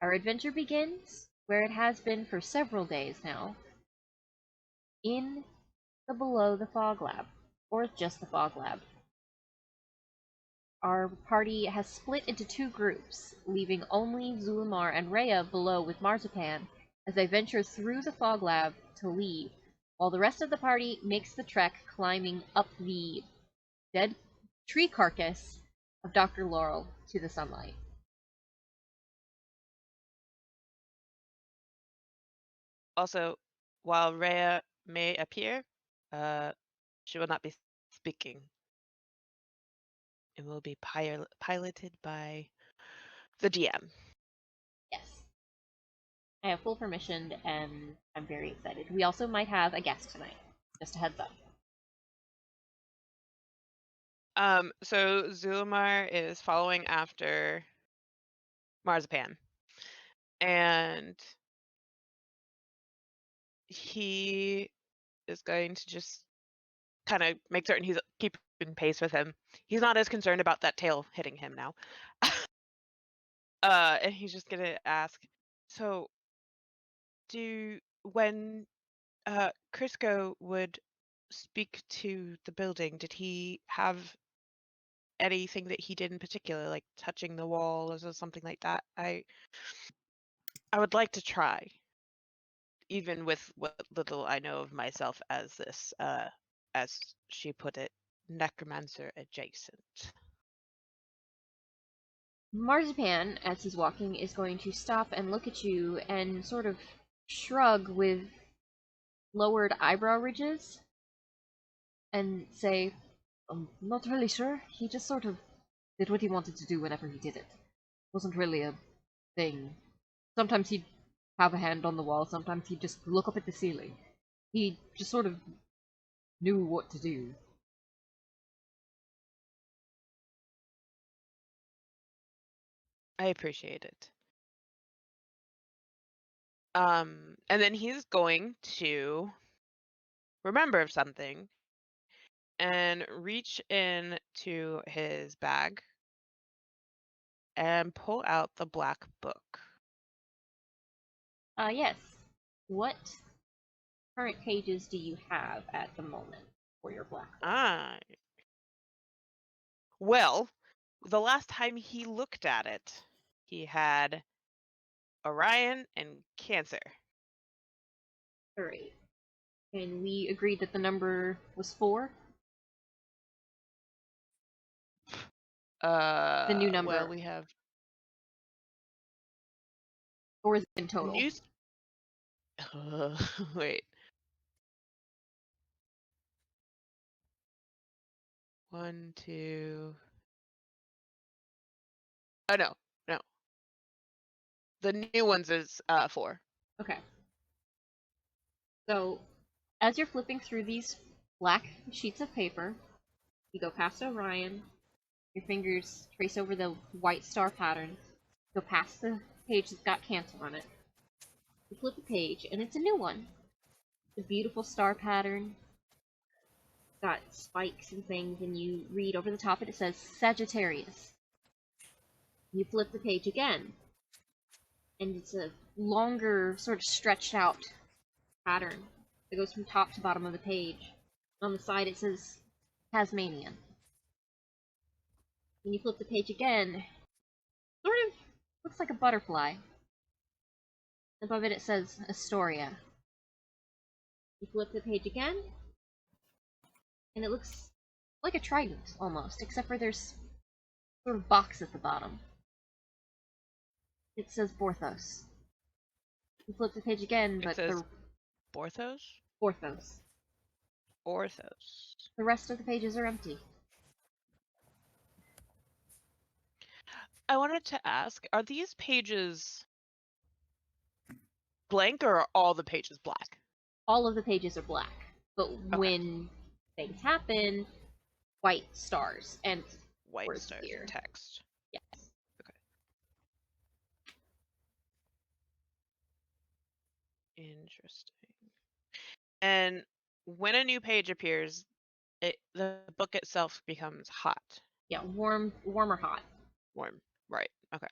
Our adventure begins where it has been for several days now, in the below the fog lab, or just the fog lab. Our party has split into two groups, leaving only Zulmar and Rhea below with Marzipan as they venture through the fog lab to leave, while the rest of the party makes the trek climbing up the dead tree carcass of Dr. Larl to the sunlight. Also, while Rhea may appear, she will not be speaking. It will be piloted by the DM. Yes. I have full permission, and I'm very excited. We also might have a guest tonight. Just a heads up. So Zulmar is following after Marzipan. And he is going to just kind of make certain he's keeping pace with him. He's not as concerned about that tail hitting him now. And he's just gonna ask, so when Crisco would speak to the building, did he have anything that he did in particular, like touching the walls or something like that? I would like to try, even with what little I know of myself as this, as she put it, necromancer adjacent. Marzipan, as he's walking, is going to stop and look at you and sort of shrug with lowered eyebrow ridges and say, I'm not really sure. He just sort of did what he wanted to do whenever he did it. Wasn't really a thing. Sometimes he'd have a hand on the wall, sometimes he'd just look up at the ceiling. He just sort of knew what to do. I appreciate it. And then he's going to remember something and reach into his bag and pull out the black book. Yes. What current pages do you have at the moment for your black book? Well, the last time he looked at it, he had Orion and Cancer. Alright. And we agreed that the number was 4? The new number. Well, we have... Or is it in total? Wait. 1, 2... Oh, no. The new ones is 4. Okay. So, as you're flipping through these black sheets of paper, you go past Orion, your fingers trace over the white star pattern, go past the page that's got Cancer on it. You flip a page, and it's a new one. It's a beautiful star pattern. It's got spikes and things, and you read over the top and it says Sagittarius. You flip the page again, and it's a longer, sort of stretched out pattern that goes from top to bottom of the page. On the side it says Tasmanian. When you flip the page again, sort of looks like a butterfly. Above it says Astoria. You flip the page again, and it looks like a trident almost, except for there's sort of box at the bottom. It says Borthos. You flip the page again, but it says Borthos? Borthos. Orthos. The rest of the pages are empty. I wanted to ask, are these pages blank or are all the pages black? All of the pages are black, but when things happen, white stars and white words stars appear. and text. Yes. Okay. Interesting. And when a new page appears, the book itself becomes hot. Yeah, warm or hot. Warm. Right. Okay.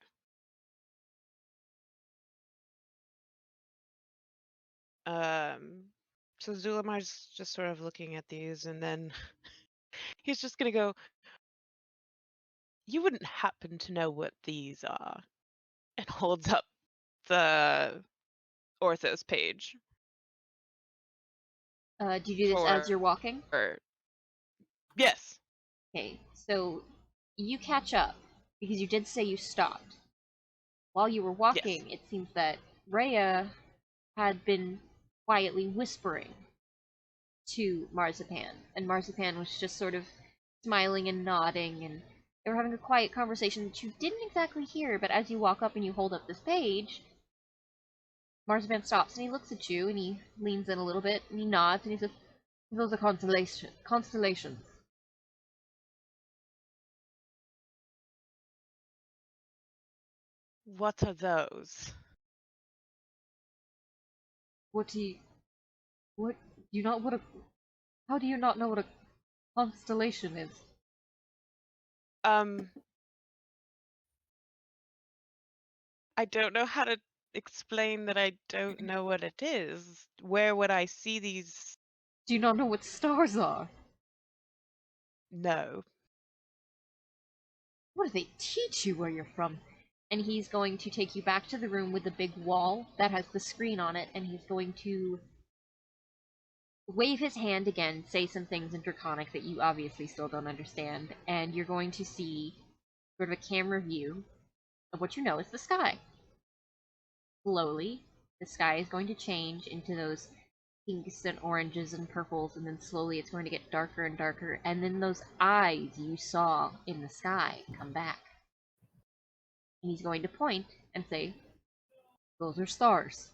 So Zulamar's just sort of looking at these, and then he's just gonna go, "You wouldn't happen to know what these are?" And holds up the Orthos page Do you do this as for... you're walking? Yes. Okay, so you catch up because you did say you stopped. While you were Yes. walking, it seems that Rhea had been quietly whispering to Marzipan, and Marzipan was just sort of smiling and nodding, and they were having a quiet conversation that you didn't exactly hear, but as you walk up and you hold up this page, Marzipan stops and he looks at you and he leans in a little bit and he nods and he says, "Those are constellations. What are those? What do you, what, do you not what a, how do you not know what a constellation is?" Um, I don't know how to explain that I don't know what it is. Where would I see these? Do you not know what stars are? No. What do they teach you where you're from? And he's going to take you back to the room with the big wall that has the screen on it, and he's going to wave his hand again, say some things in Draconic that you obviously still don't understand, and you're going to see sort of a camera view of what you know is the sky. Slowly, the sky is going to change into those pinks and oranges and purples, and then slowly it's going to get darker and darker, and then those eyes you saw in the sky come back. And he's going to point and say, "Those are stars."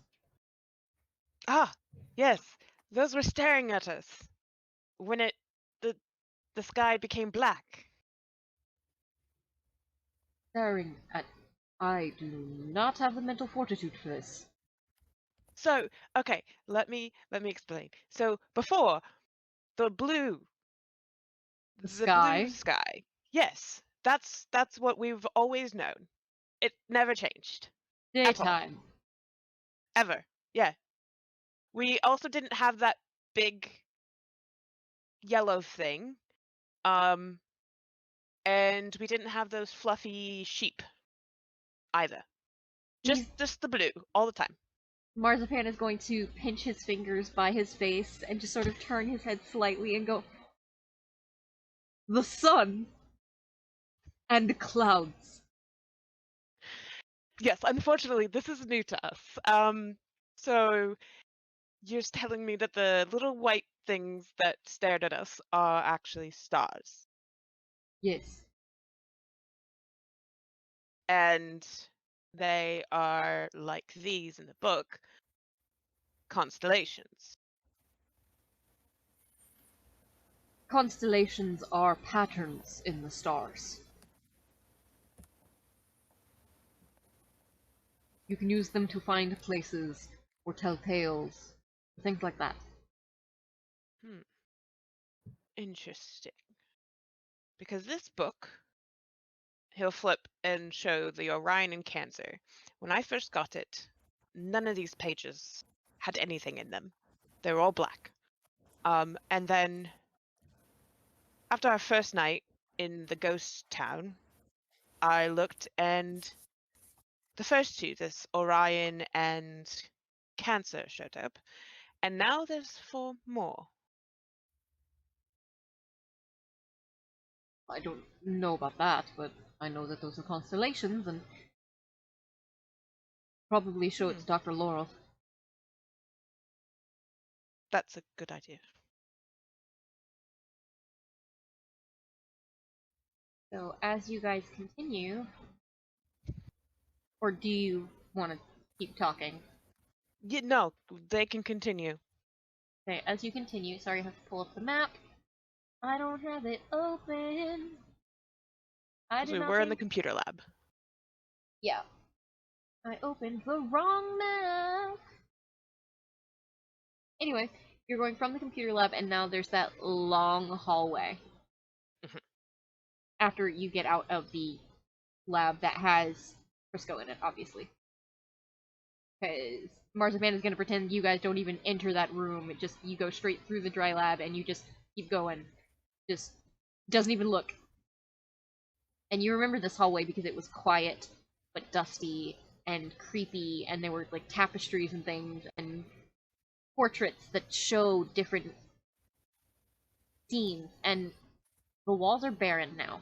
Ah, yes. Those were staring at us when the the sky became black. Staring at. I do not have the mental fortitude for this. So, okay, let me explain. So before, the The blue sky, sky. Yes, that's what we've always known. It never changed at all, daytime. ever. Yeah. We also didn't have that big yellow thing. Um, and we didn't have those fluffy sheep either. He's Just the blue all the time. Marzipan is going to pinch his fingers by his face and just sort of turn his head slightly and go, "The sun and clouds." Yes, unfortunately, this is new to us. So you're telling me that the little white things that stared at us are actually stars, Yes. and they are like these in the book, constellations. Constellations are patterns in the stars. You can use them to find places or tell tales, things like that. Hmm, interesting. Because this book, he'll flip and show the Orion and Cancer. When I first got it, none of these pages had anything in them. They were all black. And then after our first night in the ghost town, I looked and the first two, this Orion and Cancer, showed up. And now there's 4 more. I don't know about that, but I know that those are constellations, and probably show it Hmm, to Dr. Laurel. that's a good idea. So as you guys continue, or do you want to keep talking? No, they can continue. Okay, as you continue, sorry, I have to pull up the map. I don't have it open. I Because did we not were in the think. computer lab. Yeah, I opened the wrong map. Anyway, you're going from the computer lab, and now there's that long hallway. Mhm. After you get out of the lab that has Frisco in it, obviously. Because Marzipan is going to pretend you guys don't even enter that room. It just, you go straight through the dry lab and you just keep going. Just doesn't even look. And you remember this hallway because it was quiet, but dusty and creepy, and there were like tapestries and things, and portraits that show different scenes, and the walls are barren now.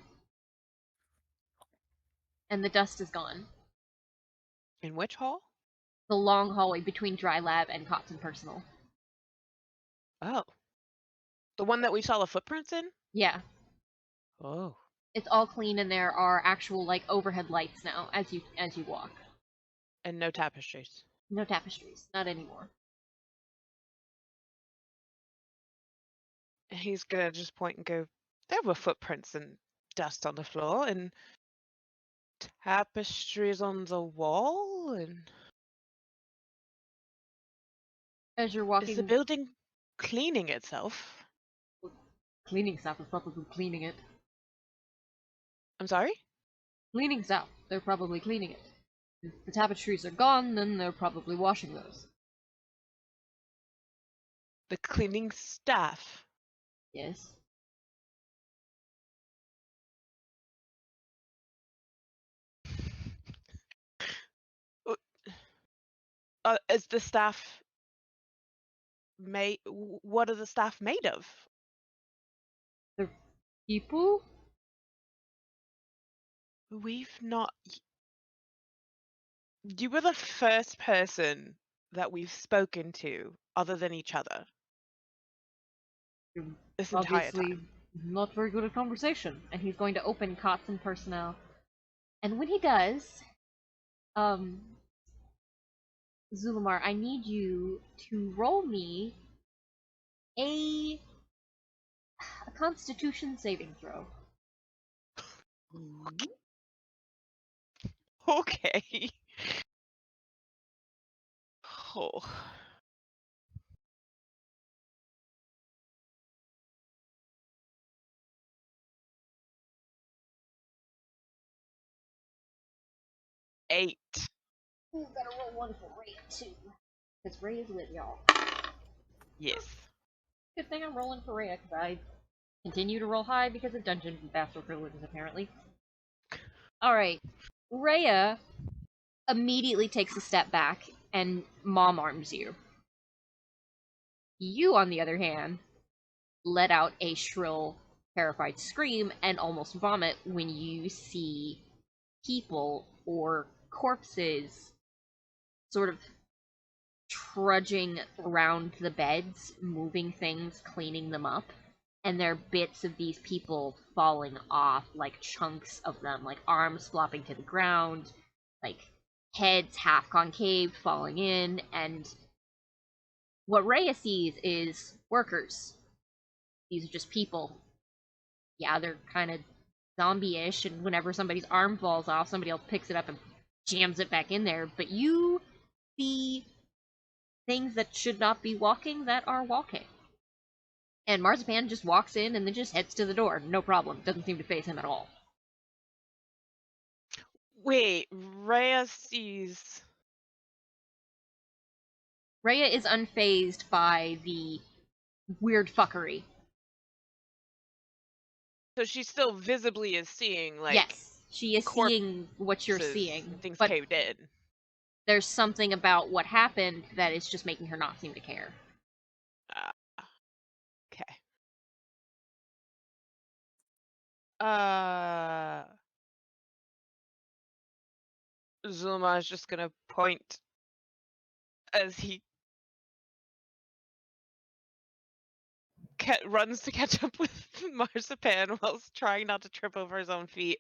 And the dust is gone. In which hall? The long hallway between dry lab and Cots and Personal. Oh. The one that we saw the footprints in? Yeah. Oh. It's all clean, and there are actual like overhead lights now as you walk. And no tapestries. No tapestries, not anymore. He's gonna just point and go, there were footprints and dust on the floor and tapestries on the wall, and As you're is the walking, building cleaning itself? cleaning staff is probably cleaning it. I'm sorry? Cleaning staff, they're probably cleaning it. If the tapestries are gone, then they're probably washing those. The cleaning staff. Yes. Is the staff made? What are the staff made of? They're people? We've not. You were the first person that we've spoken to other than each other You're this entire obviously time. not very good at conversation. And he's going to open Cots and Personnel. And when he does, Zulamar, I need you to roll me a Constitution saving throw. Okay. Oh. Eight. Ooh, gotta roll one for Rhea too. Because Rhea's with y'all. Yes. Good thing I'm rolling for Rhea, because I continue to roll high because of dungeon master privileges, apparently. Alright. Rhea immediately takes a step back and mom arms you. You, on the other hand, let out a shrill, terrified scream and almost vomit when you see people or corpses sort of trudging around the beds, moving things, cleaning them up, and there are bits of these people falling off, like chunks of them, like arms flopping to the ground, like heads half concave falling in, and what Rhea sees is workers. These are just people. Yeah, they're kind of zombie-ish, and whenever somebody's arm falls off, somebody else picks it up and jams it back in there, but you see things that should not be walking that are walking. And Marzipan just walks in and then just heads to the door. No problem. Doesn't seem to faze him at all. Wait, Rhea sees. Rhea is unfazed by the weird fuckery. So she still visibly is seeing, like. Yes, she is seeing what you're corpses seeing. and things But caved in. there's something about what happened that is just making her not seem to care. Okay. Zulma is just gonna point as he runs to catch up with Marzipan whilst trying not to trip over his own feet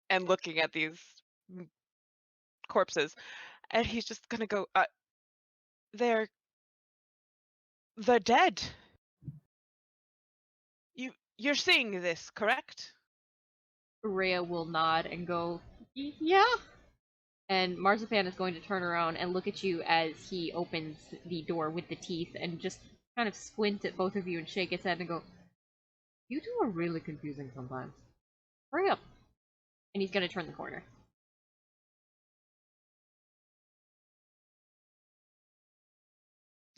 and looking at these corpses. And he's just gonna go, they're dead. You're seeing this, correct? Rhea will nod and go, yeah. And Marzipan is going to turn around and look at you as he opens the door with the teeth and just kind of squint at both of you and shake its head and go, you two are really confusing sometimes. Hurry up. And he's going to turn the corner.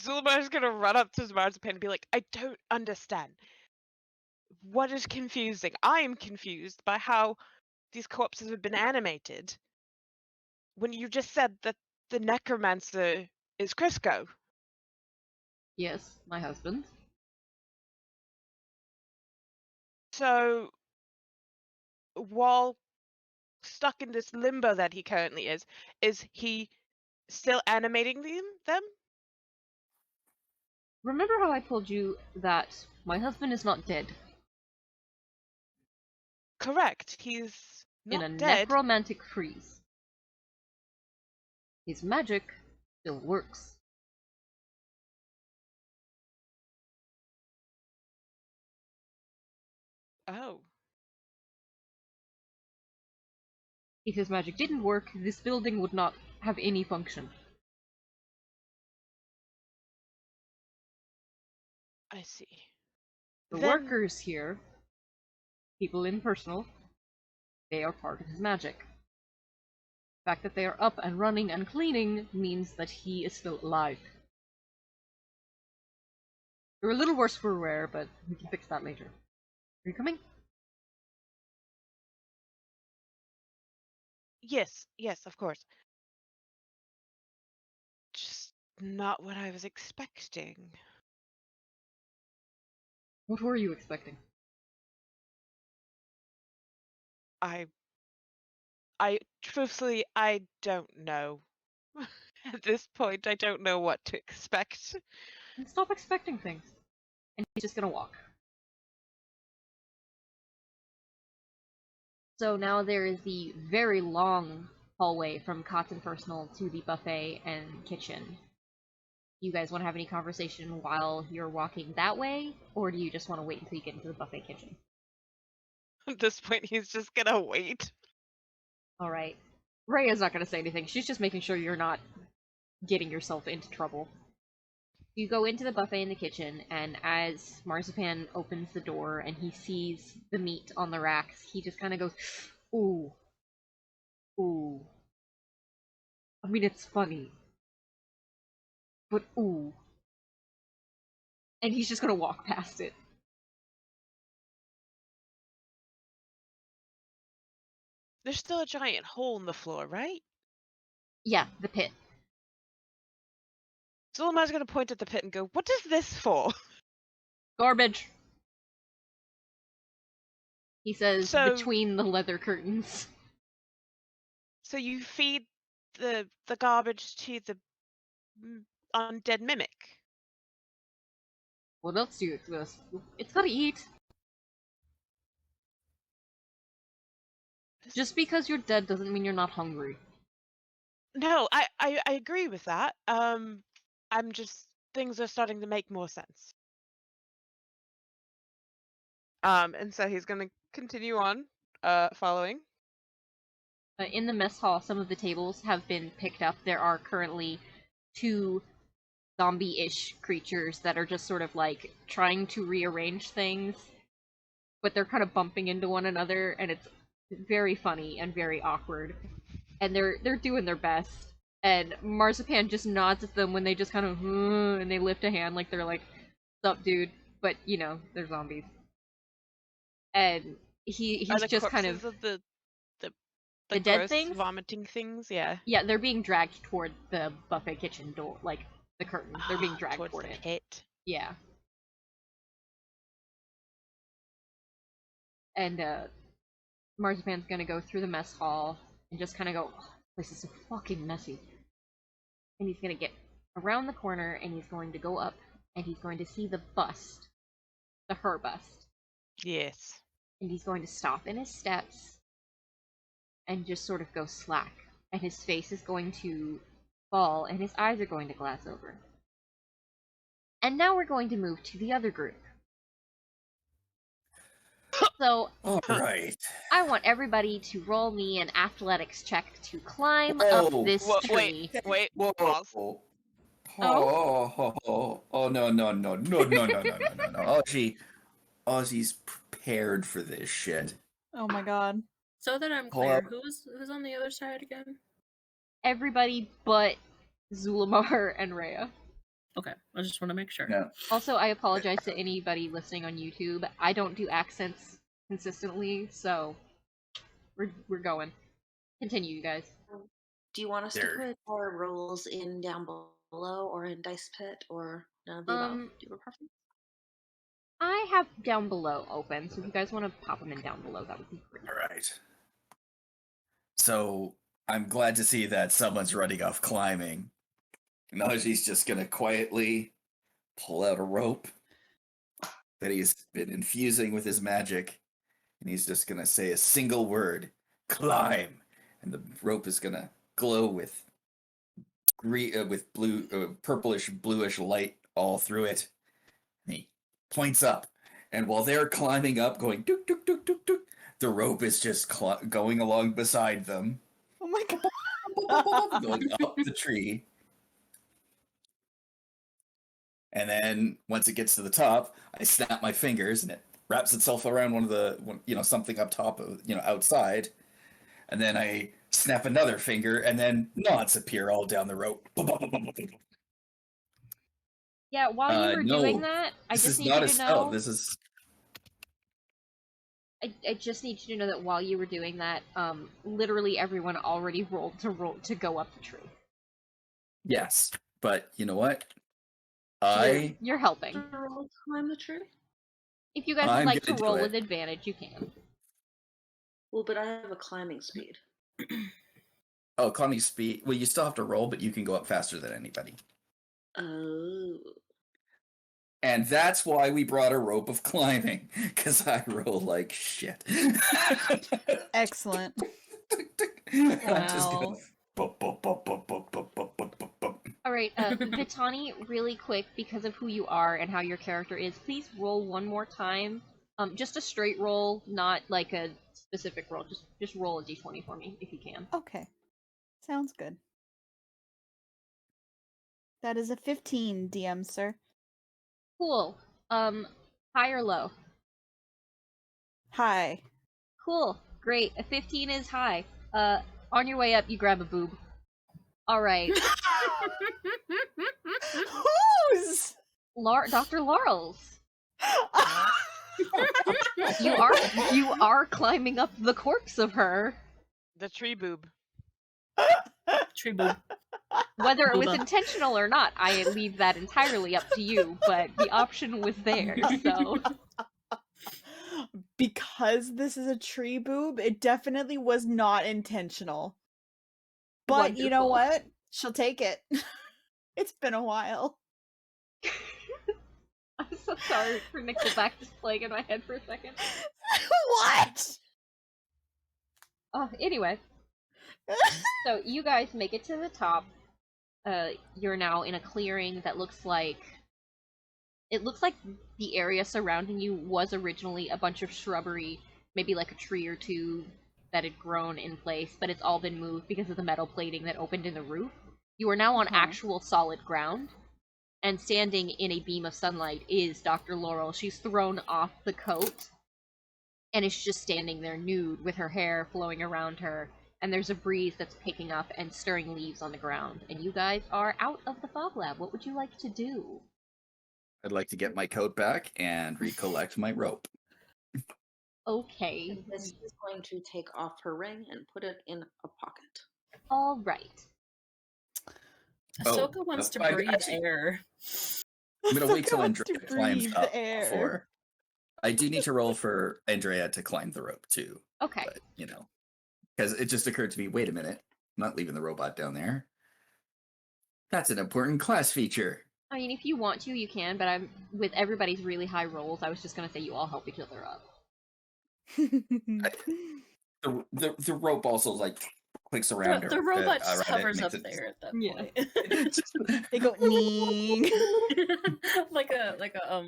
Zulmar's gonna run up to Marzipan and be like, I don't understand. What is confusing? I am confused by how these corpses have been animated when you just said that the necromancer is Crisco. Yes, my husband. So, while stuck in this limbo that he currently is he still animating them? Remember how I told you that my husband is not dead? Correct. He's In not a dead. necromantic freeze. His magic still works. Oh. If his magic didn't work, this building would not have any function. I see. The Then workers here, people in personal, they are part of his magic. The fact that they are up and running and cleaning means that he is still alive. They're a little worse for wear, but we can fix that later. Are you coming? yes, of course. Just not what I was expecting. What were you expecting? I truthfully, I don't know. At this point, I don't know what to expect. And stop expecting things. And he's just gonna walk. So now there is the very long hallway from Cotton Personal to the buffet and kitchen. You guys want to have any conversation while you're walking that way, or do you just want to wait until you get into the buffet kitchen? At this point, he's just gonna wait. Alright. Rhea's not gonna say anything, she's just making sure you're not getting yourself into trouble. You go into the buffet in the kitchen, and as Marzipan opens the door and he sees the meat on the racks, he just kind of goes, ooh. Ooh. I mean, it's funny. But ooh. And he's just gonna walk past it. There's still a giant hole in the floor, right? Yeah, the pit. Zulmar's gonna point at the pit and go, what is this for? Garbage! He says So- between the leather curtains. So you feed the garbage to the undead mimic? What else do you expect? It's gotta eat. Just because you're dead doesn't mean you're not hungry. No, I agree with that. I'm just, things are starting to make more sense. And so he's gonna continue on, following. In the mess hall, some of the tables have been picked up. There are currently 2 zombie-ish creatures that are just sort of like trying to rearrange things, but they're kind of bumping into one another, and it's very funny and very awkward. And they're doing their best. And Marzipan just nods at them when they just kind of and they lift a hand like they're like, "Sup, dude?" But you know, they're zombies. And he's Are the just kind corpses of the the dead gross things? vomiting things, yeah. Yeah, they're being dragged toward the buffet kitchen door, like the curtain. They're being dragged towards toward the it. pit. Yeah. And Marzipan's gonna go through the mess hall and just kind of go, oh, this is so fucking messy. And he's gonna get around the corner and he's going to go up and he's going to see the bust, her bust. Yes. And he's going to stop in his steps and just sort of go slack. And his face is going to fall and his eyes are going to glass over. And now we're going to move to the other group. So, Alright. I want everybody to roll me an athletics check to climb up this tree. Wait, Whoa. pause. Oh, no. Aussie's prepared for this shit. Oh my god. So that I'm Pull clear, up. who's on the other side again? Everybody but Zul'Amar and Rhea. Okay, I just want to make sure. No. Also, I apologize to anybody listening on YouTube. I don't do accents consistently, so we're going. Continue, you guys. Do you want us There. to put our rolls in down below or in Dice Pit or none of the above? Do you have a preference? I have down below open, so if you guys want to pop them in down below, that would be great. All right. So I'm glad to see that someone's running off climbing. Najee's just gonna quietly pull out a rope that he's been infusing with his magic, and he's just gonna say a single word: climb, and the rope is gonna glow with with blue, purplish, bluish light all through it. And he points up, and while they're climbing up, going duk duk duk duk duk, the rope is just going along beside them, Oh my god. going up the tree. And then once it gets to the top, I snap my fingers, and it wraps itself around something up top, outside. And then I snap another finger, and then knots appear all down the rope. Yeah, while you were doing no, that, I This just is need not you a to spell. know. This is I just need you to know that while you were doing that, literally everyone already rolled to go up the tree. yes, but you know what? You're helping. Roll to climb the tree? If you guys would I'm like to gonna do roll it. with advantage, you can. Well, but I have a climbing speed. climbing speed. Well, you still have to roll, but you can go up faster than anybody. Oh. And that's why we brought a rope of climbing, because I roll like shit. Excellent. I'm just gonna... Alright, Vitani, really quick, because of who you are and how your character is, please roll one more time. Just a straight roll, not like a specific roll. Just roll a d20 for me, if you can. Okay. Sounds good. That is a 15, DM, sir. Cool. High or low? Hi. Cool. Great. A 15 is high. On your way up, you grab a boob. Alright. Whose? Dr. Larl's. You are climbing up the corpse of her. The tree boob. Tree boob. Whether it was Booba. intentional or not, I leave that entirely up to you, but the option was there, so... Because this is a tree boob, it definitely was not intentional. But you know Wonderful. what? She'll take it. It's been a while. I'm so sorry for Nickelback just playing in my head for a second. What? Anyway. So, you guys make it to the top. You're now in a clearing that looks like... It looks like the area surrounding you was originally a bunch of shrubbery, maybe like a tree or two that had grown in place, but it's all been moved because of the metal plating that opened in the roof. You are now on actual solid ground, and standing in a beam of sunlight is Dr. Laurel. She's thrown off the coat, and is just standing there nude with her hair flowing around her, and there's a breeze that's picking up and stirring leaves on the ground, and you guys are out of the fog lab. What would you like to do? I'd like to get my coat back and recollect my rope. Okay. This is going to take off her ring and put it in a pocket. All right. Ahsoka wants to I- breathe actually- air. I'm gonna wait till Ahsoka wants to Andrea climbs breathe up air. before. I do need to roll for Andrea to climb the rope too, Okay. but because it just occurred to me. Wait a minute, I'm not leaving the robot down there. That's an important class feature. I mean, if you want to, you can, but I'm with everybody's really high rolls. I was just gonna say you all help each other up. The rope also like clicks around her. The robot just around it, hovers makes up it- there at that Yeah. point. They go ning. like a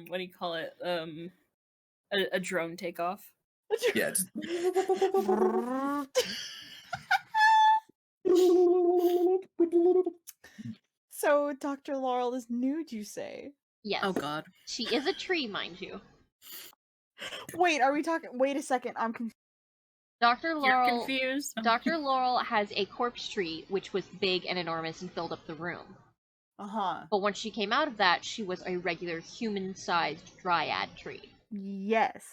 what do you call it? A drone takeoff. Yeah. just- So Dr. Laurel is nude, you say? Yes. Oh god. She is a tree, mind you. Wait, are we talking? Wait a second, I'm confused. Dr. You're Laurel. confused? Dr. Laurel has a corpse tree, which was big and enormous and filled up the room. Uh-huh. But once she came out of that, she was a regular human-sized dryad tree. Yes.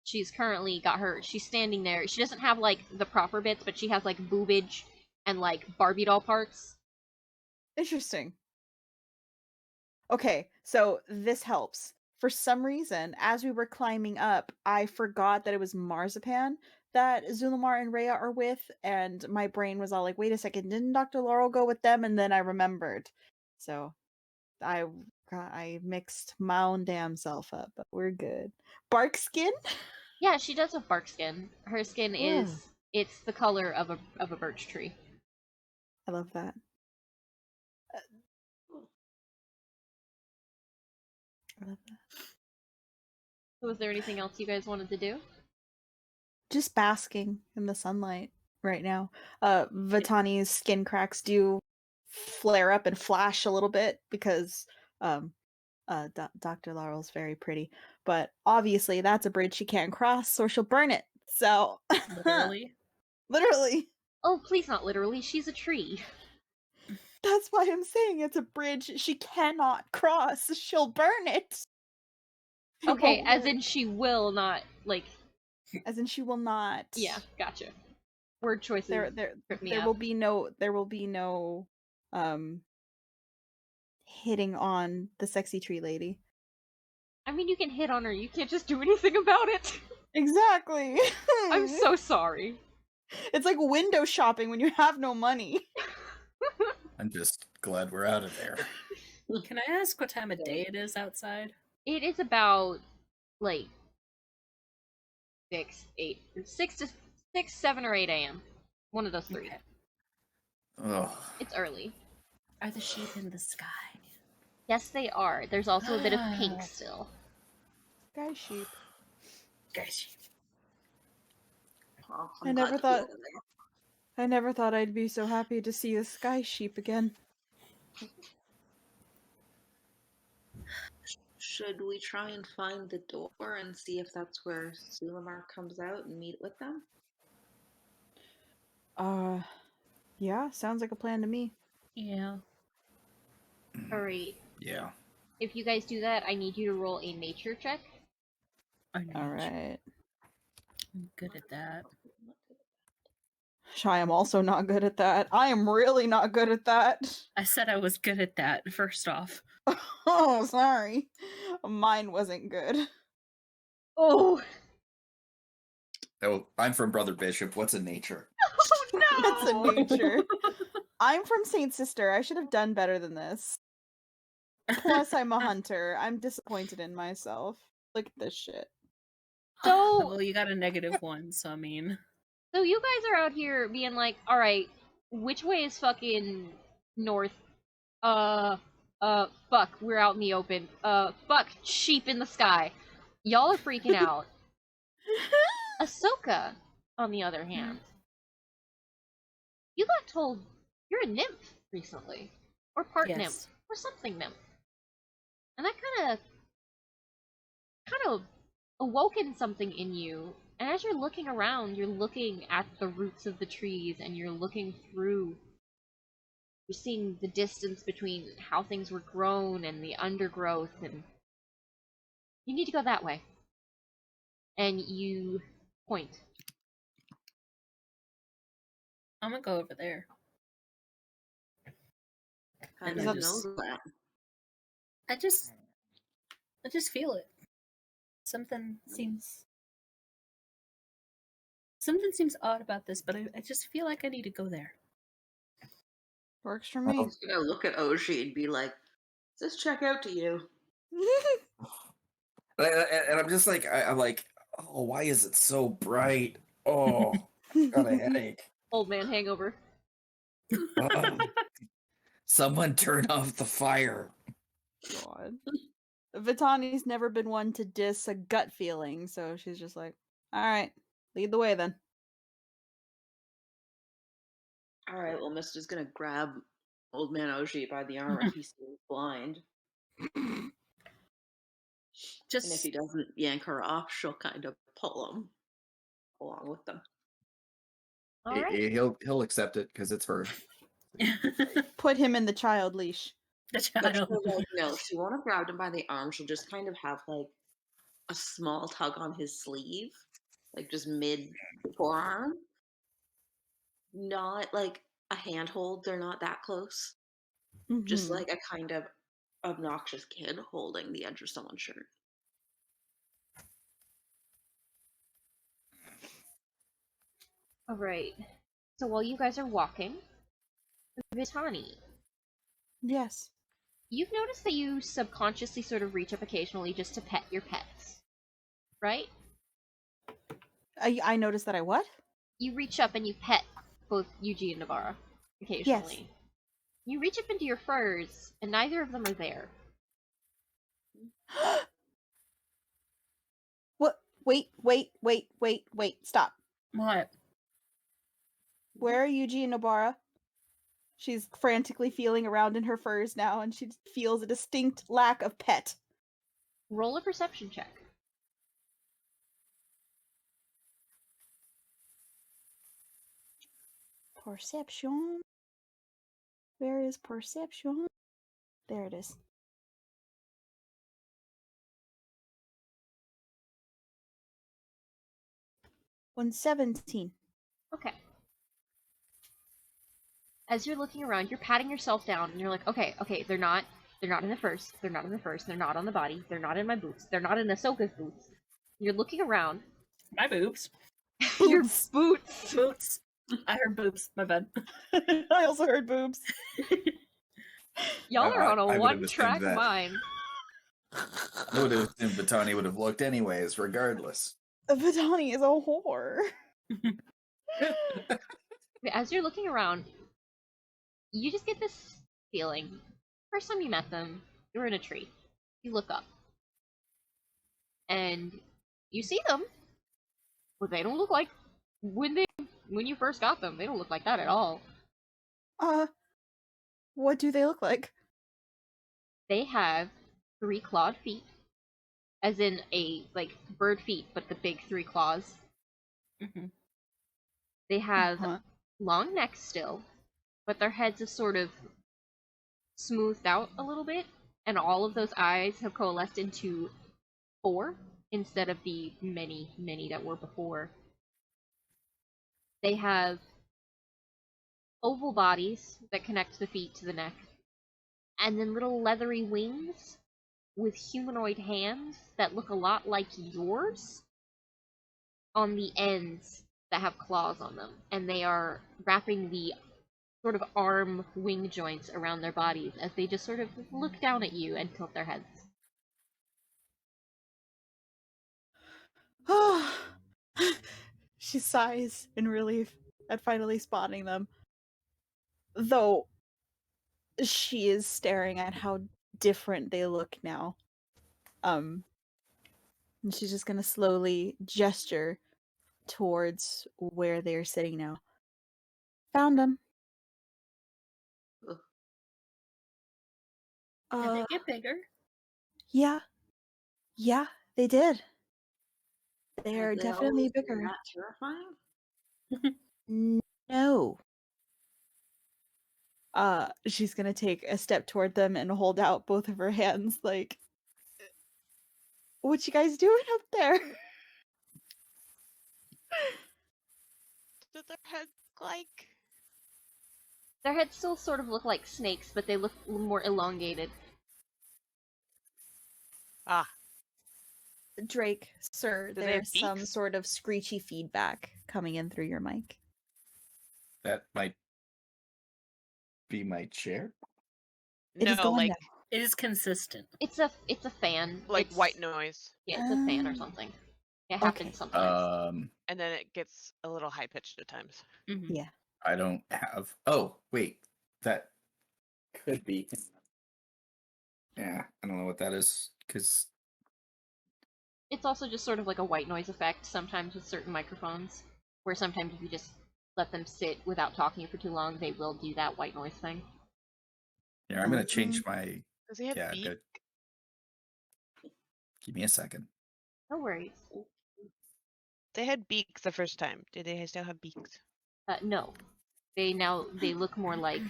She's currently got she's standing there. She doesn't have, like, the proper bits, but she has, like, boobage and, like, Barbie doll parts. Interesting. Okay, so this helps. For some reason, as we were climbing up, I forgot that it was Marzipan that Zulumar and Rhea are with, and my brain was all like, wait a second, didn't Dr. Larl go with them? And then I remembered. So I mixed my own damn self up, but we're good. Bark skin? Yeah, she does have bark skin. Her skin Yeah. is, it's the color of a birch tree. I love that. I love that. So was there anything else you guys wanted to do? Just basking in the sunlight right now. Vitani's skin cracks do flare up and flash a little bit because Dr. Larl's very pretty, but obviously that's a bridge she can't cross, or she'll burn it. So Literally. literally, Oh, please not literally. She's a tree. that's why I'm saying it's a bridge she cannot cross. She'll burn it. It Okay, won't as work. in she will not, like... As in she will not. Yeah, gotcha. Word choices trip me there up. will be no hitting on the sexy tree lady. I mean, you can hit on her. You can't just do anything about it. Exactly. I'm so sorry. It's like window shopping when you have no money. I'm just glad we're out of there. Can I ask what time of day it is outside? It is about, like, 7 or 8 a.m. One of those three. Okay. Oh, It's early. Are the sheep in the sky? Yes, they are. There's also a bit of pink still. Sky sheep. Guys, Oh, I I'm never glad to be thought- out of there. I never thought I'd be so happy to see a sky sheep again. Should we try and find the door and see if that's where Sulamar comes out and meet with them? Yeah, sounds like a plan to me. yeah. Alright. yeah. If you guys do that, I need you to roll a nature check. Alright. I'm good at that. I am also not good at that. I am really not good at that. I said I was good at that, first off. Oh, sorry. Mine wasn't good. Oh! Oh, I'm from Brother Bishop. What's a nature? That's a nature. I'm from Saint Sister. I should have done better than this. Plus, I'm a hunter. I'm disappointed in myself. Look at this shit. So- Well, you got a -1, so I mean... So you guys are out here being like, alright, which way is fucking north? Fuck, we're out in the open. Fuck, sheep in the sky. Y'all are freaking out. Ahsoka, on the other hand, you got told you're a nymph recently. Or part Yes. nymph. Or something nymph. And that kind of awoken something in you. And as you're looking around, you're looking at the roots of the trees and you're looking through. You're seeing the distance between how things were grown and the undergrowth, and you need to go that way. And you point. I'm gonna go over there. How And do I you just- know that? I just feel it. Something seems odd about this, but I just feel like I need to go there. Works for I me. was gonna look at Augie and be like, "Does this check out to you?" And I'm just like, I'm like, oh, why is it so bright? Oh, got a headache. Old man hangover. Oh. Someone turn off the fire. God. Vitani's never been one to diss a gut feeling, so she's just like, alright, lead the way then. All right. Well, Mister's gonna grab Old Man Augie by the arm, and he's still blind. And if Just he doesn't yank her off, she'll kind of pull him along with them. Alright. He'll accept it because it's her. Put him in the child leash. The But child. she'll, like, no, she won't have grabbed him by the arm. She'll just kind of have like a small tug on his sleeve, like just mid forearm. Not like a handhold. They're not that close. Just Mhm. like a kind of obnoxious kid holding the edge of someone's shirt. All right. So while you guys are walking, Vitani, Yes. you've noticed that you subconsciously sort of reach up occasionally just to pet your pets, right? I noticed that I what? You reach up and you pet both Yuji and Navara occasionally. You reach up into your furs, and neither of them are there. What? Wait. Stop. What? Where are Yuji and Nobara? She's frantically feeling around in her furs now, and she feels a distinct lack of pet. Roll a perception check. Perception? Where is perception? There it is. 117. Okay. As you're looking around, you're patting yourself down, and you're like, okay, they're not in the furs, they're not on the body, they're not in my boots, they're not in Ahsoka's boots. You're looking around. My boobs. Your Boobs. boots! Boots. I heard boobs. My bad. I also heard boobs. Y'all are on a I would've one-track assumed that. mind. I would have assumed Batani would have looked anyways, regardless. Vidani is a whore. As you're looking around, you just get this feeling. First time you met them, you were in a tree. You look up. And you see them, but they don't look like when you first got them. They don't look like that at all. What do they look like? They have 3 clawed feet, as in like bird feet, but the big 3 claws. Mhm. They have Uh-huh. long necks still, but their heads have sort of smoothed out a little bit, and all of those eyes have coalesced into 4 instead of the many, many that were before. They have oval bodies that connect the feet to the neck, and then little leathery wings with humanoid hands that look a lot like yours on the ends that have claws on them, and they are wrapping the sort of arm wing joints around their bodies as they just sort of look down at you and tilt their heads. She sighs in relief at finally spotting them. Though she is staring at how different they look now. And she's just gonna slowly gesture towards where they're sitting now. Found them. Did they get bigger? Yeah, they did. They Have are they definitely always been bigger. that terrifying? No. She's gonna take a step toward them and hold out both of her hands, like, what you guys doing up there? Did their heads look like? Their heads still sort of look like snakes, but they look more elongated. Ah, Drake, sir, Do they have there's some beaks? sort of screechy feedback coming in through your mic. That might be my chair. It is no, gone like now. It is consistent. It's a fan. like It's, white noise, Yeah, it's a fan or Oh. something. It Okay. happens sometimes. and then it gets a little high pitched at times. Mhm. Yeah. I don't have. Oh, wait. That could be. Yeah, I don't know what that is, because It's also just sort of like a white noise effect sometimes with certain microphones, where sometimes if you just let them sit without talking for too long, they will do that white noise thing. yeah, I'm gonna change my. Does he have Yeah, beaks? good. Give me a second. No worries. They had beaks the first time. Do they still have beaks? No. They look more like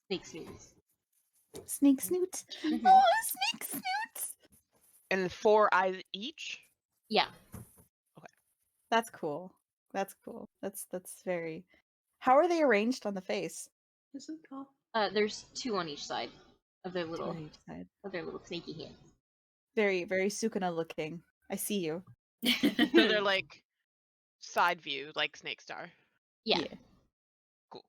snake snoots. Snake snoots. Mhm. Oh, snake snoots. And 4 eyes each? Yeah. That's cool. That's cool. That's very. How are they arranged on the face? Isn't that? There's 2 on each side of their Two little on each side. snaky hands. Very Sukuna looking. I see you. So they're like side view, like Snake Star. Yeah. Yeah. Cool.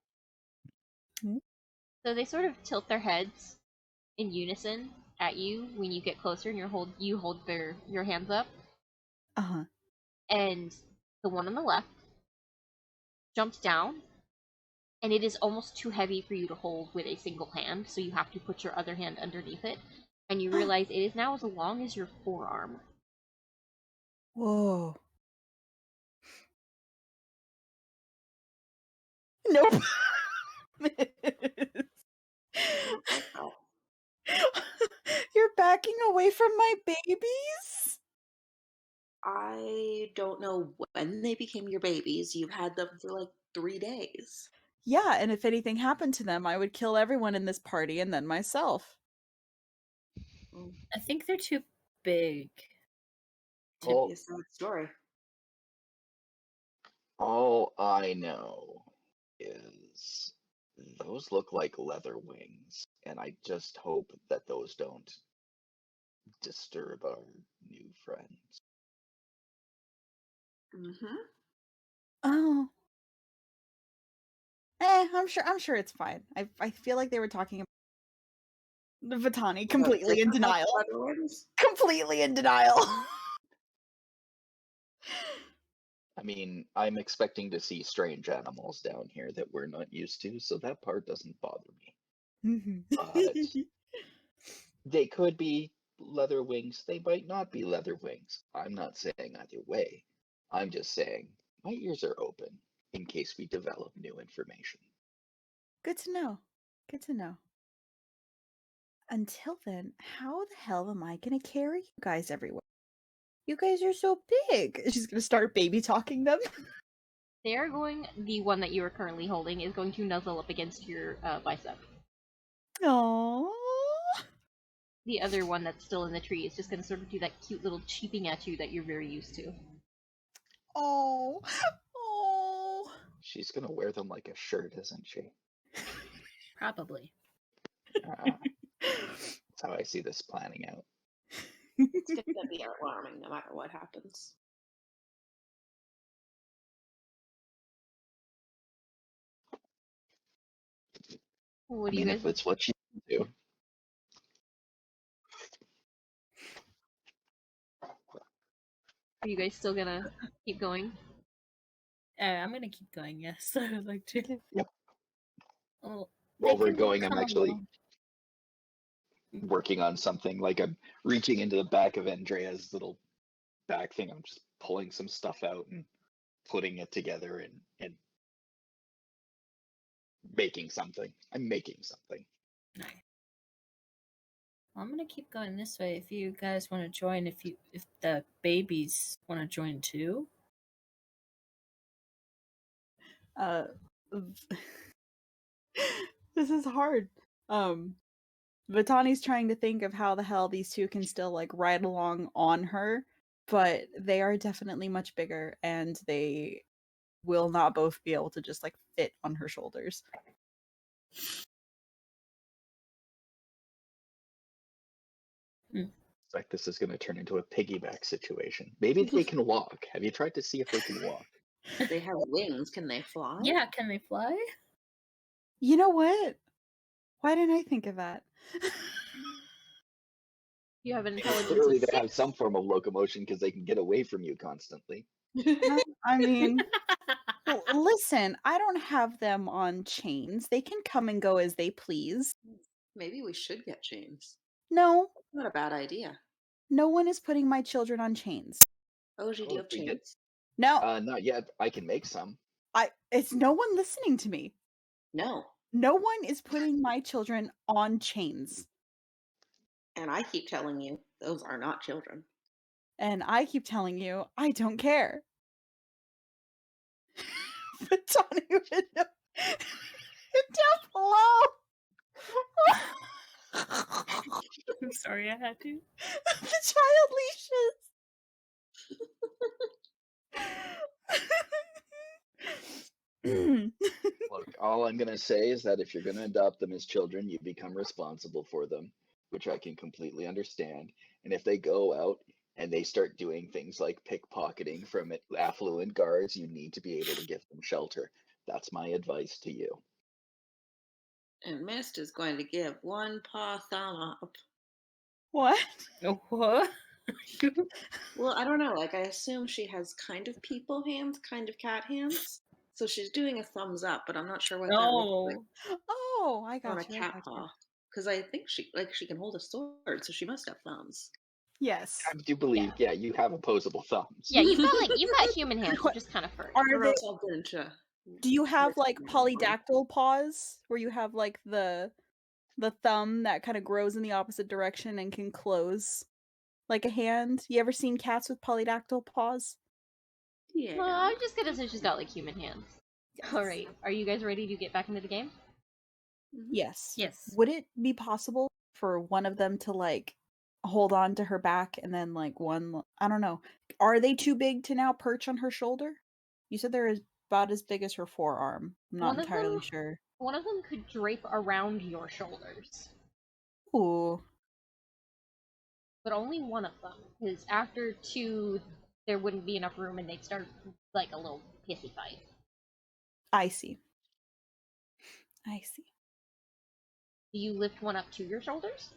So they sort of tilt their heads in unison at you when you get closer, and you hold your hands up, Uh-huh. and the one on the left jumps down, and it is almost too heavy for you to hold with a single hand, so you have to put your other hand underneath it, and you realize it is now as long as your forearm. Whoa. Nope. You're backing away from my babies? I don't know when they became your babies. You've had them for like 3 days. Yeah, and if anything happened to them, I would kill everyone in this party and then myself. Mm, I think they're too big. to Oh. be a sad story. All I know is those look like leather wings, and I just hope that those don't disturb our new friends. Mm-hmm. Oh. I'm sure it's fine. I feel like they were talking about Vitani completely in denial. Completely in denial. I mean, I'm expecting to see strange animals down here that we're not used to, so that part doesn't bother me. But they could be leather wings, they might not be leather wings. I'm not saying either way. I'm just saying my ears are open in case we develop new information. Good to know. Good to know. Until then, how the hell am I gonna carry you guys everywhere? You guys are so big. She's gonna start baby talking them. The one that you are currently holding is going to nuzzle up against your bicep. Aww. The other one that's still in the tree is just going to sort of do that cute little cheeping at you that you're very used to. Oh. Oh. She's gonna wear them like a shirt, isn't she? Probably. That's how I see this planning out. It's going to be alarming no matter what happens. What I do you mean, guys? if it's what you do. Are you guys still gonna keep going? I'm gonna keep going. Yes, I would like to. Yep. Well, While they we're can going, I'm come actually along. working on something. Like I'm reaching into the back of Andrea's little back thing. I'm just pulling some stuff out and putting it together and making something. I'm making something. Nice. Well, I'm gonna keep going this way. If you guys want to join, if the babies want to join too. This is hard. Vitani's trying to think of how the hell these two can still like ride along on her, but they are definitely much bigger and they will not both be able to just like fit on her shoulders. It's like this is going to turn into a piggyback situation. Maybe they can walk. Have you tried to see if they can walk? They have wings. Can they fly? Yeah, can they fly? You know what? Why didn't I think of that? You have an intelligence Clearly, of they 6. have some form of locomotion because they can get away from you constantly. I mean, listen, I don't have them on chains. They can come and go as they please. Maybe we should get chains. No, Not a bad idea. no one is putting my children on chains. Augie, do Oh, you have if we get- chains? No, Not yet. I can make some. it's no one listening to me. No. No one is putting my children on chains. And I keep telling you, those are not children. And I keep telling you, I don't care. But Tony would know. Down below. I'm sorry I had to. The child leashes. Look, all I'm gonna say is that if you're gonna adopt them as children, you become responsible for them, which I can completely understand. And if they go out and they start doing things like pickpocketing from affluent guards, you need to be able to give them shelter. That's my advice to you. And Mist is going to give one paw thumb up. What? What? Well, I don't know. Like, I assume she has kind of people hands, kind of cat hands. So she's doing a thumbs up, but I'm not sure what that looks like No. Oh, I on a got you. I cat got you. paw. Because I think she can hold a sword, so she must have thumbs. Yes. I do believe, yeah, you have opposable thumbs. Yeah, you've got human hands, they're just kind of furry. Are Or they? else I'll get into. Do you have like Wrestling. polydactyl paws, where you have like the thumb that kind of grows in the opposite direction and can close like a hand? You ever seen cats with polydactyl paws? Yeah. Well, I'm just gonna say she's got like human hands. Alright, are you guys ready to get back into the game? Mhm. Yes. Yes. Would it be possible for one of them to like hold on to her back and then like one, I don't know. Are they too big to now perch on her shoulder? You said they're about as big as her forearm. I'm not One of entirely them- sure. One of them could drape around your shoulders, Ooh. but only one of them. Because after two, there wouldn't be enough room and they'd start like a little pissy fight. I see. I see. Do you lift one up to your shoulders?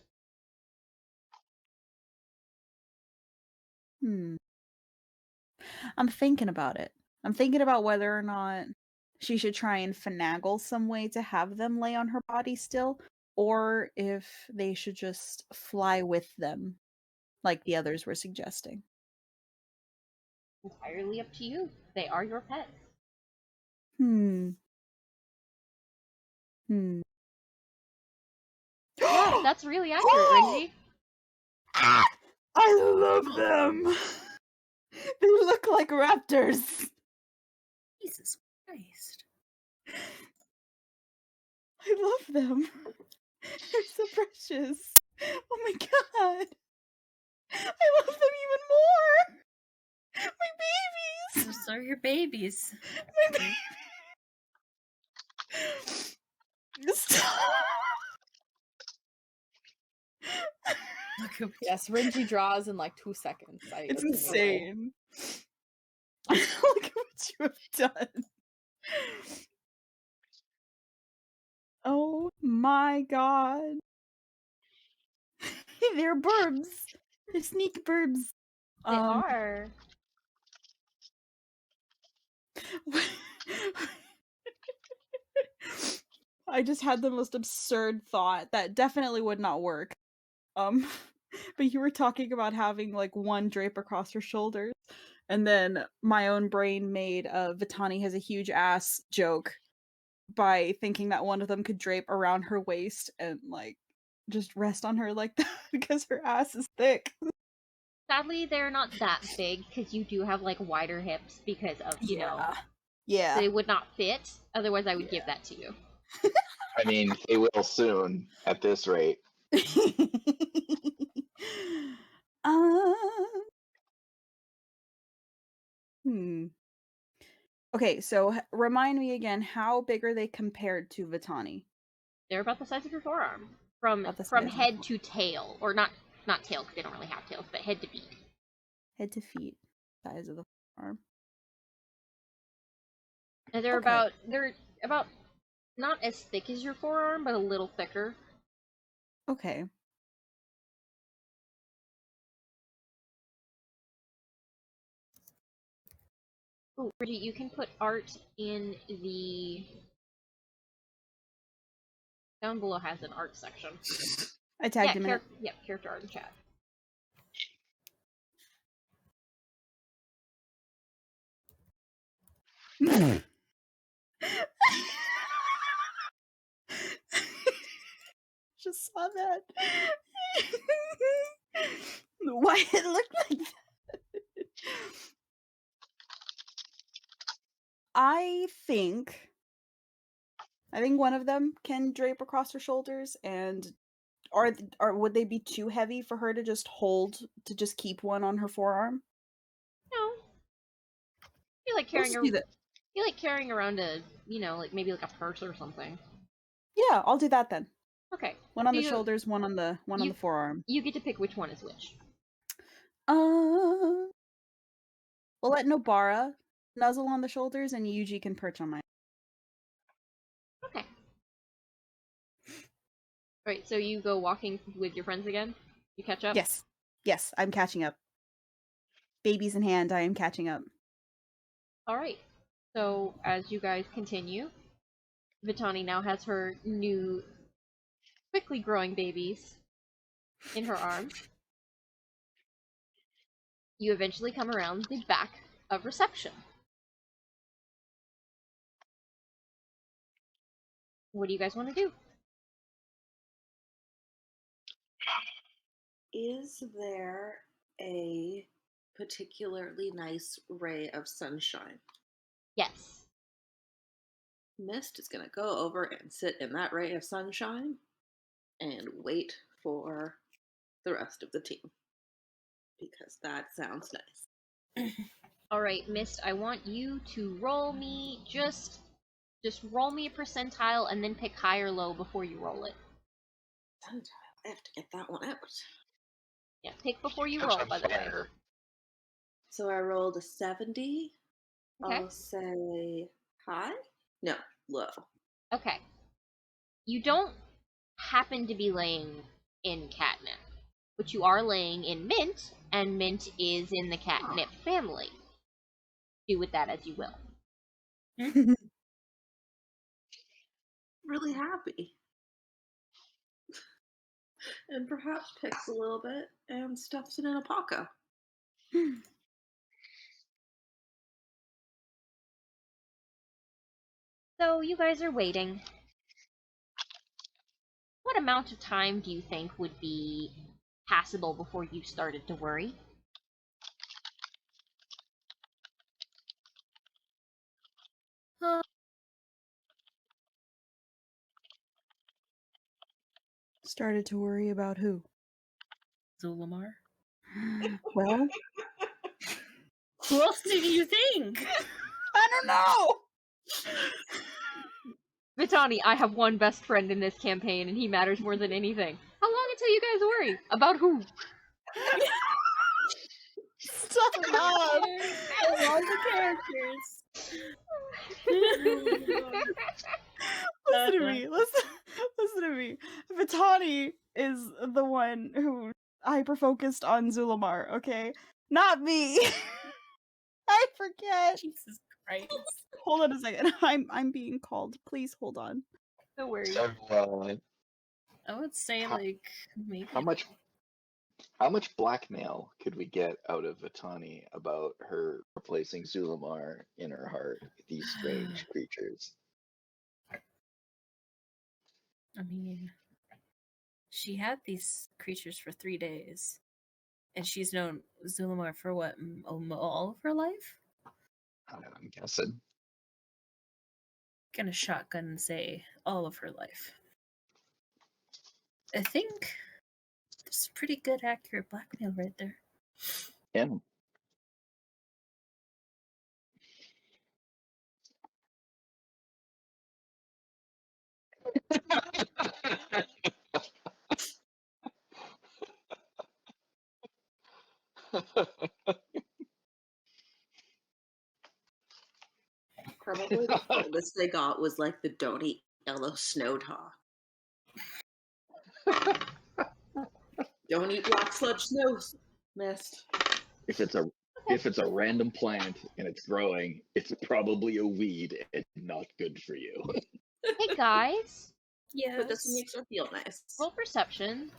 I'm thinking about it. I'm thinking about whether or not she should try and finagle some way to have them lay on her body still, or if they should just fly with them, like the others were suggesting. Entirely up to you. They are your pets. Hmm. Yeah, that's really accurate, Rigsy. Ah! I love them. They look like raptors. Jesus Christ. I love them. They're so precious. Oh my god. I love them even more. My babies. Those are your babies. My babies. Stop. Look at Yes, Renji draws in like 2 seconds. It's it's adorable. insane. Look at what you have done. Oh my god. They're burbs. They're sneak burbs. They are. I just had the most absurd thought that definitely would not work. But you were talking about having like one drape across her shoulders, and then my own brain made a Vitani has a huge ass joke by thinking that one of them could drape around her waist and like just rest on her like that because her ass is thick. Sadly, they're not that big because you do have like wider hips because of, you know, Yeah. they would not fit. Otherwise, I would give that to you. I mean, they will soon at this rate. Okay, so remind me again, how big are they compared to Vitani? They're about the size of your forearm, from About the size from of head the to tail, or not tail because they don't really have tails, but head to feet. Head to feet, size of the forearm. And they're Okay. about not as thick as your forearm, but a little thicker. Okay. Oh, Bridget, you can put art in the down below has an art section. I tagged him in it. Yeah, character art in chat. Just saw that. Why it looked like that? I think one of them can drape across her shoulders, and Are would they be too heavy for her to just keep one on her forearm? No. You like We'll carrying just do that. You like carrying around a, like maybe like a purse or something. Yeah, I'll do that then. Okay. One on So the shoulders, one on the forearm. You get to pick which one is which. We'll let Nobara nuzzle on the shoulders, and Yuji can perch on mine. Okay. Alright, so you go walking with your friends again? You catch up? Yes, I'm catching up. Babies in hand, I am catching up. Alright. So, as you guys continue, Vitani now has her new, quickly growing babies in her arms. You eventually come around the back of reception. What do you guys want to do? Is there a particularly nice ray of sunshine? Yes. Mist is going to go over and sit in that ray of sunshine and wait for the rest of the team. Because that sounds nice. Alright, Mist, I want you to roll me just roll me a percentile and then pick high or low before you roll it. I have to get that one out. Yeah, pick before you Touch roll, on by the way. fire. So I rolled a 70. Okay. I'll say high? No, low. Okay. You don't happen to be laying in catnip, but you are laying in mint, and mint is in the catnip family. Do with that as you will. Really happy. And perhaps picks a little bit and stuffs it in a paca. So you guys are waiting. What amount of time do you think would be passable before you started to worry? Started to worry about who? Zulamar. Well, Who else did you think? I don't know. Vitani, I have one best friend in this campaign, and he matters more than anything. How long until you guys worry? About who? Stop. Of all the characters. Listen to me. Listen to me. Vitani is the one who hyper focused on Zulamar. Okay, not me. I forget. Jesus Christ. Hold on a second. I'm being called. Please hold on. No worries. So, I would say How- like maybe how much blackmail could we get out of Vitani about her replacing Zulamar in her heart with these strange creatures? I mean, she had these creatures for 3 days, and she's known Zulamar for what, all of her life? I'm guessing. Gonna shotgun and say all of her life. I think there's pretty good accurate blackmail right there. Yeah. Probably the farthest they got was like the don't eat yellow snow talk. Don't eat black sludge snow mist. If it's a random plant and it's growing, it's probably a weed and not good for you. Hey guys, Yes. But this makes her feel nice. roll perception.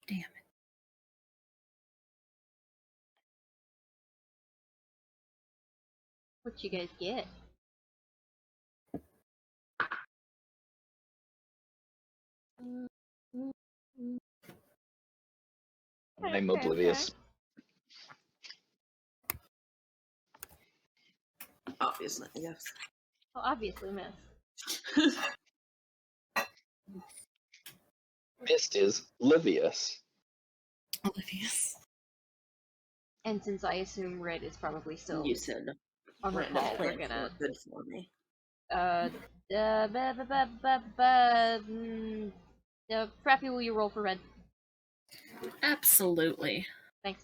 Damn it. What you guys get? I'm Okay, oblivious. Obviously, yes. Well, obviously, miss. Mist is Livius. Oblivious. And since I assume Red is probably still You said on the random call, we're plants gonna weren't good for me. Frappy, will you roll for Red? Absolutely. Thanks.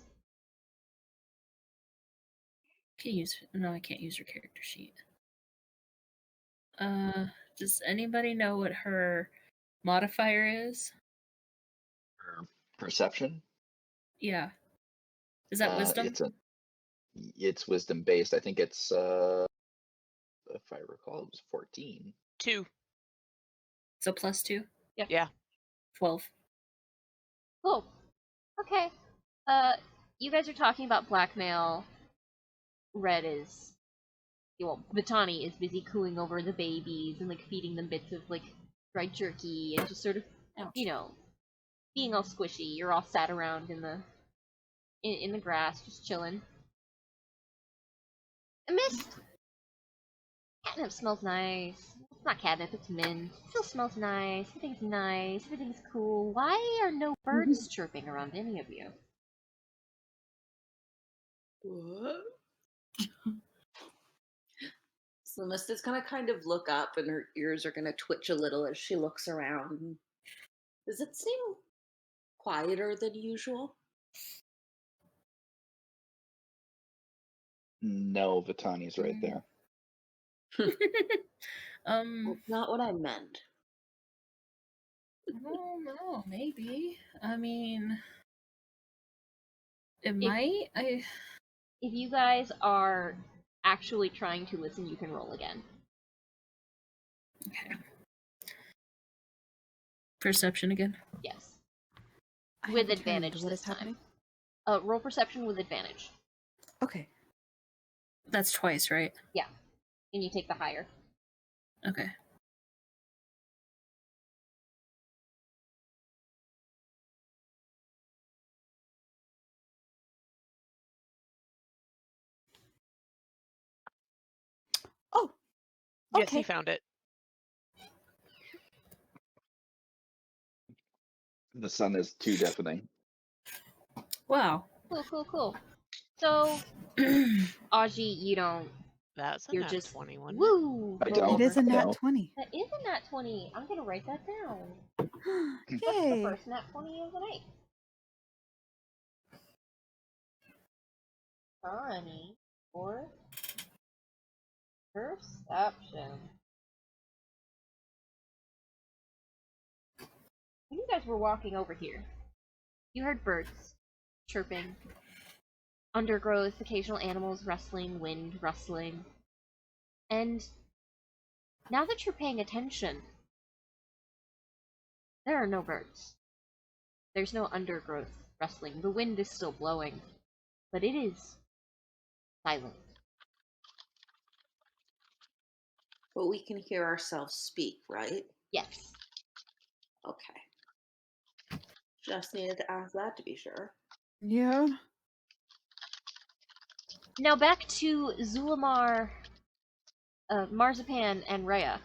Can use no, I can't use her character sheet. Does anybody know what her modifier is? Her perception. Yeah. Is that wisdom? It's wisdom based. I think it's if I recall, it was 14. 2. So +2? Yep. Yeah. 12. Cool. Okay. You guys are talking about blackmail. Red is, well, Vitani is busy cooing over the babies and like feeding them bits of like dried jerky and just sort of, Ouch. you know, being all squishy. You're all sat around in the grass, just chilling. And Mist, catnip smells nice. It's not catnip, it's mint. It still smells nice. Everything's nice. Everything's cool. Why are no birds chirping around any of you? What? So Mist is gonna kind of look up, and her ears are gonna twitch a little as she looks around. Does it seem quieter than usual? No, Vitani's right there. That's not what I meant. I don't know, maybe. I mean, it might. If you guys are actually trying to listen, you can roll again. Okay. Perception again. Yes. I With have a turn. advantage What this is happening? time. Roll perception with advantage. Okay. That's twice, right? Yeah. And you take the higher. Okay. Oh. Yes, he Okay. found it. The sun is too deafening. Wow. Cool. So, Augie, you don't. That's a You're nat just 20, wasn't it? woo. I go don't. It is a over. nat No. 20. That is a nat 20. I'm gonna write that down. What's the Yay. first nat 20 of the night? Funny or perception. When you guys were walking over here, you heard birds chirping, undergrowth, occasional animals rustling, wind rustling. And now that you're paying attention, there are no birds. There's no undergrowth rustling. The wind is still blowing, but it is silent. But we can hear ourselves speak, right? Yes. Okay. Just needed to ask that to be sure. Yeah. Now back to Zulamar, Marzipan, and Rhea.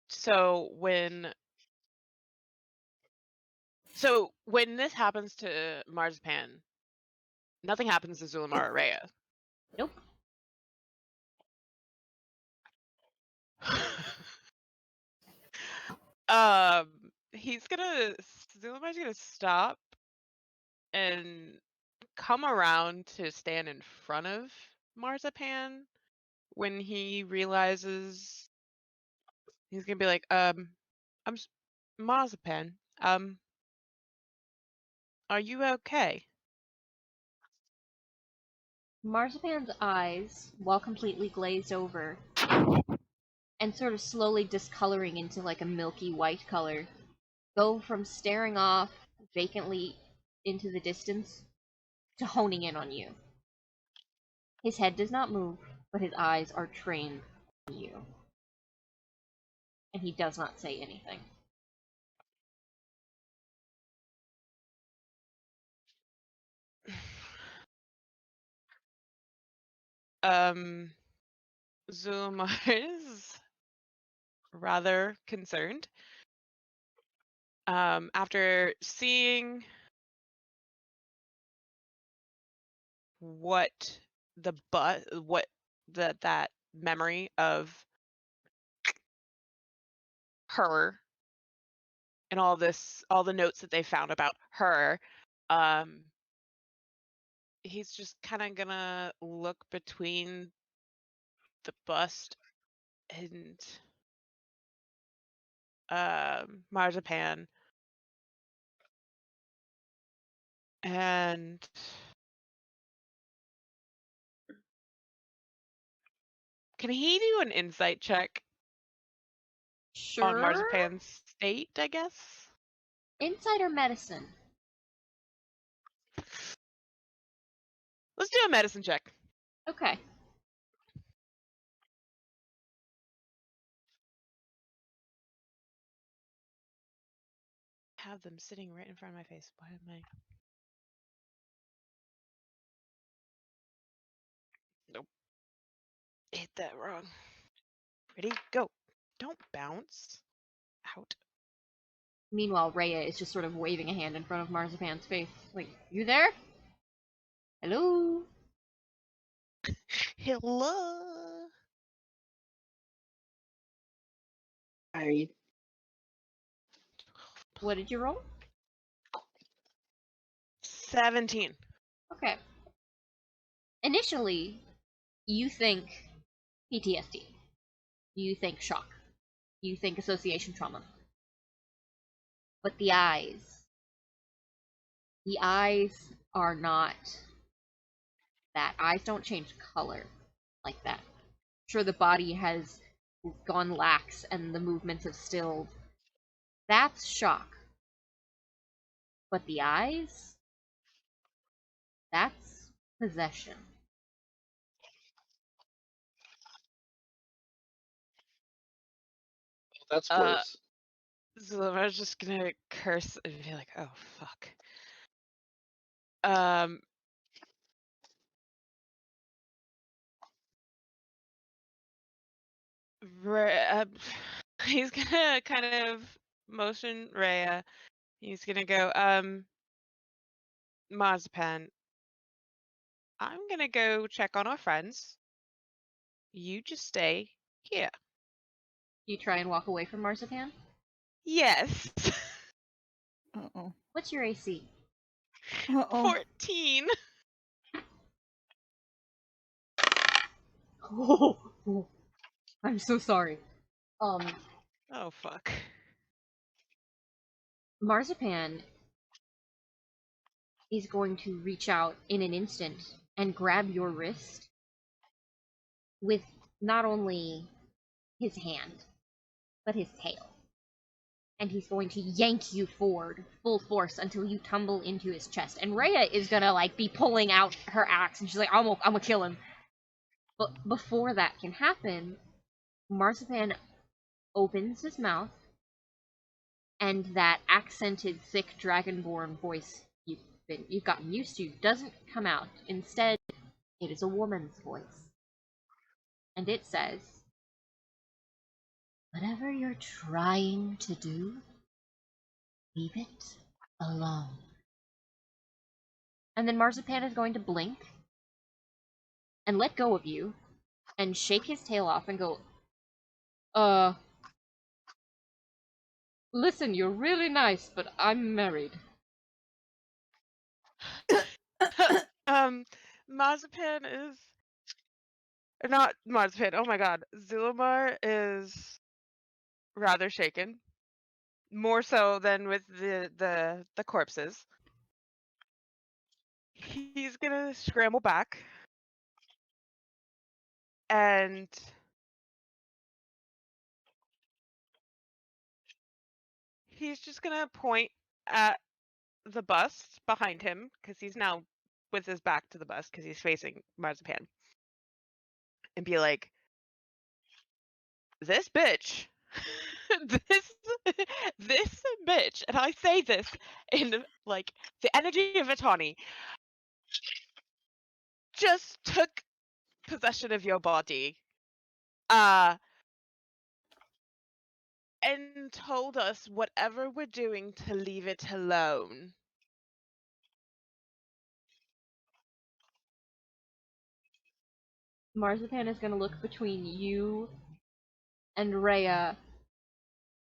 So when this happens to Marzipan, nothing happens to Zulamar or Rhea. Nope. Zulamar's gonna stop and come around to stand in front of Marzipan when he realizes he's gonna be like, Marzipan, are you okay? Marzipan's eyes, while completely glazed over, and sort of slowly discoloring into like a milky white color, go from staring off vacantly into the distance to honing in on you. His head does not move, but his eyes are trained on you. and he does not say anything. Zulmar is rather concerned. After seeing what that memory of her and all the notes that they found about her, he's just kind of gonna look between the bust and Marzipan, and can he do an insight check Sure. on Marzipan's state, I guess? Insight or medicine? Let's do a medicine check. Okay. Have them sitting right in front of my face. Why am I? Nope. Hit that wrong. Ready? Go. Don't bounce. Out. Meanwhile, Rhea is just sort of waving a hand in front of Marzipan's face. Like, you there? Hello? Hello. I What did you roll? 17. Okay. Initially, you think PTSD. You think shock. You think association trauma. But the eyes are not that. Eyes don't change color like that. Sure, the body has gone lax and the movements have stilled. That's shock. But the eyes? That's possession. that's worse. So I was just gonna curse and be like, oh fuck. He's gonna kind of motion Rhea. He's gonna go, Marzipan, I'm gonna go check on our friends. You just stay here. You try and walk away from Marzipan? Yes. Uh-oh. What's your AC? Uh-oh. 14. Oh, I'm so sorry. Oh fuck. Marzipan is going to reach out in an instant and grab your wrist with not only his hand, but his tail. And he's going to yank you forward full force until you tumble into his chest. And Rhea is gonna like be pulling out her axe and she's like, I'm gonna kill him. But before that can happen, Marzipan opens his mouth and that accented, thick dragonborn voice you've gotten used to doesn't come out. Instead, it is a woman's voice. And it says, whatever you're trying to do, leave it alone. And then Marzipan is going to blink and let go of you and shake his tail off and go, listen, you're really nice, but I'm married. Marzipan is not Marzipan. Oh my god, Zulmar is rather shaken, more so than with the corpses. He's gonna scramble back, and he's just gonna point at the bust behind him because he's now with his back to the bust because he's facing Marzipan, and be like, this bitch this bitch, and I say this in like the energy of Atani, just took possession of your body, and told us whatever we're doing to leave it alone. Marzipan is going to look between you and Rhea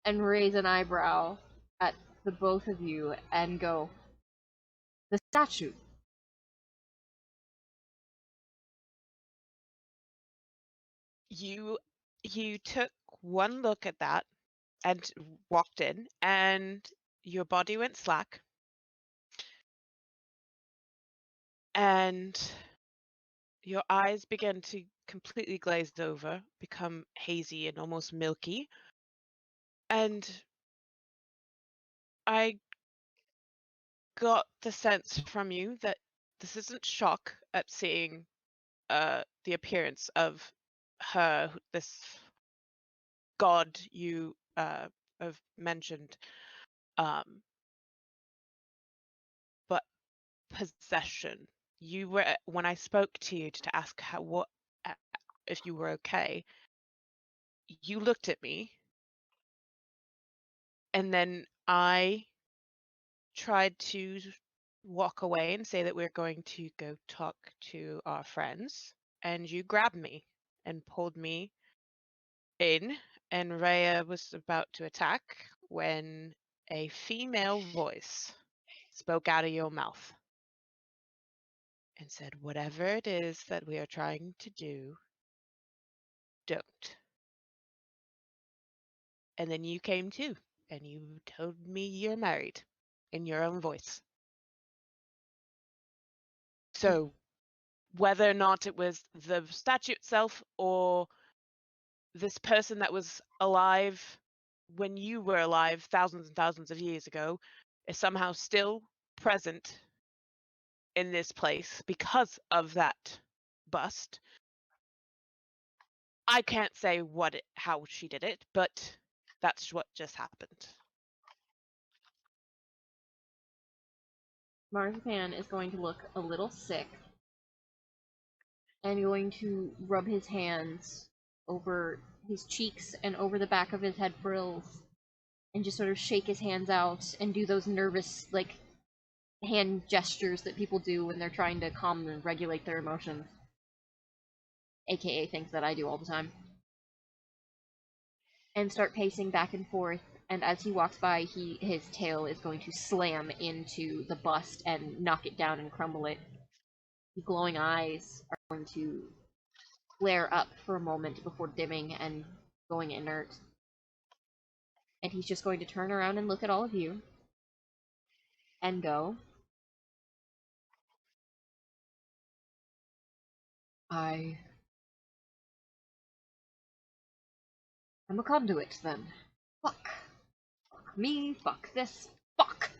and raise an eyebrow at the both of you and go, "The statue." You took one look at that and walked in, and your body went slack, and your eyes began to completely glaze over, become hazy and almost milky. And I got the sense from you that this isn't shock at seeing the appearance of her, this god you have mentioned, but possession. You were, when I spoke to you to ask if you were okay, you looked at me, and then I tried to walk away and say that we're going to go talk to our friends, and you grabbed me and pulled me in, and Rhea was about to attack when a female voice spoke out of your mouth and said, "Whatever it is that we are trying to do, don't." And then you came too, and you told me you're married in your own voice. So whether or not it was the statue itself or this person that was alive when you were alive thousands and thousands of years ago is somehow still present in this place because of that bust. I can't say how she did it, but that's what just happened. Marzipan is going to look a little sick and going to rub his hands over his cheeks and over the back of his head frills and just sort of shake his hands out and do those nervous, like, hand gestures that people do when they're trying to calm and regulate their emotions. AKA things that I do all the time. And start pacing back and forth, and as he walks by, his tail is going to slam into the bust and knock it down and crumble it. The glowing eyes are going to flare up for a moment before dimming and going inert. And he's just going to turn around and look at all of you and go, "I'm a conduit, then. Fuck. Fuck me, fuck this, fuck!"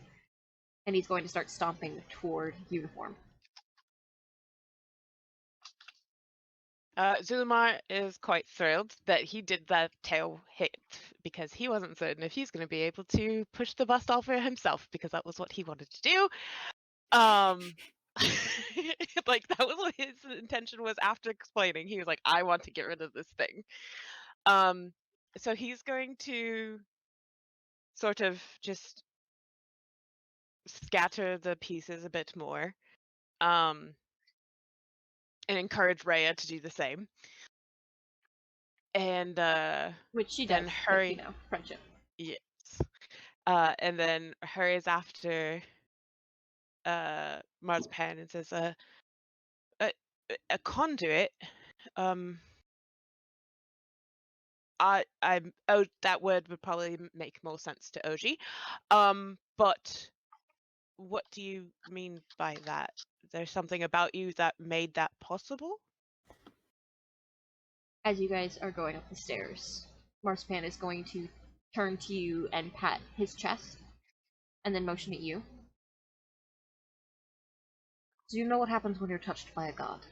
And he's going to start stomping toward uniform. Zulmar is quite thrilled that he did that tail hit because he wasn't certain if he's going to be able to push the bust off for himself because that was what he wanted to do. Like that was what his intention was after explaining. He was like, "I want to get rid of this thing." So he's going to sort of just scatter the pieces a bit more, and encourage Rhea to do the same. And Which she then does, hurry. but, friendship. Yes. And then hurries after Marzipan and says, a conduit. That word would probably make more sense to Augie. But what do you mean by that? There's something about you that made that possible? As you guys are going up the stairs, Marzipan is going to turn to you and pat his chest, and then motion at you. "Do you know what happens when you're touched by a god?"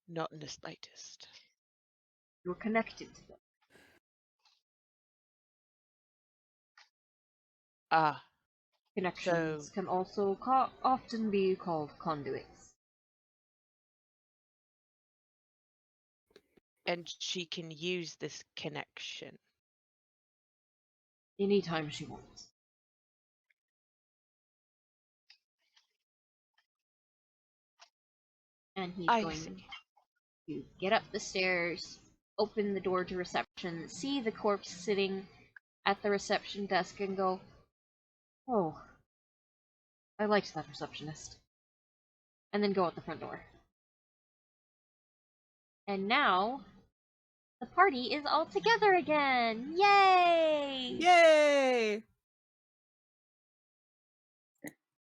Not in the slightest. You're connected to them. Ah, Connections can also often be called conduits. and she can use this connection. Anytime she wants. And he's I going see. to get up the stairs, open the door to reception, see the corpse sitting at the reception desk, and go, "Oh, I liked that receptionist." And then go out the front door. And now, the party is all together again! Yay! Yay!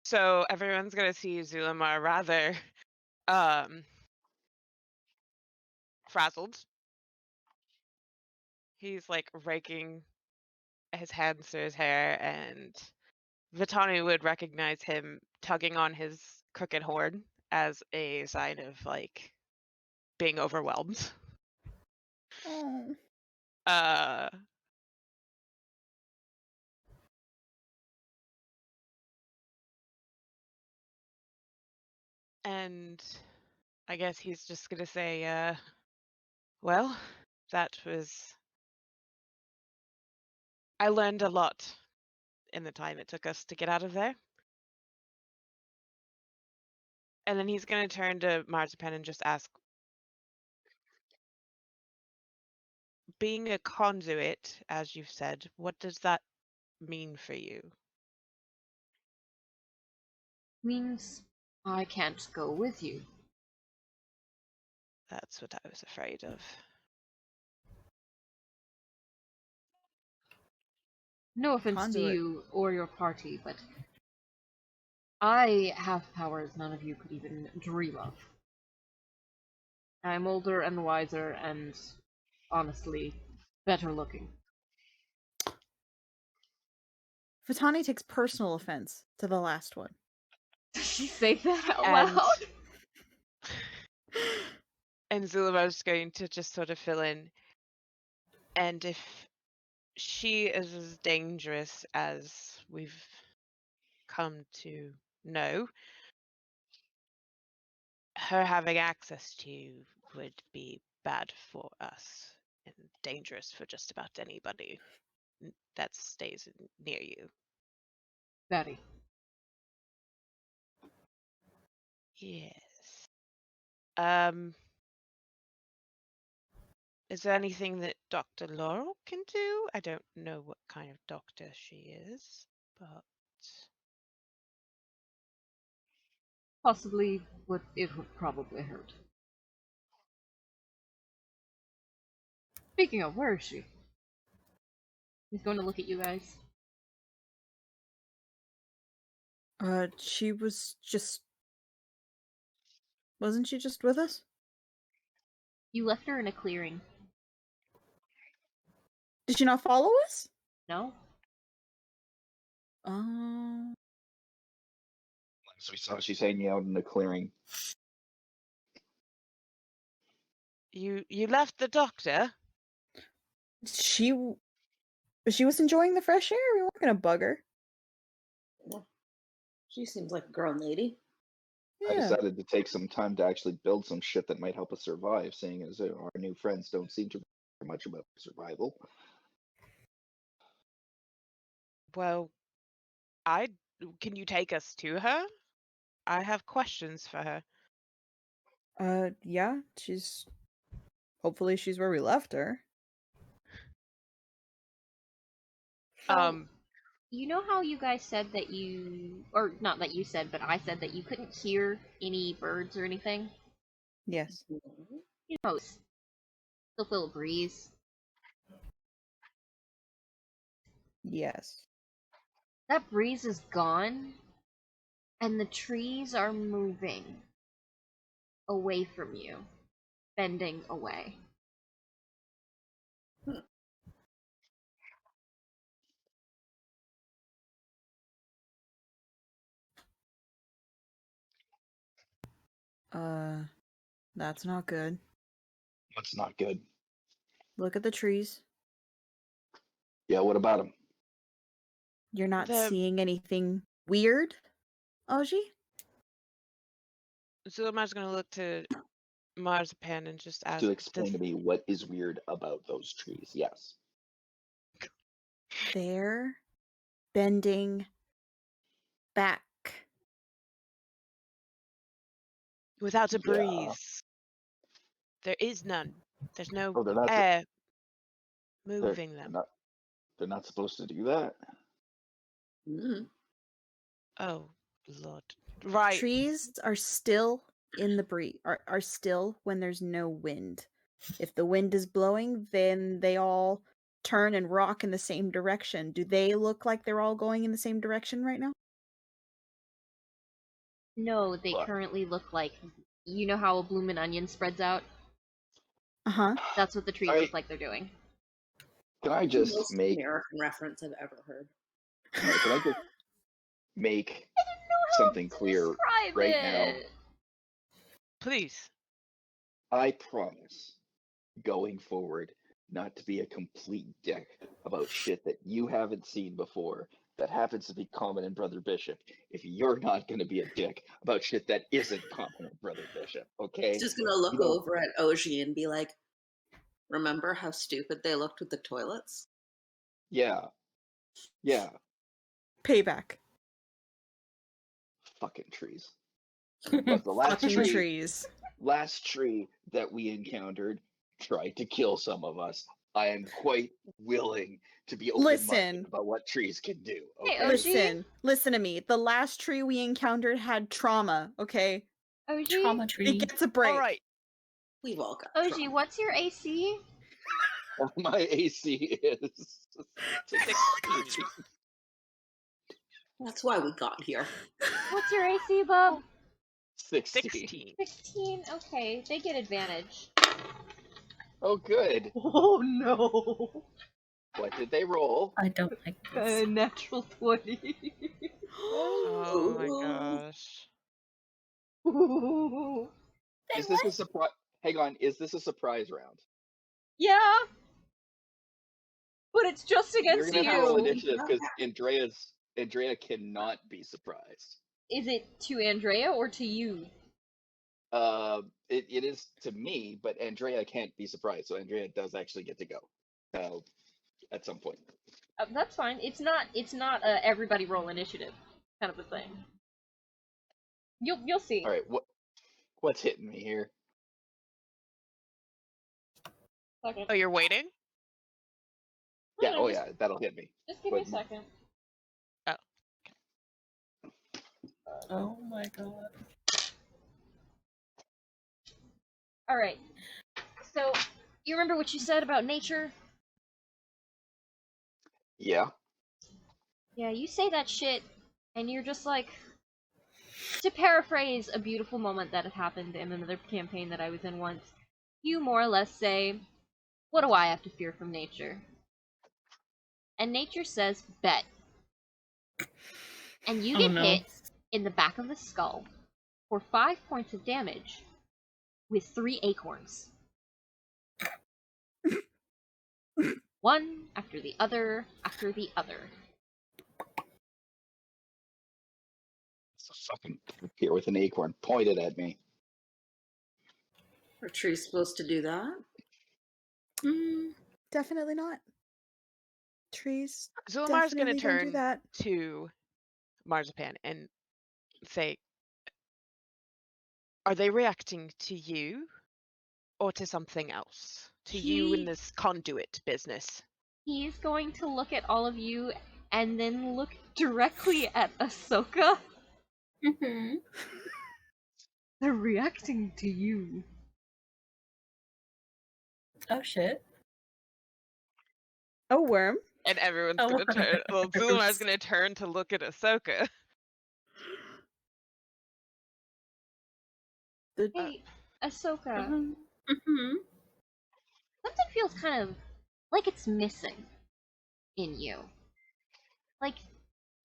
So everyone's gonna see Zulima rather frazzled. He's like raking his hands through his hair, and Vitani would recognize him tugging on his crooked horn as a sign of like being overwhelmed. Oh. Uh and I guess he's just gonna say, well, that was I learned a lot in the time it took us to get out of there. And then he's gonna turn to Marzipan and just ask, being a conduit, as you've said, what does that mean for you? Means I can't go with you. That's what I was afraid of. No offense to Conduit. you or your party, but I have powers none of you could even dream of. I'm older and wiser and, honestly, better looking. Vitani takes personal offense to the last one. Did you say that out And loud? and Zulima's going to just sort of fill in. And if she is as dangerous as we've come to know, her having access to you would be bad for us and dangerous for just about anybody that stays near you. Betty. Yes. Is there anything that Dr. Laurel can do? I don't know what kind of doctor she is, but Possibly it would probably hurt. Speaking of, where is she? He's going to look at you guys. She was just... Wasn't she just with us? You left her in a clearing. Did she not follow us? No? Oh. So we saw she's hanging out in the clearing. you left the doctor? She was enjoying the fresh air. We weren't gonna bug her. She seems like a grown lady. I Yeah. decided to take some time to actually build some shit that might help us survive, seeing as our new friends don't seem to care much about survival. Well, can you take us to her? I have questions for her. Yeah, hopefully she's where we left her. So, you know how you guys said that you... Or, not that you said, but I said that you couldn't hear any birds or anything? Yes. You know, still feel a breeze. Yes. That breeze is gone, and the trees are moving away from you, bending away. That's not good. That's not good. Look at the trees. Yeah, what about him? You're not The- seeing anything weird, Augie? Zulamar's gonna look to Marzipan and just ask, To explain to me what is weird about those trees. Yes. They're bending back. without a Yeah. breeze. There is none. There's no Oh, they're not. air They're, moving they're them. not. They're not supposed to do that. Mm. Oh, Lord. Right. Trees are still in the breeze, are still when there's no wind. If the wind is blowing, then they all turn and rock in the same direction. Do they look like they're all going in the same direction right now? No, they What? currently look like, you know how a bloomin' onion spreads out? Uh-huh. That's what the trees Alright. look like they're doing. Can I The just most make? American reference I've ever heard. Alright, can I just make I didn't know how something to clear describe right it. now? Please. I promise, going forward, not to be a complete dick about shit that you haven't seen before that happens to be common in Brother Bishop. If you're not going to be a dick about shit that isn't common in Brother Bishop, okay? He's just gonna look You don't- over at Augie and be like, "Remember how stupid they looked with the toilets?" Yeah. Yeah. Payback. Fucking trees. Look, the last Fucking tree, trees. last tree that we encountered tried to kill some of us. I am quite willing to be open-minded Listen. about what trees can do. Hey, Okay? Augie? Listen to me. The last tree we encountered had trauma, okay? Augie? Trauma It tree. gets a break. All right. We've all got Augie, trauma. what's your AC? My AC is 16. That's why we got here. What's your AC, Bub? 16. 16. 16? Okay, they get advantage. Oh, good. Oh no! What did they roll? I don't like this. Natural 20. Oh my gosh. Ooh. Is this a surprise? Hang on. Is this a surprise round? Yeah! But it's just You're against gonna have to roll you! initiative because Andrea cannot be surprised. Is it to Andrea or to you? It is to me, but Andrea can't be surprised, so Andrea does actually get to go. At some point. That's fine. It's not everybody roll initiative kind of a thing. You'll see. All right. What's hitting me here? Second. Oh, you're waiting? Yeah. No, Oh just, yeah. That'll hit me. Just give me a But- second. Oh my god. Alright. So, you remember what you said about nature? Yeah. Yeah, you say that shit, and you're just like... To paraphrase a beautiful moment that had happened in another campaign that I was in once, you more or less say, what do I have to fear from nature? And nature says, bet. And you Oh, get no. hit in the back of the skull for 5 points of damage with 3 acorns. One after the other after the other. It's a fucking here with an acorn pointed at me. Are trees supposed to do that? Definitely not. Trees Zulamar's gonna definitely don't do turn that. to Marzipan and say, are they reacting to you or to something else? To you in this conduit business? He's going to look at all of you and then look directly at Ahsoka. Mm-hmm. They're reacting to you. Oh shit. A worm. And everyone's Oh, gonna turn. Well, gross. Zulamar's gonna turn to look at Ahsoka. Hey, Ahsoka. Mm-hmm. Something feels kind of like it's missing in you. Like,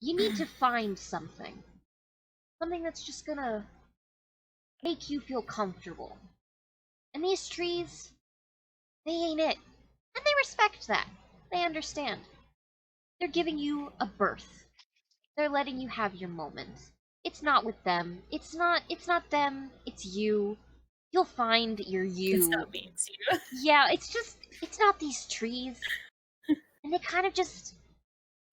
you need to find something. Something that's just gonna make you feel comfortable. And these trees, they ain't it. And they respect that. They understand. They're giving you a birth. They're letting you have your moment. It's not with them. It's not them. It's you. You'll find your you. It's not me, it's you. Yeah, it's not these trees. And they kind of just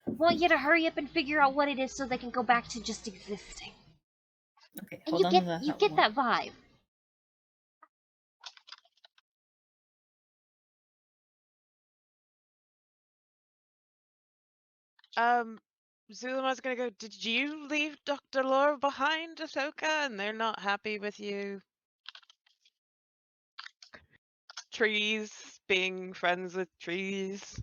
want you to hurry up and figure out what it is so they can go back to just existing. Okay, And hold on to that. you get that vibe. Zulamar's gonna go, did you leave Dr. Laura behind, Ahsoka? And they're not happy with you. Trees, being friends with trees.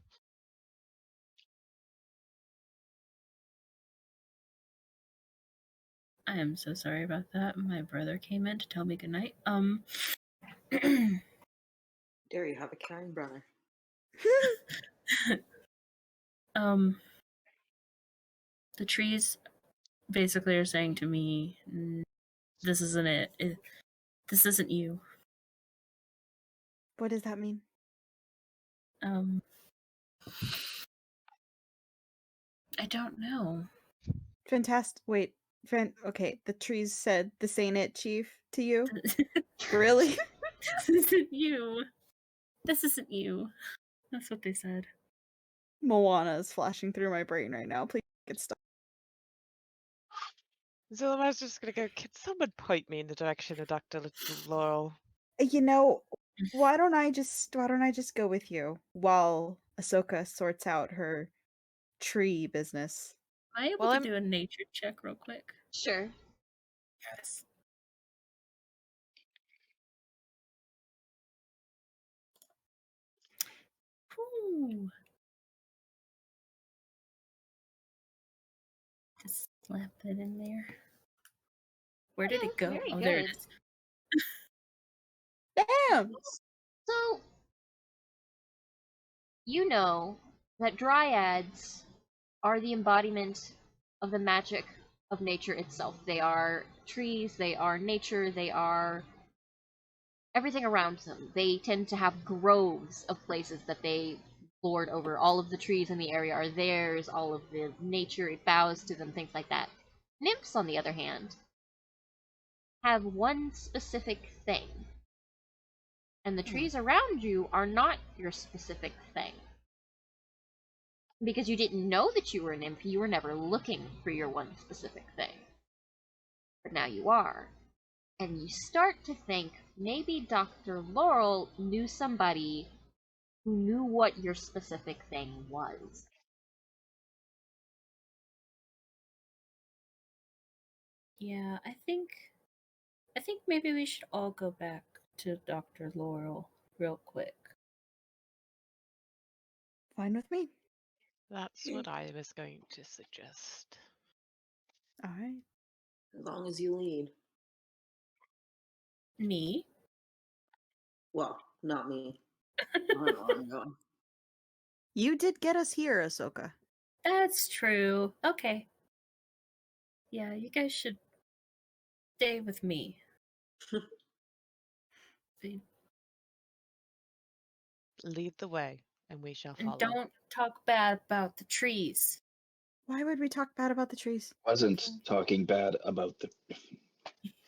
I am so sorry about that. My brother came in to tell me goodnight. Dare you have a caring brother. The trees basically are saying to me, this isn't it. This isn't you. What does that mean? I don't know. Fantastic. Wait. Okay, the trees said this ain't it, Chief, to you? Really? This isn't you. This isn't you. That's what they said. Moana is flashing through my brain right now. Please get stuck. Zulamar's just gonna go, can someone point me in the direction of Dr. Laurel? You know, why don't I just go with you while Ahsoka sorts out her tree business? Am I able Well, to I'm- do a nature check real quick? Sure. Yes. Ooh. Just slap that in there. Where did it go? Very Oh, there it good. is. Damn! So, you know that dryads are the embodiment of the magic of nature itself. They are trees, they are nature, they are everything around them. They tend to have groves of places that they lord over. All of the trees in the area are theirs, all of the nature, it bows to them, things like that. Nymphs, on the other hand, have one specific thing. And the trees around you are not your specific thing. Because you didn't know that you were a nymph, you were never looking for your one specific thing. But now you are. And you start to think maybe Dr. Laurel knew somebody who knew what your specific thing was. Yeah, I think maybe we should all go back to Dr. Laurel real quick. Fine with me. That's what I was going to suggest. All right. As long as you lead. Me? Well, not me. I don't know where I'm going. You did get us here, Ahsoka. That's true. Okay. Yeah, you guys should stay with me. See? Lead the way, and we shall And follow. don't talk bad about the trees. Why would we talk bad about the trees? Wasn't talking bad about the.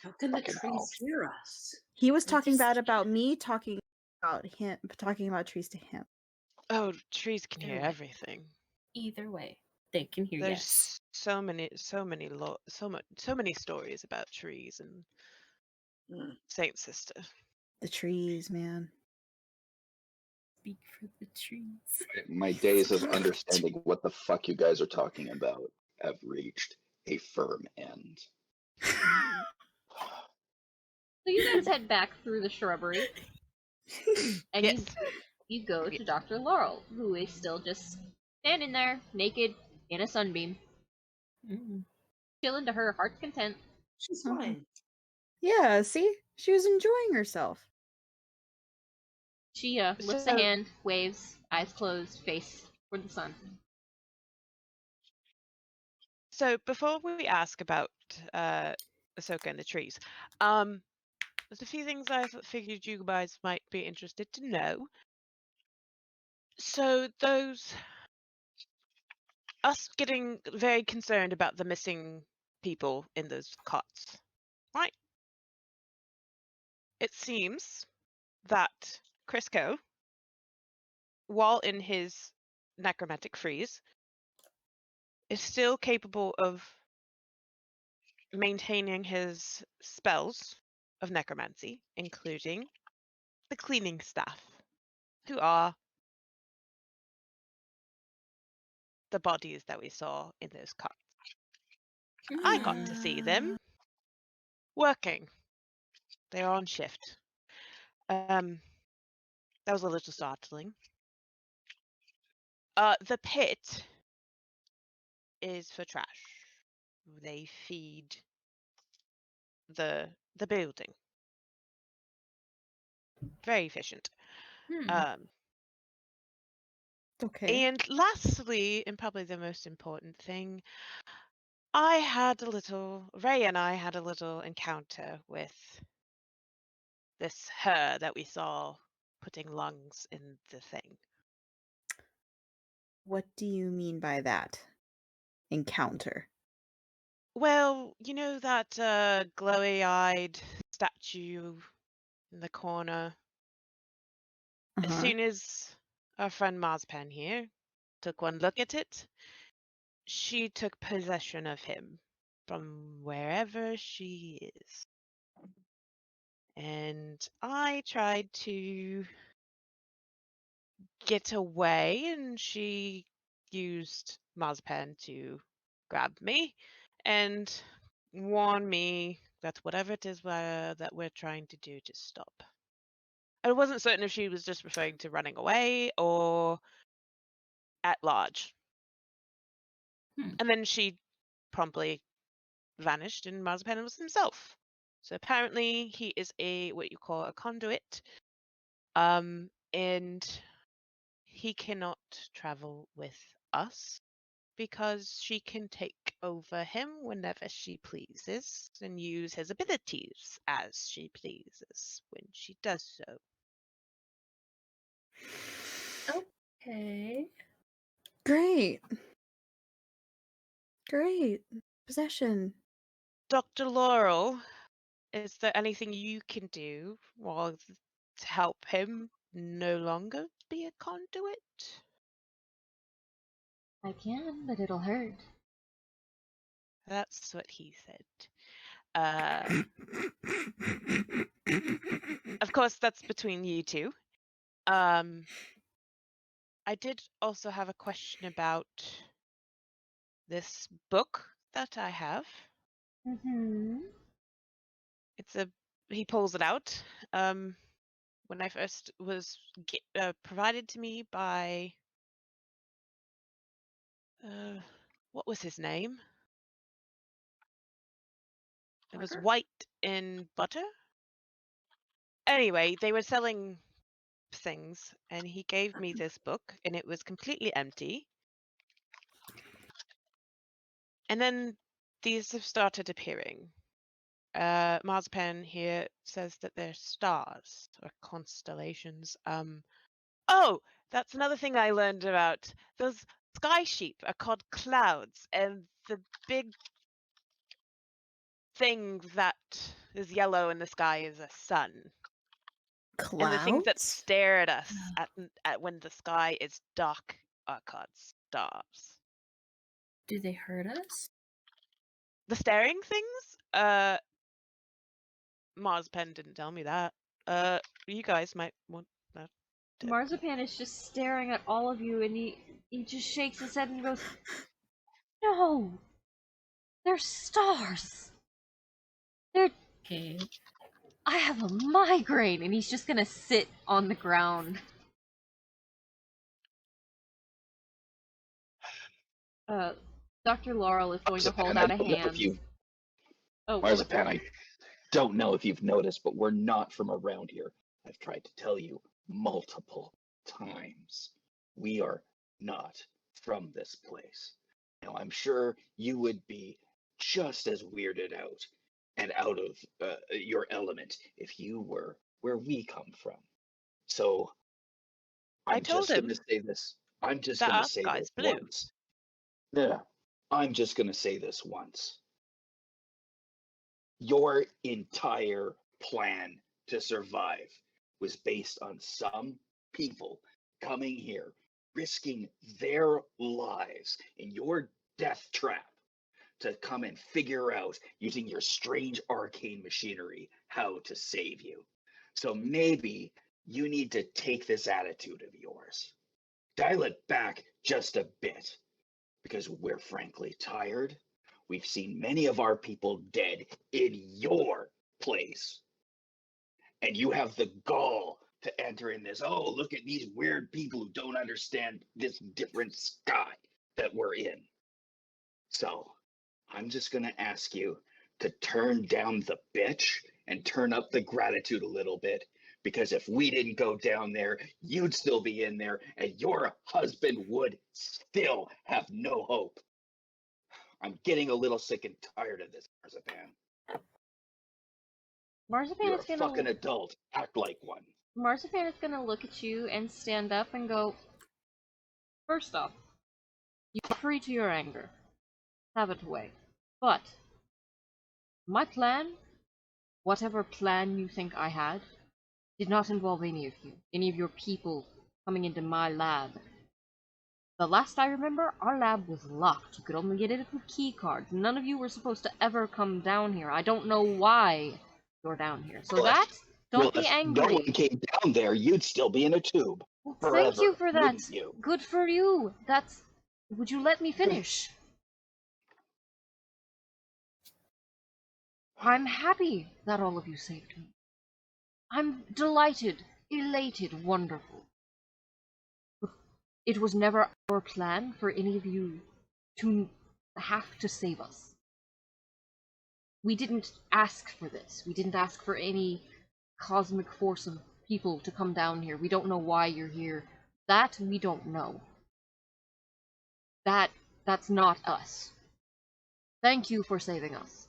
How can the Fucking trees hell. hear us? He was They're talking just- bad about me, talking about him, talking about trees to him. Oh, trees can hear Either way. everything. Either way, they can hear There's yes. so many stories about trees and Hmm. Saint Sister. The trees, man. Speak for the trees. My days of understanding what the fuck you guys are talking about have reached a firm end. So you guys head back through the shrubbery, and Yes. you go to Dr. Laurel, who is still just standing there, naked, in a sunbeam, Mm. chilling to her heart's content. She's Okay. fine. Yeah, see? She was enjoying herself. She lifts a So- hand, waves, eyes closed, face toward the sun. So before we ask about Ahsoka and the trees, there's a few things I figured you guys might be interested to know. So us getting very concerned about the missing people in those cots, right? It seems that Crisco, while in his necromantic freeze, is still capable of maintaining his spells of necromancy, including the cleaning staff, who are the bodies that we saw in those cots. I got to see them working. They are on shift. That was a little startling. The pit is for trash. They feed the building. Very efficient. Okay. And lastly, and probably the most important thing, Rhea and I had a little encounter with this her that we saw putting lungs in the thing. What do you mean by that? Encounter. Well, you know that glowy-eyed statue in the corner? As Uh-huh. soon as our friend Marzipan here took one look at it, she took possession of him from wherever she is. And I tried to get away, and she used Marzipan to grab me and warn me that whatever it is that we're trying to do to stop. I wasn't certain if she was just referring to running away or at large. And then she promptly vanished, and Marzipan was himself. So apparently he is what you call a conduit, and he cannot travel with us because she can take over him whenever she pleases and use his abilities as she pleases when she does so. Okay. Great. Possession. Dr. Laurel, is there anything you can do to help him no longer be a conduit? I can, but it'll hurt. That's what he said. Of course, that's between you two. I did also have a question about this book that I have. Mm-hmm. He pulls it out. When I first was provided to me by what was his name? It was White in Butter. Anyway, they were selling things, and he gave me this book, and it was completely empty. And then these have started appearing. Marzipan here says that they're stars or constellations. Oh, that's another thing I learned about. Those sky sheep are called clouds, and the big thing that is yellow in the sky is a sun. Clouds? And the things that stare at us at when the sky is dark are called stars. Do they hurt us? The staring things? Marzipan didn't tell me that. You guys might want that. Marzipan is just staring at all of you, and he just shakes his head and goes, "No, they're stars. They're. Okay. I have a migraine," and he's just gonna sit on the ground. Dr. Laurel is going to hold out a hand. Marzipan, I don't know if you've noticed, but we're not from around here. I've tried to tell you multiple times. We are not from this place. Now, I'm sure you would be just as weirded out and out of your element if you were where we come from. So I I'm told just going to him say this. I'm just that going to our say sky's this blue. once. No, I'm just going to say this once. Your entire plan to survive was based on some people coming here, risking their lives in your death trap to come and figure out, using your strange arcane machinery, how to save you. So maybe you need to take this attitude of yours, dial it back just a bit, because we're frankly tired. We've seen many of our people dead in your place. And you have the gall to enter in this, oh, look at these weird people who don't understand this different sky that we're in. So I'm just going to ask you to turn down the bitch and turn up the gratitude a little bit. Because if we didn't go down there, you'd still be in there, and your husband would still have no hope. I'm getting a little sick and tired of this, Marzipan. Marzipan You're is a fucking adult. Act like one. Marzipan is gonna look at you and stand up and go, first off, you're free to your anger. Have it away. But my plan, whatever plan you think I had, did not involve any of you, any of your people coming into my lab. The last I remember, our lab was locked. You could only get in with key cards. None of you were supposed to ever come down here. I don't know why you're down here. So Well, don't be if angry. no one came down there, you'd still be in a tube. Well, Forever, thank you for that. wouldn't you? Good for you. Would you let me finish? I'm happy that all of you saved me. I'm delighted, elated, wonderful. It was never our plan for any of you to have to save us. We didn't ask for this. We didn't ask for any cosmic force of people to come down here. We don't know why you're here. That we don't know. That's not us. Thank you for saving us.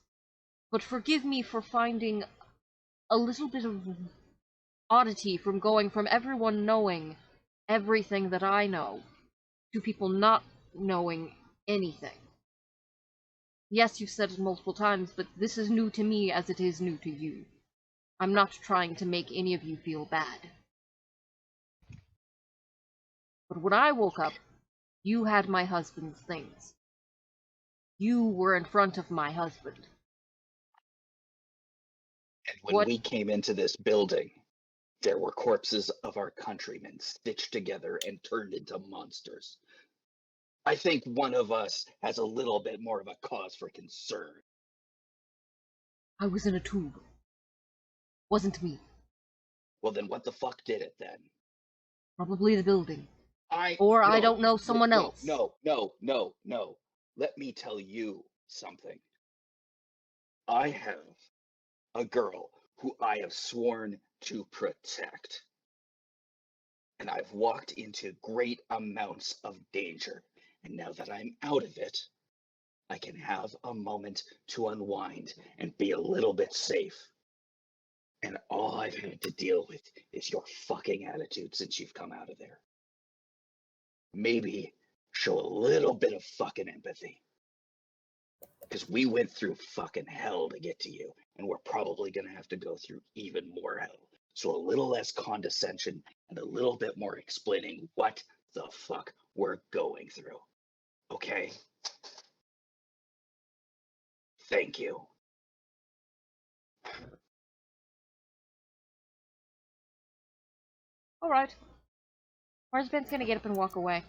But forgive me for finding a little bit of oddity from going from everyone knowing everything that I know to people not knowing anything. Yes, you've said it multiple times, but this is new to me as it is new to you. I'm not trying to make any of you feel bad. But when I woke up, you had my husband's things. You were in front of my husband. And when we came into this building, there were corpses of our countrymen stitched together and turned into monsters. I think one of us has a little bit more of a cause for concern. I was in a tube. Wasn't me. Well, then what the fuck did it then? Probably the building. I No, don't know, someone else. No. Let me tell you something. I have a girl who I have sworn to protect. And I've walked into great amounts of danger. And now that I'm out of it, I can have a moment to unwind and be a little bit safe. And all I've had to deal with is your fucking attitude since you've come out of there. Maybe show a little bit of fucking empathy. Because we went through fucking hell to get to you, and we're probably going to have to go through even more hell. So a little less condescension and a little bit more explaining what the fuck we're going through. Okay? Thank you. Alright. Marzipan's gonna get up and walk away.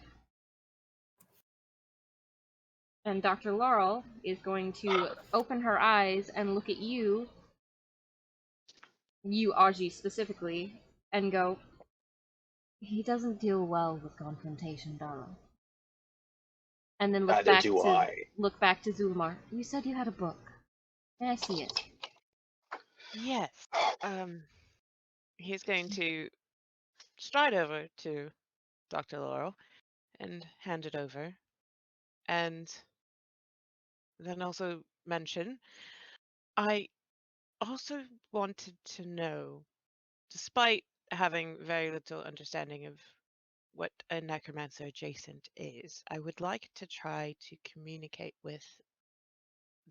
And Dr. Larl is going to open her eyes and look at you, Augie specifically, and go, he doesn't deal well with confrontation, darling. And then look back to Zulmar. You said you had a book. May I see it? Yes. He's going to stride over to Dr. Laurel and hand it over. And then also mention, I also wanted to know, despite having very little understanding of what a necromancer adjacent is, I would like to try to communicate with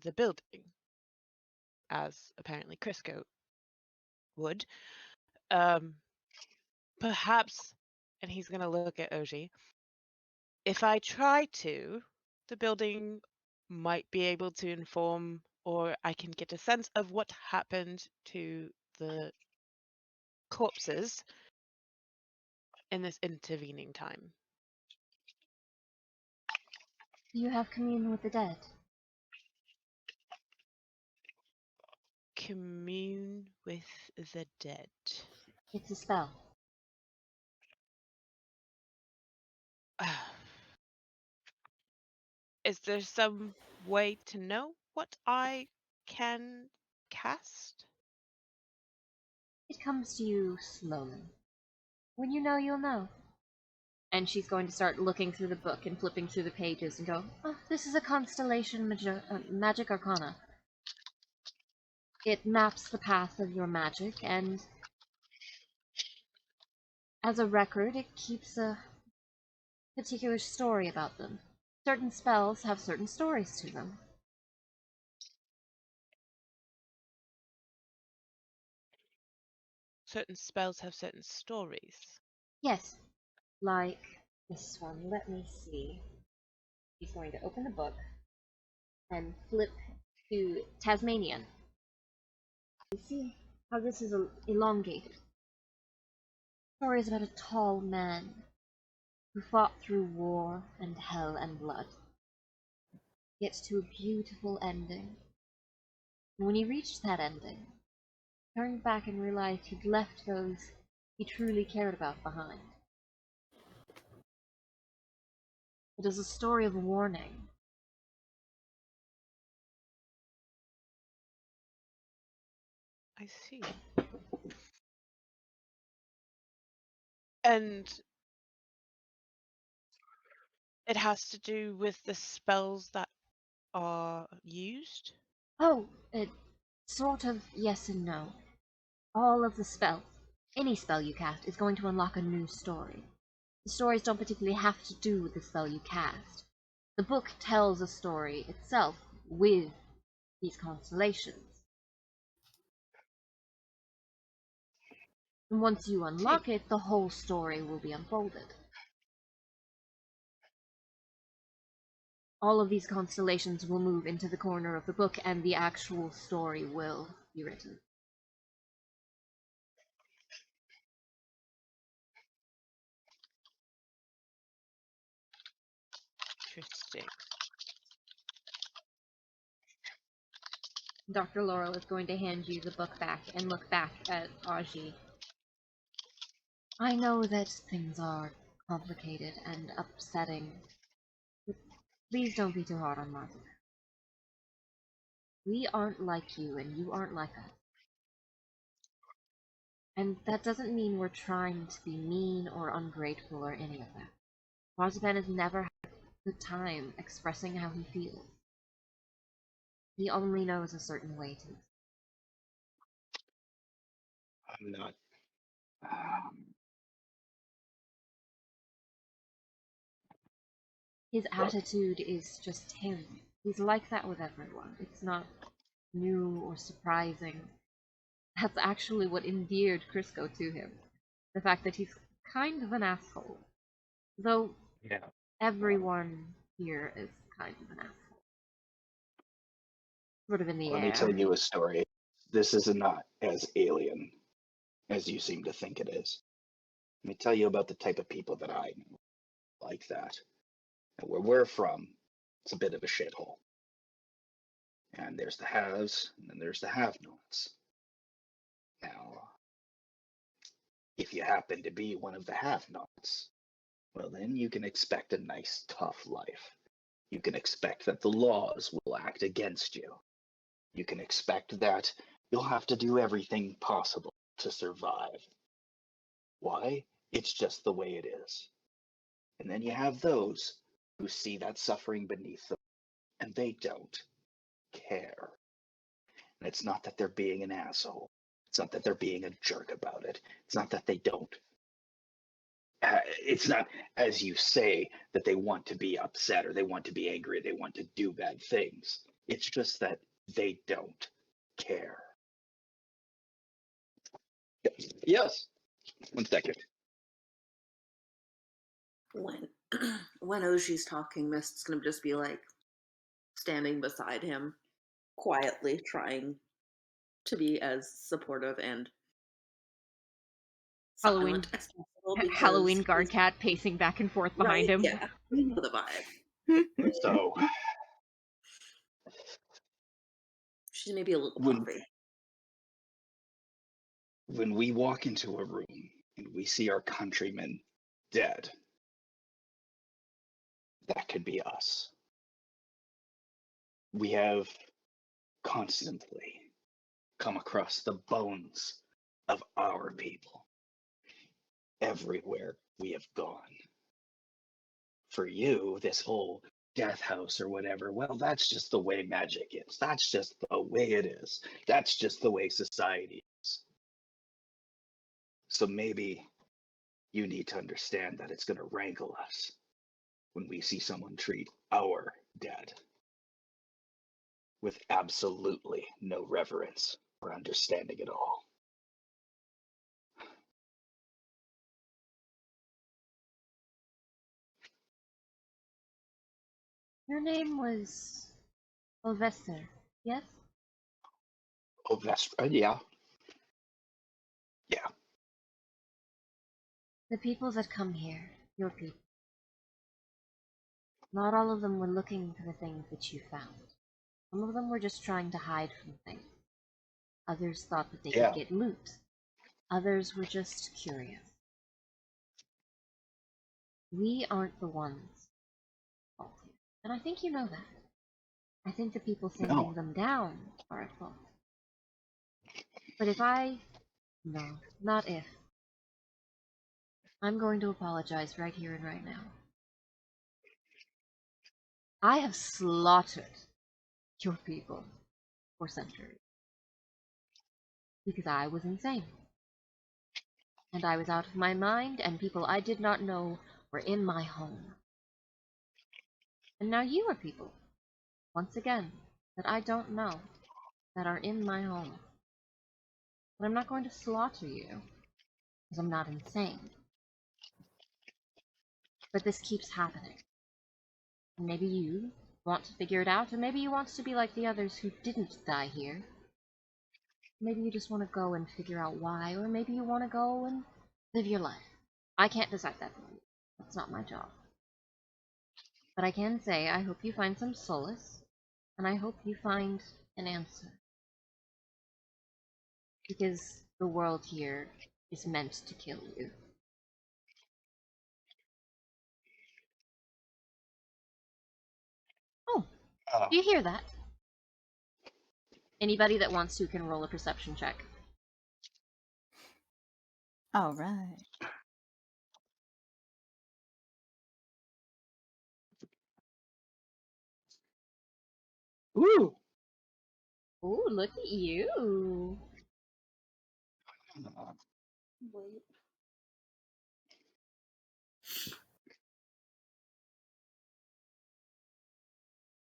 the building, as apparently Crisco would. Perhaps, and he's going to look at Augie, if I try to, the building might be able to inform, or I can get a sense of what happened to the corpses in this intervening time. You have communion with the dead. Commune with the dead. It's a spell. Is there some way to know what I can cast? It comes to you slowly. When you know, you'll know. And she's going to start looking through the book and flipping through the pages and go, oh, this is a constellation magic arcana. It maps the path of your magic, and as a record, it keeps a particular story about them. Certain spells have certain stories to them. Certain spells have certain stories. Yes, like this one. Let me see. He's going to open the book and flip to Tasmanian. You see how this is elongated. Stories about a tall man who fought through war and hell and blood, gets to a beautiful ending. And when he reached that ending, he turned back and realized he'd left those he truly cared about behind. It is a story of warning. I see. And it has to do with the spells that are used? Oh, it sort of yes and no. All of the spells, any spell you cast, is going to unlock a new story. The stories don't particularly have to do with the spell you cast. The book tells a story itself with these constellations. And once you unlock it, the whole story will be unfolded. All of these constellations will move into the corner of the book, and the actual story will be written. Interesting. Dr. Laurel is going to hand you the book back and look back at Augie. I know that things are complicated and upsetting, but please don't be too hard on Martha. We aren't like you, and you aren't like us. And that doesn't mean we're trying to be mean or ungrateful or any of that. Marzipan has never had a good time expressing how he feels. He only knows a certain way to. I'm not. His Look, attitude is just him. He's like that with everyone. It's not new or surprising. That's actually what endeared Crisco to him. The fact that he's kind of an asshole. Though yeah. everyone here is kind of an asshole. Sort of in the Let me air. tell you a story. This is not as alien as you seem to think it is. Let me tell you about the type of people that I know like that. And where we're from, it's a bit of a shithole. And there's the haves, and then there's the have-nots. Now, if you happen to be one of the have-nots, well, then you can expect a nice, tough life. You can expect that the laws will act against you. You can expect that you'll have to do everything possible to survive. Why? It's just the way it is. And then you have those who see that suffering beneath them, and they don't care. And it's not that they're being an asshole. It's not that they're being a jerk about it. It's not that they don't. It's not, as you say, that they want to be upset or they want to be angry, they want to do bad things. It's just that they don't care. Yes. 1 second. When when Augie's talking, Mist's gonna just be like standing beside him, quietly trying to be as supportive and Halloween silent as possible. Because Halloween guard cat pacing back and forth behind right, him. yeah, you know the vibe. So, She's maybe a little when puffy. when we walk into a room and we see our countrymen dead, that could be us. We have constantly come across the bones of our people everywhere we have gone. For you, this whole death house or whatever, well, that's just the way magic is. That's just the way it is. That's just the way society is. So maybe you need to understand that it's going to rankle us when we see someone treat our dead with absolutely no reverence or understanding at all. Your name was Orvestre, yes? Orvestre, yeah. Yeah. The people that come here, your people, not all of them were looking for the things that you found. Some of them were just trying to hide from things. Others thought that they Yeah. could get loot. Others were just curious. We aren't the ones fault here. And I think you know that. I think the people sending No. them down are at fault. But no, not if. I'm going to apologize right here and right now. I have slaughtered your people for centuries. Because I was insane. And I was out of my mind, and people I did not know were in my home. And now you are people, once again, that I don't know, that are in my home. But I'm not going to slaughter you, because I'm not insane. But this keeps happening. And maybe you want to figure it out, or maybe you want to be like the others who didn't die here. Maybe you just want to go and figure out why, or maybe you want to go and live your life. I can't decide that for you. That's not my job. But I can say I hope you find some solace, and I hope you find an answer. Because the world here is meant to kill you. Oh, do you hear that? Anybody that wants to can roll a perception check. All right. Woo! Ooh, look at you. Wait.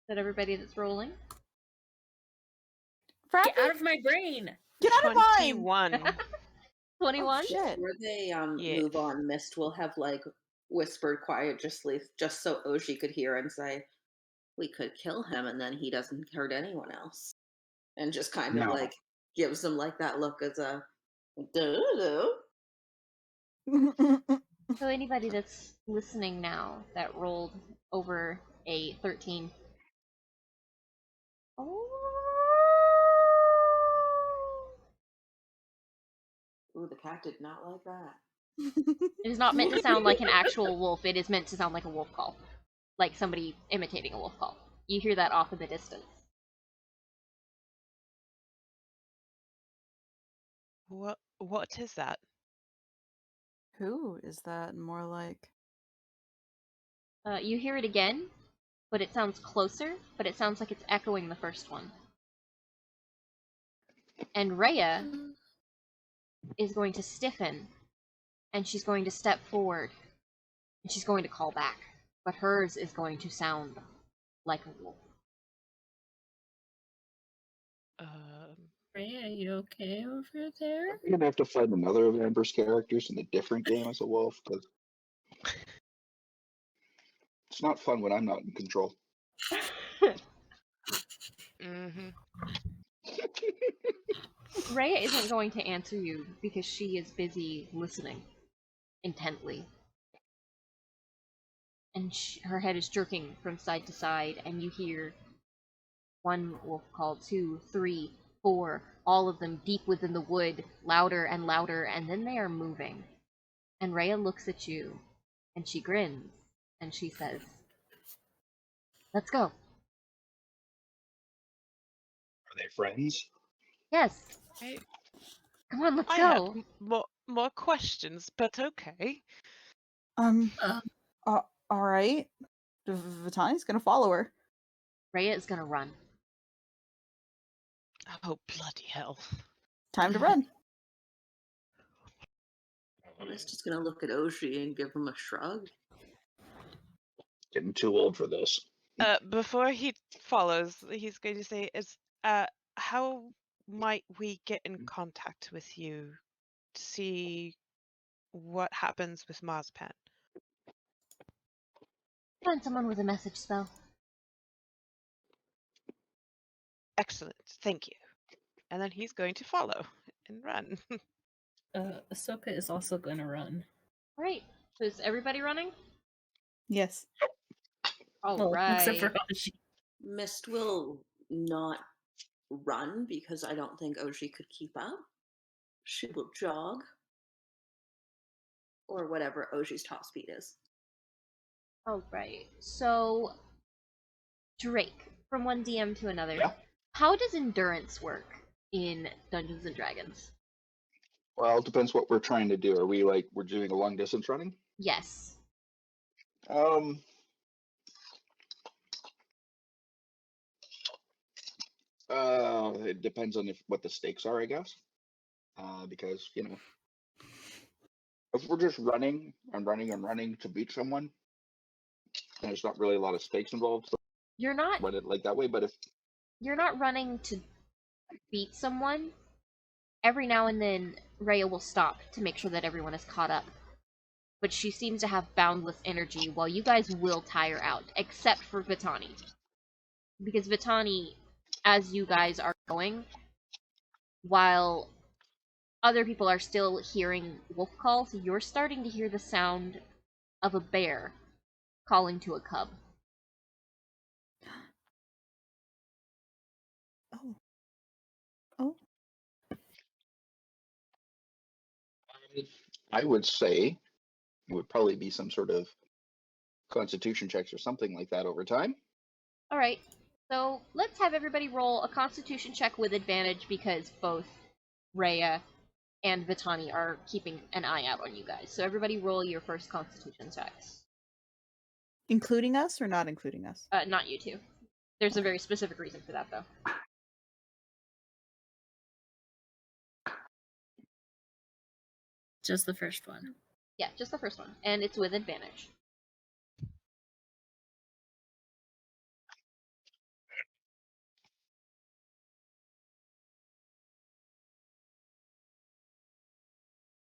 Is that everybody that's rolling? Frappy, Get out of my brain! get out of mine! 21. 21? Oh, shit. Before they Yeah. move on, Mist will have like whispered quietly, just so Augie could hear and say, "We could kill him, and then he doesn't hurt anyone else." And just kind of No. like gives them like that look as a do. So anybody that's listening now that rolled over a 13. Ooh, the cat did not like that. It is not meant to sound like an actual wolf. It is meant to sound like a wolf call. Like somebody imitating a wolf call. You hear that off in the distance. What is that? Who is that more like? You hear it again, but it sounds closer, but it sounds like it's echoing the first one. And Rhea is going to stiffen, and she's going to step forward, and she's going to call back. But hers is going to sound like a wolf. Rhea, are you okay over there? I'm gonna have to find another of Amber's characters in a different game as a wolf, because it's not fun when I'm not in control. Mm-hmm. Rhea isn't going to answer you because she is busy listening intently. And her head is jerking from side to side, and you hear one wolf call, 2, 3, 4, all of them deep within the wood, louder and louder, and then they are moving. And Rhea looks at you, and she grins, and she says, "Let's go." Are they friends? Yes. I, Come on, let's I go. had more questions, but okay. All right. Vitani's gonna follow her. Rhea is gonna run. Oh, bloody hell. Time to run. Mist is gonna look at Augie and give him a shrug. Getting too old for this. Before he follows, he's going to say, how might we get in contact with you to see what happens with Marzipan? Find someone with a message spell. Excellent, thank you. And then he's going to follow and run. Ahsoka is also going to run. Alright, so is everybody running? Yes. Well, except for Alright. Augie. Mist will not run because I don't think Augie could keep up. She will jog. Or whatever Augie's top speed is. Alright, so Drake, from one DM to another. Yeah. How does endurance work in Dungeons and Dragons? Well, it depends what we're trying to do. Are we we're doing a long distance running? Yes. It depends on what the stakes are, I guess. Because if we're just running and running and running to beat someone, and there's not really a lot of stakes involved, so You're not run it like that way. But if you're not running to beat someone. Every now and then Rhea will stop to make sure that everyone is caught up. But she seems to have boundless energy while you guys will tire out, except for Vitani. Because Vitani, as you guys are going, while other people are still hearing wolf calls, you're starting to hear the sound of a bear calling to a cub. Oh. Oh. I would say it would probably be some sort of constitution checks or something like that over time. Alright, so let's have everybody roll a constitution check with advantage because both Rhea and Vitani are keeping an eye out on you guys. So everybody roll your first constitution checks. Including us or not including us? Not you two. There's a very specific reason for that, though. Just the first one. Yeah, just the first one. And it's with advantage.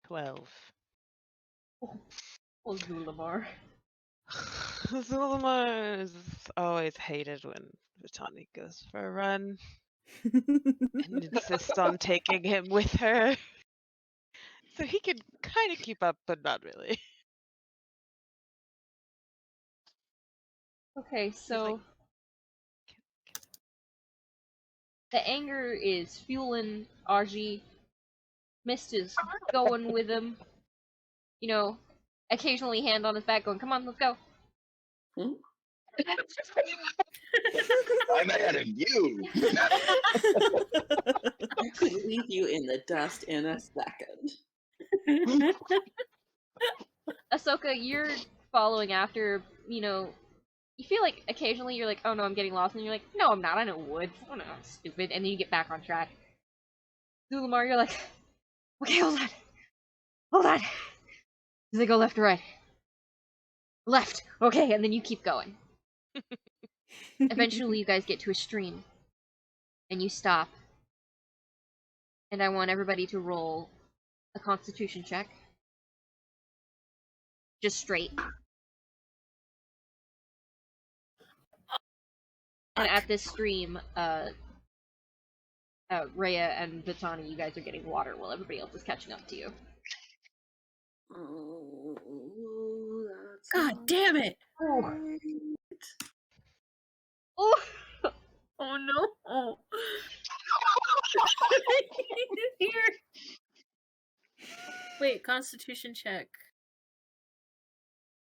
$12. Oh, Zulamar. Zulma is always hated when Vitani goes for a run and insists on taking him with her. So he can kind of keep up, but not really. Okay, so like, the anger is fueling Augie. Mist is going with him. You know, occasionally hand on his back going, come on, let's go. Hmm? I'm ahead of you. I could leave you in the dust in a second. Ahsoka, you're following after, you feel like occasionally you're like, oh no, I'm getting lost, and you're like, no, I'm not, I know woods. Oh no, I'm stupid, and then you get back on track. Zulamar, you're like, okay, hold on. Does it go left or right? Left. Okay, and then you keep going. Eventually, you guys get to a stream, and you stop. And I want everybody to roll a Constitution check. Just straight. And at this stream, Rhea and Vitani, you guys are getting water while everybody else is catching up to you. Oh, that's God not damn it! right. Oh! Oh no! Oh. Here. Wait, Constitution check.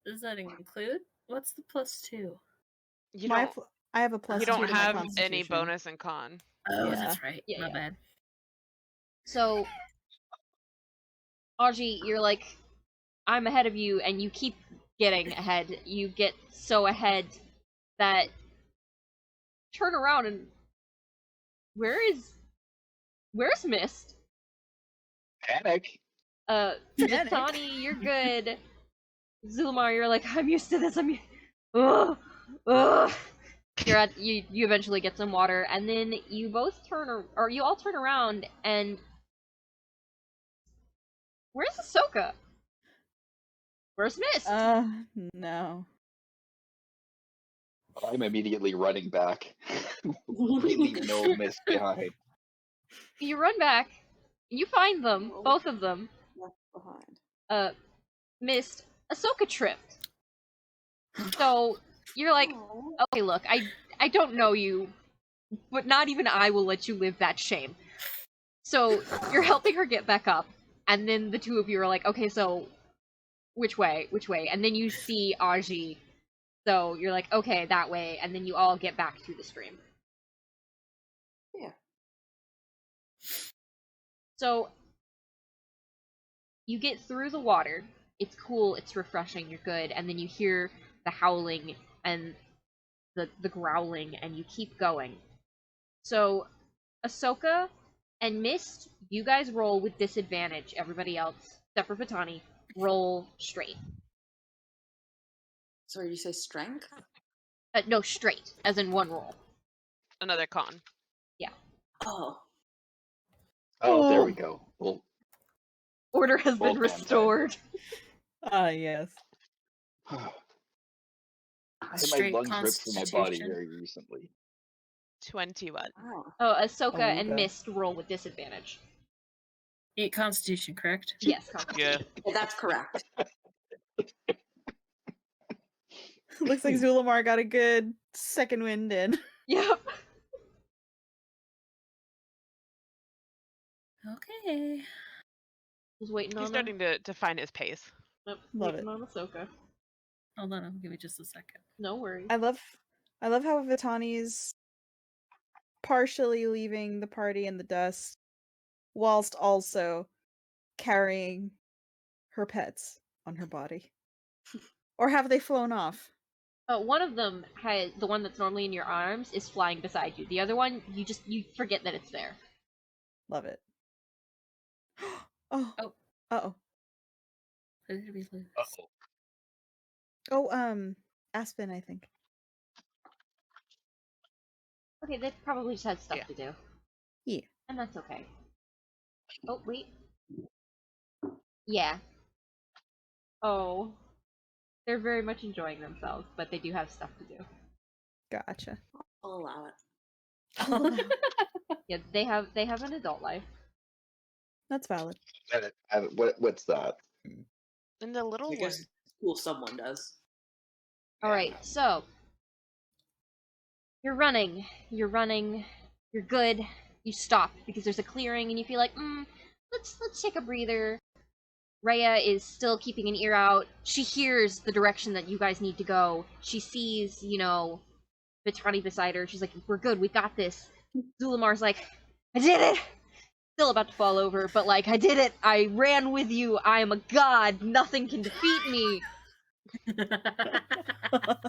Does that include? What's the +2? You My don't. I have a plus You 2 don't to my have any Constitution. bonus in con. Oh, Yeah. that's right. Yeah, My yeah. bad. So, Augie, you're like, I'm ahead of you, and you keep getting ahead. You get so ahead that turn around and where's Mist? Panic. Vitani, you're good. Zulamar, you're like, I'm used to this. Ugh. You eventually get some water, and then you both you all turn around, and where's Ahsoka? Where's Mist? No. I'm immediately running back. We leave no mist behind. You run back. You find them, both of them. Left behind. Mist. Ahsoka tripped. So you're like, Aw. okay, look, I don't know you, but not even I will let you live that shame. So you're helping her get back up, and then the two of you are like, okay, so which way? And then you see Augie, so you're like, okay, that way, and then you all get back to the stream. Yeah. So you get through the water. It's cool, it's refreshing, you're good, and then you hear the howling and the growling, and you keep going. So, Ahsoka and Mist, you guys roll with disadvantage. Everybody else, except for Vitani, roll straight. Sorry, you say strength? No, straight, as in one roll. Another con. Oh. Oh, there we go. Well, Order has Well been done, restored. Yes. I had my Straight lungs ripped from my body Constitution. very recently. 21. Wow. Oh, Ahsoka and Awooga. Mist roll with disadvantage. Constitution, correct? Yes, Yeah. Constitution. Yeah, that's correct. Looks like Zulamar got a good second wind in. Yep. Okay. Just waiting He's on starting to find his pace. Yep, Love waiting it. on Ahsoka. Hold on, give me just a second. No worries. I love how Vitani's partially leaving the party in the dust, whilst also carrying her pets on her body. Or have they flown off? One of them has the one that's normally in your arms is flying beside you. The other one, you forget that it's there. Love it. Oh. Oh. Uh-oh. Who did we lose? Uh-oh. Oh, Aspen, I think. Okay, they probably just had stuff Yeah. to do. Yeah. And that's okay. Oh, wait. Yeah. Oh. They're very much enjoying themselves, but they do have stuff to do. Gotcha. I'll allow it. Yeah, they have an adult life. That's valid. What's that? And the little I one. guess cool someone does. Alright, so you're running, you're good, you stop because there's a clearing and you feel like, let's take a breather. Rhea is still keeping an ear out. She hears the direction that you guys need to go. She sees, Vitani beside her. She's like, we're good, we got this. Zulamar's like, I did it! Still about to fall over, but like, I did it! I ran with you! I am a god! Nothing can defeat me!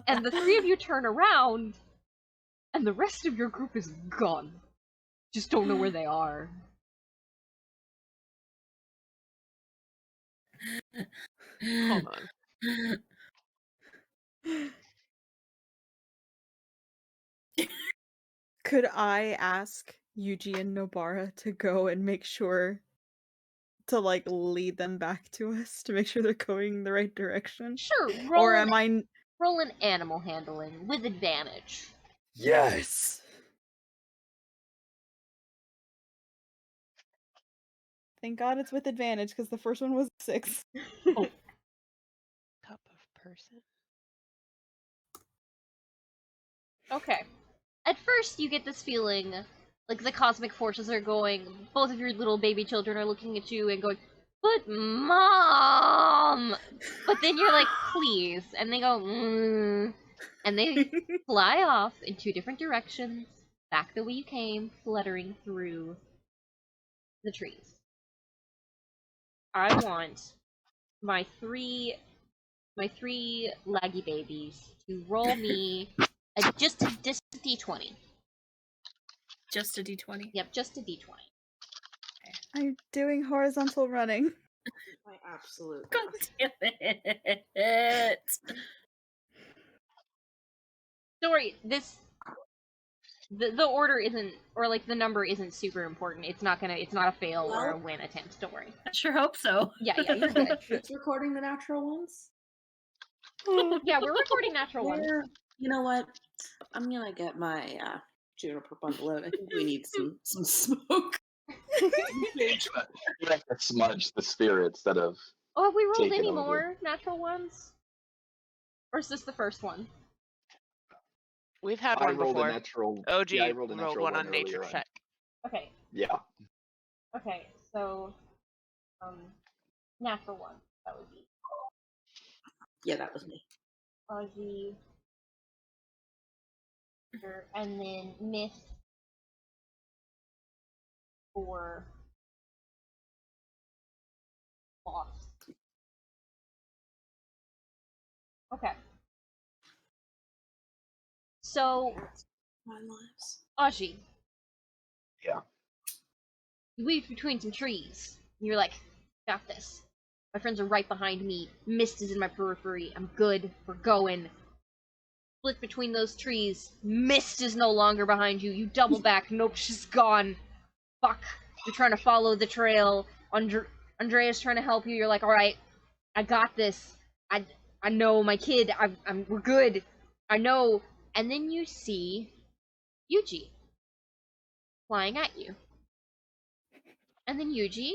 And the three of you turn around, and the rest of your group is gone. Just don't know where they are. Hold on. Could I ask Yuji and Nobara to go and make sure to like lead them back to us to make sure they're going the right direction? Sure, Or am I roll an animal handling with advantage. Yes. Thank God it's with advantage because the first one was 6. Cup of person. Okay. At first, you get this feeling like the cosmic forces are going. Both of your little baby children are looking at you and going, "But mom!" But then you're like, "Please," and they go, and they fly off in 2 different directions, back the way you came, fluttering through the trees. I want my three laggy babies to roll me just a d20. Just a d20. Yep, just a d20. I'm doing horizontal running. My absolute God best. damn it! Don't worry, the order isn't, or like the number isn't super important. It's not a fail or a Well- win attempt. Don't worry. I sure hope so. Yeah, you're good. Who's recording the natural ones? Yeah, we're recording natural ones. You know what? I'm gonna get my juniper bundle out. I think we need some smoke. You have to smudge the spirits that have. Oh, have we rolled Take it any over. more natural ones? Or is this the first one? We've had I one rolled before. a natural. OG Yeah, I rolled a natural one on nature earlier check. Okay, Yeah. so natural one. That would be Yeah, that was me. Augie, and then Myth for Boss. Okay. So, My lives. Augie, Yeah. you weave between some trees. And you're like, got this. My friends are right behind me. Mist is in my periphery. I'm good. We're going. Split between those trees. Mist is no longer behind you. You double back. Nope, she's gone. Fuck. You're trying to follow the trail. Andrea's trying to help you. You're like, alright, I got this. I know my kid. We're good. I know. And then you see Yuji flying at you. And then Yuji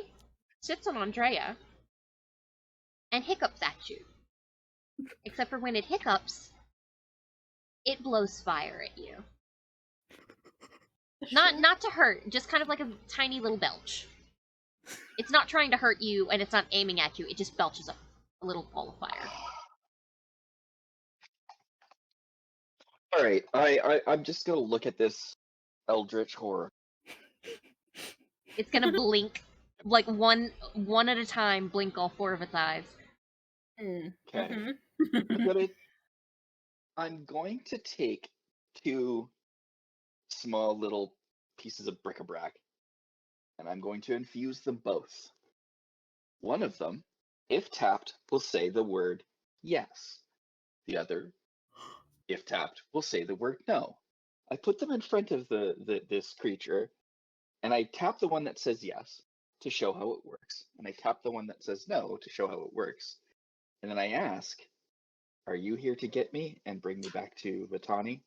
sits on Andrea and hiccups at you. Except for when it hiccups, it blows fire at you. Not to hurt, just kind of like a tiny little belch. It's not trying to hurt you, and it's not aiming at you. It just belches a little ball of fire. All right. I'm just gonna look at this eldritch horror. It's gonna blink, like one at a time, blink all 4 of its eyes. Mm. Okay. Mhm. I'm going to take 2 small little pieces of bric-a-brac, and I'm going to infuse them both. One of them, if tapped, will say the word yes. The other, if tapped, will say the word no. I put them in front of this creature, and I tap the one that says yes to show how it works, and I tap the one that says no to show how it works. And then I ask, "Are you here to get me and bring me back to Vitani?"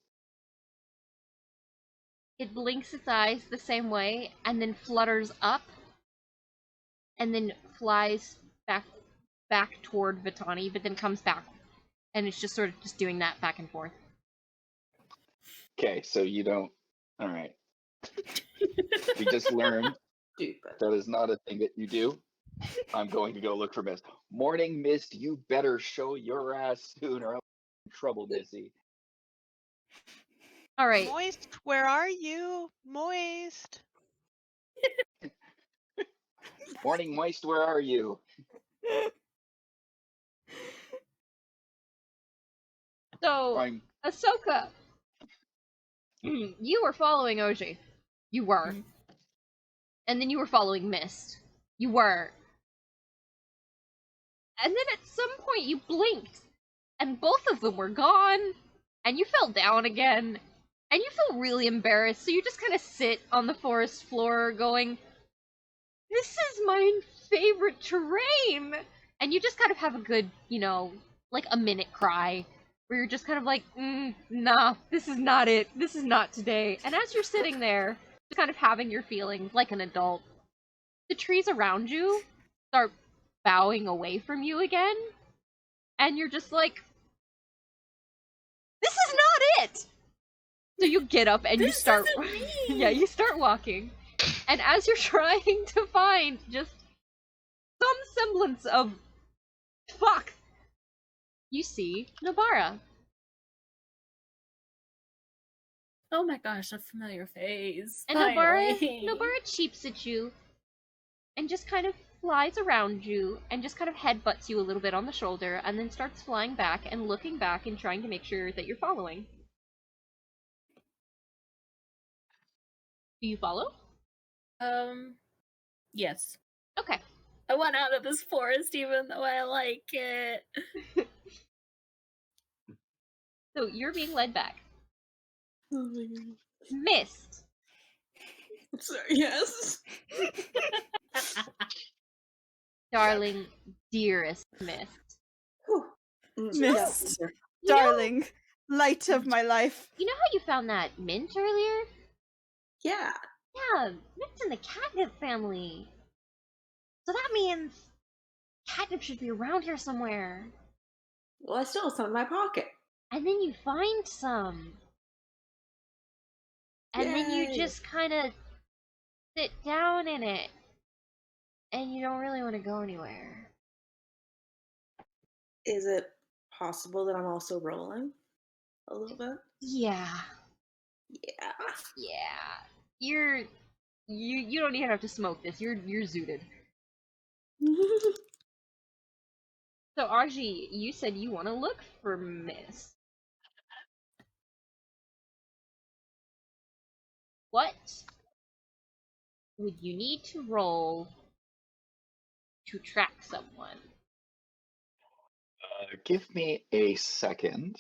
It blinks its eyes the same way, and then flutters up, and then flies back toward Vitani, but then comes back, and it's just sort of just doing that back and forth. Okay, so you don't. All right. We just learned Stupid. that is not a thing that you do. I'm going to go look for Mist. Morning, Mist, you better show your ass soon or I'm in trouble, Missy. All right. Moist, where are you? Moist. Morning, Moist, where are you? So, I'm Ahsoka, you were following Augie. You were. And then you were following Mist. You were. And then at some point you blinked, and both of them were gone, and you fell down again, and you feel really embarrassed, so you just kind of sit on the forest floor going, this is my favorite terrain! And you just kind of have a good, like a minute cry, where you're just kind of like, nah, this is not it. This is not today. And as you're sitting there, just kind of having your feelings like an adult, the trees around you start bowing away from you again, and you're just like, this is not it! So you get up and you start, yeah, you start walking. And as you're trying to find just some semblance of fuck, you see Nobara. Oh my gosh, a familiar face. And Nobara cheeps at you and just kind of flies around you and just kind of headbutts you a little bit on the shoulder and then starts flying back and looking back and trying to make sure that you're following. Do you follow? Yes. Okay. I want out of this forest even though I like it. So you're being led back. Oh my god. Mist. Sorry, yes. Darling, dearest Mist. Whew. Mist. Yeah. Darling, light of my life. You know how you found that mint earlier? Yeah. Yeah, mint's in the catnip family. So that means catnip should be around here somewhere. Well, I still have some in my pocket. And then you find some. And then you Yay. just kind of sit down in it. And you don't really want to go anywhere. Is it possible that I'm also rolling a little bit? Yeah. Yeah. Yeah. You don't even have to smoke this. You're zooted. So Augie, you said you want to look for Mist. What would you need to roll to track someone? Give me a second,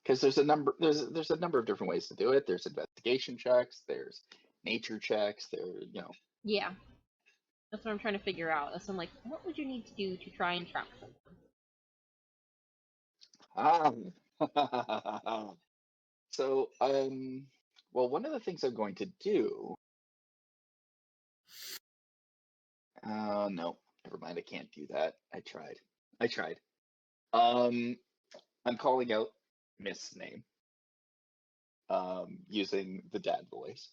because there's a number of different ways to do it. There's investigation checks, there's nature checks, Yeah. That's what I'm trying to figure out. That's I'm like, what would you need to do to try and track someone? So, well, one of the things I'm going to do. No, never mind. I can't do that. I tried. I'm calling out Mist's name, using the dad voice,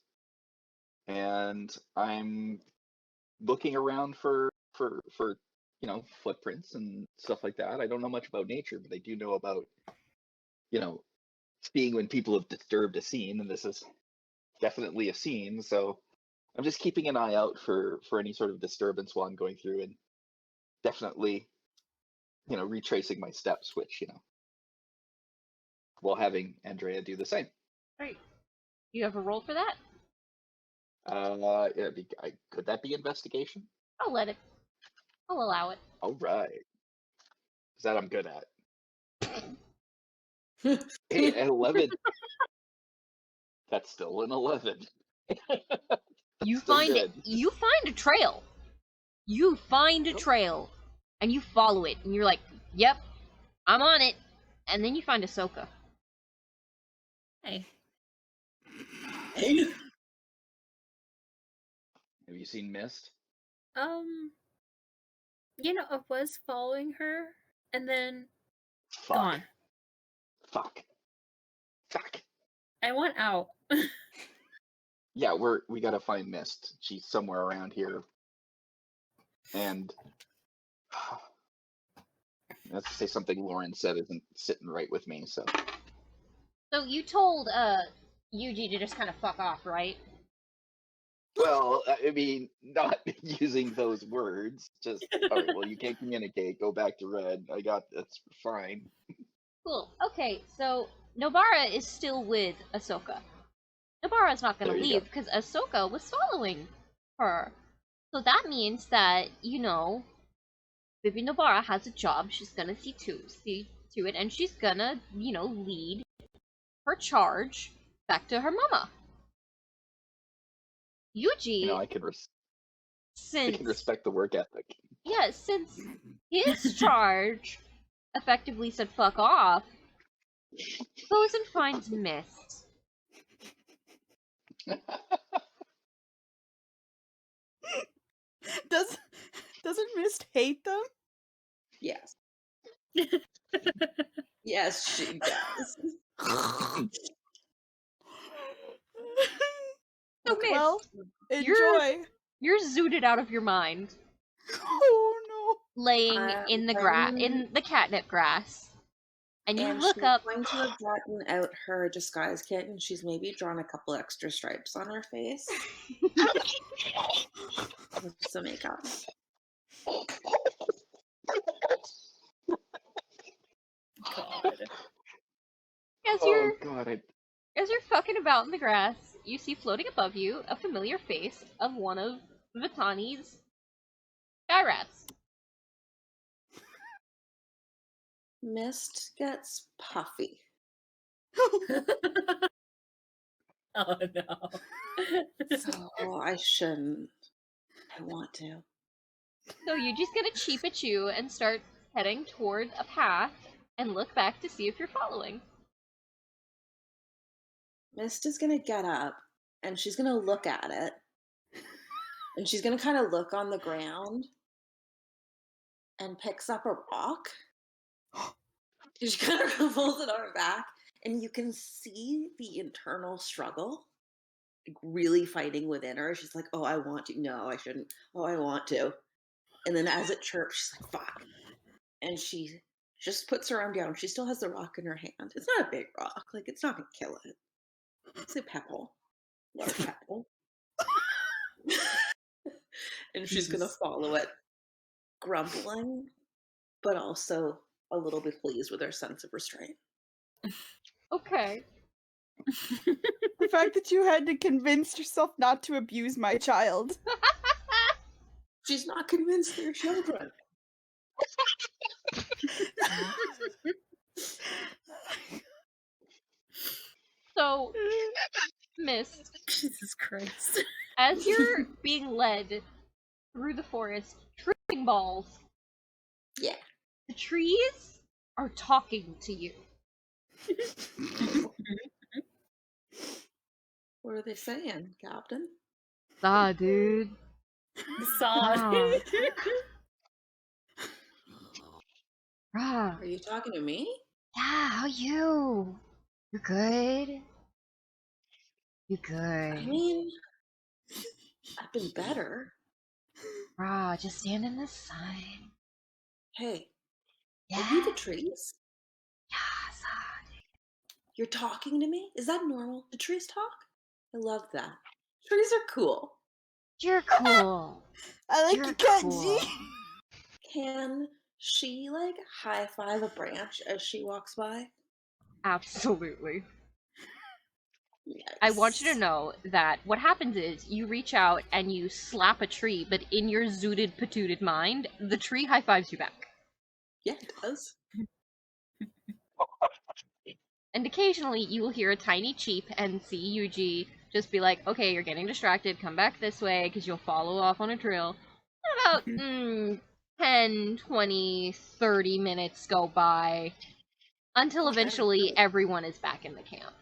and I'm looking around for footprints and stuff like that. I don't know much about nature, but I do know about seeing when people have disturbed a scene, and this is definitely a scene. So I'm just keeping an eye out for any sort of disturbance while I'm going through, and definitely retracing my steps, which while having Andrea do the same. Right. You have a roll for that? Yeah, could that be investigation? I'll allow it. All right. Is that I'm good at? Hey, an 11. That's still an 11. You still find good. you find a trail. You find a trail, and you follow it, and you're like, "Yep, I'm on it." And then you find Ahsoka. Hey. Have you seen Mist? I was following her, and then Fuck. gone. Fuck. I went out. Yeah, we gotta find Mist. She's somewhere around here. And let's say something Lauren said isn't sitting right with me, so. So you told Yuji to just kind of fuck off, right? Well, I mean, not using those words. Just, all right, well, you can't communicate. Go back to Red. That's fine. Cool. Okay, so Nobara is still with Ahsoka. Nobara's not going There to you leave go. because Ahsoka was following her. So that means that, Bibi Nobara has a job. She's gonna see to it, and she's gonna, lead her charge back to her mama. Yuji, I can since respect the work ethic. yeah, since his charge effectively said fuck off, goes and finds Mist. Doesn't Mist hate them? Yes. Yes, she does. So Okay, Mist, well, you're- enjoy. you're zooted out of your mind, Oh laying in the catnip grass, and you look she's up. going to have gotten out her disguise kit, and she's maybe drawn a couple extra stripes on her face with some makeup. God. As you're fucking about in the grass, you see floating above you a familiar face of one of Vitani's sky rats. Mist gets puffy. Oh no. So I shouldn't. I want to. So you just gonna cheep at you and start heading toward a path and look back to see if you're following. Mist is gonna get up and she's gonna look at it. And she's gonna kind of look on the ground and picks up a rock. She kind of pulls it on her back, and you can see the internal struggle, like really fighting within her. She's like, "Oh, I want to. No, I shouldn't. Oh, I want to." And then as it chirps, she's like, "Fuck!" And she just puts her arm down. She still has the rock in her hand. It's not a big rock. Like, it's not gonna kill it. It's a pebble. Large pebble. And she's gonna follow it, grumbling, but also a little bit pleased with her sense of restraint. Okay. The fact that you had to convince yourself not to abuse my child. She's not convinced they're children. So, Mist, Jesus Christ. as you're being led through the forest, tripping balls, Yeah. the trees are talking to you. What are they saying, Captain? Ah, dude. Sod. Ah. Are you talking to me? Yeah, how you? You good? You good? I mean, I've been better. Rah, just stand in the sun. Hey, Yeah. are you the trees? Yeah, Sod. You're talking to me? Is that normal? Do trees talk? I love that. Trees are cool. You're cool. I like You're your cat, cool. G. Can she, like, high five a branch as she walks by? Absolutely. Yes. I want you to know that what happens is you reach out and you slap a tree, but in your zooted, patooted mind, the tree high fives you back. Yeah, it does. And occasionally you will hear a tiny cheep and see Yuji just be like, okay, you're getting distracted, come back this way, because you'll follow off on a trail. And about 10, 20, 30 minutes go by, until eventually everyone is back in the camp.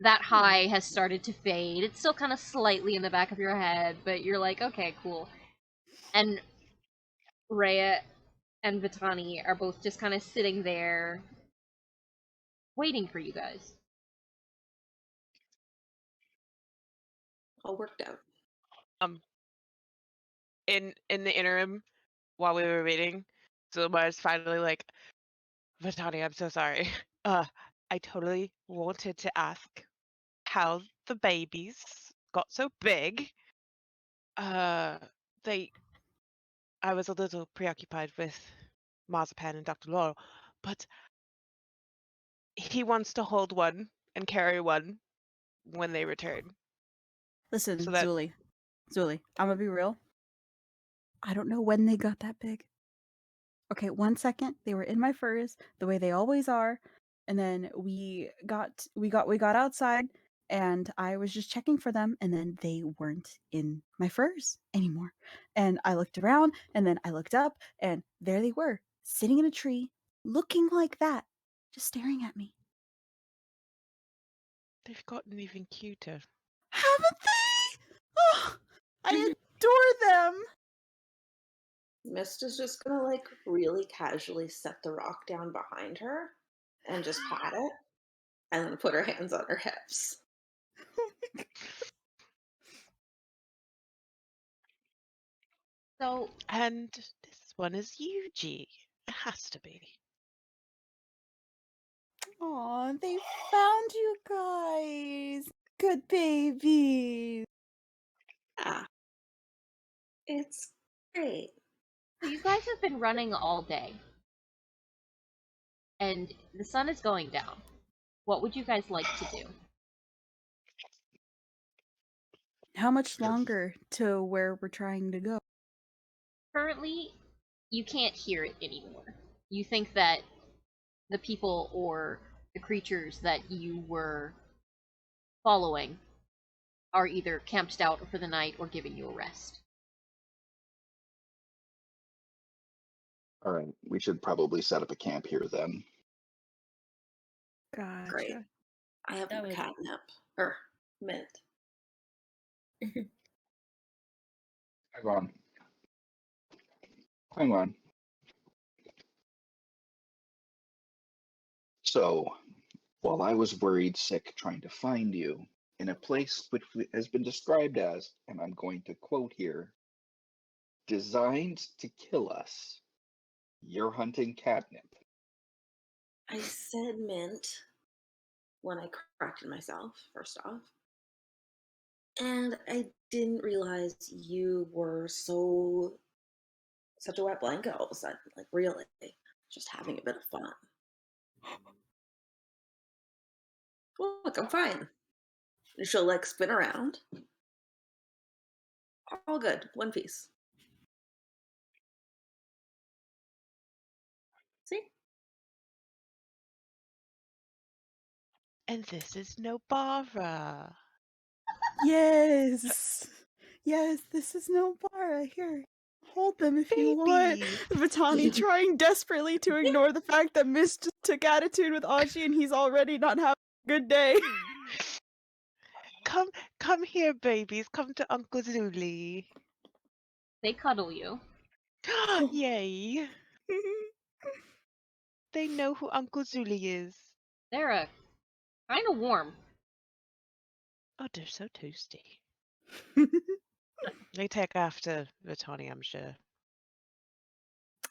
That high has started to fade. It's still kind of slightly in the back of your head, but you're like, okay, cool. And Rhea and Vitani are both just kind of sitting there, waiting for you guys. All worked out. In the interim, while we were waiting, Zilmar's finally like, Vitani, I'm so sorry. I totally wanted to ask how the babies got so big. I was a little preoccupied with Marzipan and Dr. Larl, but he wants to hold one and carry one when they return. Listen, So that- Zuli, I'm gonna be real. I don't know when they got that big. Okay, 1 second. They were in my furs the way they always are. And then we got outside and I was just checking for them and then they weren't in my furs anymore. And I looked around and then I looked up and there they were, sitting in a tree, looking like that, just staring at me. They've gotten even cuter. Haven't they? Oh, I adore them. Mist is just gonna like really casually set the rock down behind her and just pat it and then put her hands on her hips. So, And this one is Augie. It has to be. Aw, they found you guys. Good babies. Ah, it's great. so you guys have been running all day. And the sun is going down. What would you guys like to do? How much longer to where we're trying to go? Currently, you can't hear it anymore. You think that the people or the creatures that you were following are either camped out for the night or giving you a rest. All right, we should probably set up a camp here then. Gotcha. Great. I have That would- catnip or mint. Hang on. Hang on. So, while I was worried sick trying to find you in a place which has been described as, and I'm going to quote here, designed to kill us, you're hunting catnip. I said mint when I corrected myself, first off. And I didn't realize you were such a wet blanket all of a sudden. Like, really, just having a bit of fun. Look, I'm fine. And she'll like spin around. All good, one piece. See? And this is Nobara. Yes. Yes, this is Nobara. Here, hold them if you want. Baby. Vitani trying desperately to ignore the fact that Mist just took attitude with Augie and he's already not having a good day. Come here, babies. Come to Uncle Zuli. They cuddle you. Yay. They know who Uncle Zuli is. They're kind of warm. Oh, they're so toasty. They take after Vitani, I'm sure.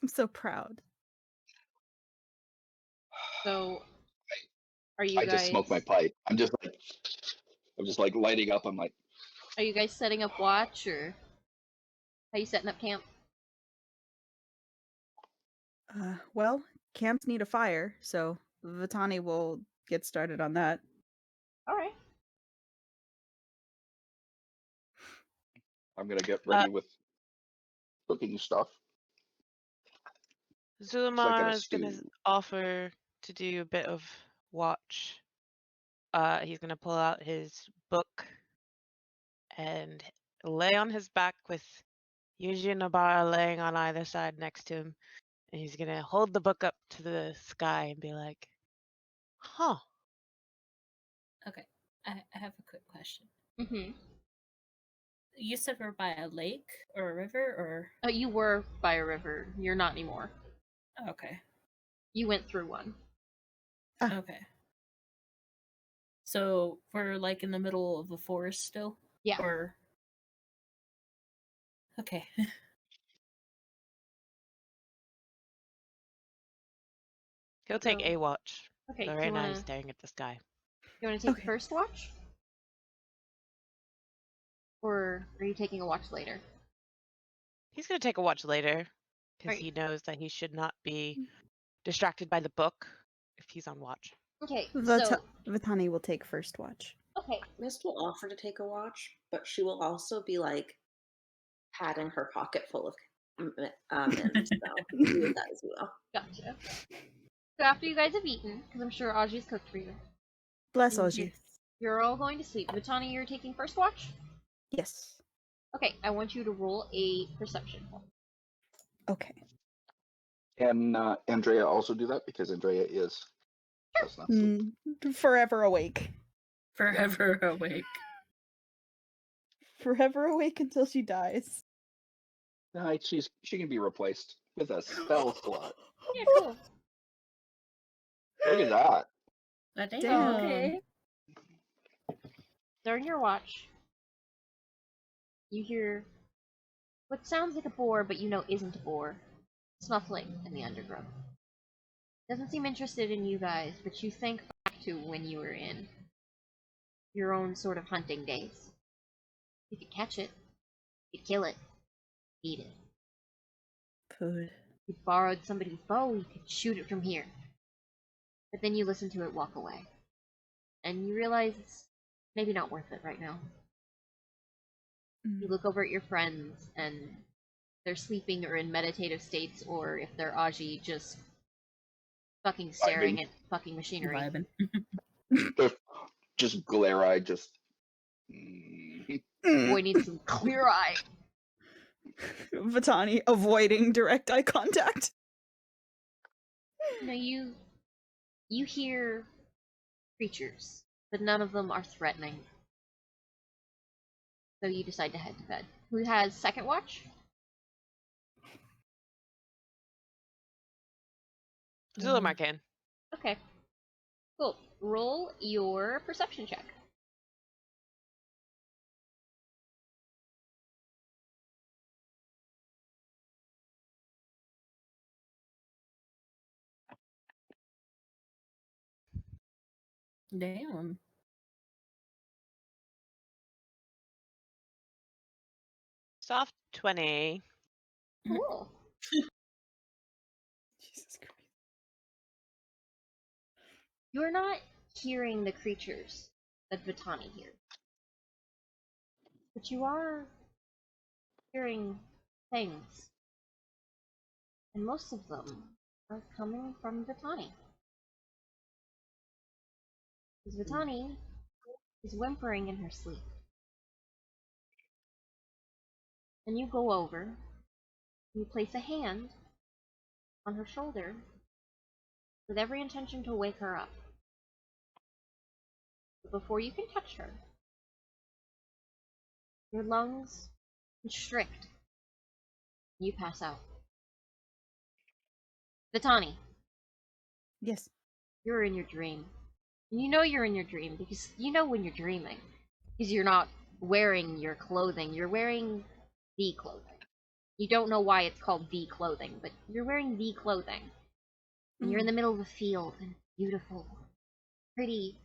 I'm so proud. So, are you I guys? just smoked my pipe. I'm just like lighting up. I'm like, Are you guys setting up watch or how you setting up camp? Well, camps need a fire, so Vitani will get started on that. All right. I'm gonna get ready with cooking stuff. Zulmar is stew. going to offer to do a bit of watch. He's going to pull out his book and lay on his back with Yuji and Nobara laying on either side next to him. And he's going to hold the book up to the sky and be like, huh. Okay, I have a quick question. Mm-hmm. You said we're by a lake or a river, or You were by a river. You're not anymore. okay, You went through one. okay. So we're like in the middle of the forest still. Yeah. Or okay. He'll take So- a watch. Okay. So Do right you now wanna he's staring at the sky. take Okay. the first watch, or are you taking a watch later? He's going to take a watch later because Right. he knows that he should not be distracted by the book if he's on watch. Okay. Vitani will take first watch. Okay. Mist will offer to take a watch, but she will also be like patting her pocket full of manage, so you do with that as well. Gotcha. So after you guys have eaten, because I'm sure Augie's cooked for you, Bless and Augie. you're all going to sleep. Vitani, you're taking first watch? Yes. Okay, I want you to roll a perception. Okay. Can Andrea also do that? Because Andrea is does not sleep. Forever awake. Forever awake. Forever awake until she dies. She can be replaced with a spell slot. Yeah, cool. Look at that. Damn. Okay. During your watch, you hear what sounds like a boar, but you know isn't a boar, snuffling in the undergrowth. Doesn't seem interested in you guys, but you think back to when you were in your own sort of hunting days. You could catch it, you could kill it, eat it. Good. You borrowed somebody's bow, you could shoot it from here. But then you listen to it walk away. And you realize it's maybe not worth it right now. You look over at your friends, and they're sleeping or in meditative states, or if they're Augie, just fucking staring Vibing. at fucking machinery. Vibing. Just glare-eyed, just. Boy needs some clear eye. Vitani avoiding direct eye contact. You hear creatures, but none of them are threatening. So you decide to head to bed. Who has second watch? Zulamar can. Okay. Cool. Roll your perception check. Damn. Soft 20. Cool. Jesus Christ. You're not hearing the creatures that Vitani hears. But you are hearing things. And most of them are coming from Vitani. Because Vitani is whimpering in her sleep. And you go over, and you place a hand on her shoulder with every intention to wake her up. But before you can touch her, your lungs constrict. You pass out. Vitani, Yes. you're in your dream. And you know you're in your dream because you know when you're dreaming. Because you're not wearing your clothing, you're wearing the clothing. You don't know why it's called the clothing, but you're wearing the clothing. And you're in the middle of a field, and it's beautiful, pretty,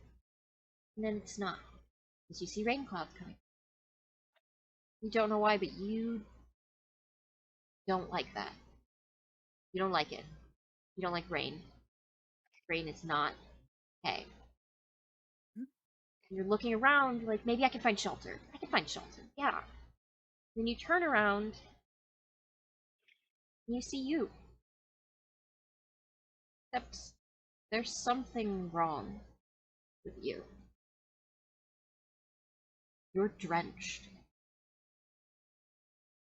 and then it's not. Because you see rain clouds coming. You don't know why, but you don't like that. You don't like it. You don't like rain. Rain is not okay. You're looking around like, maybe I can find shelter. I can find shelter, yeah. Then you turn around, and you see you. Except there's something wrong with you. You're drenched.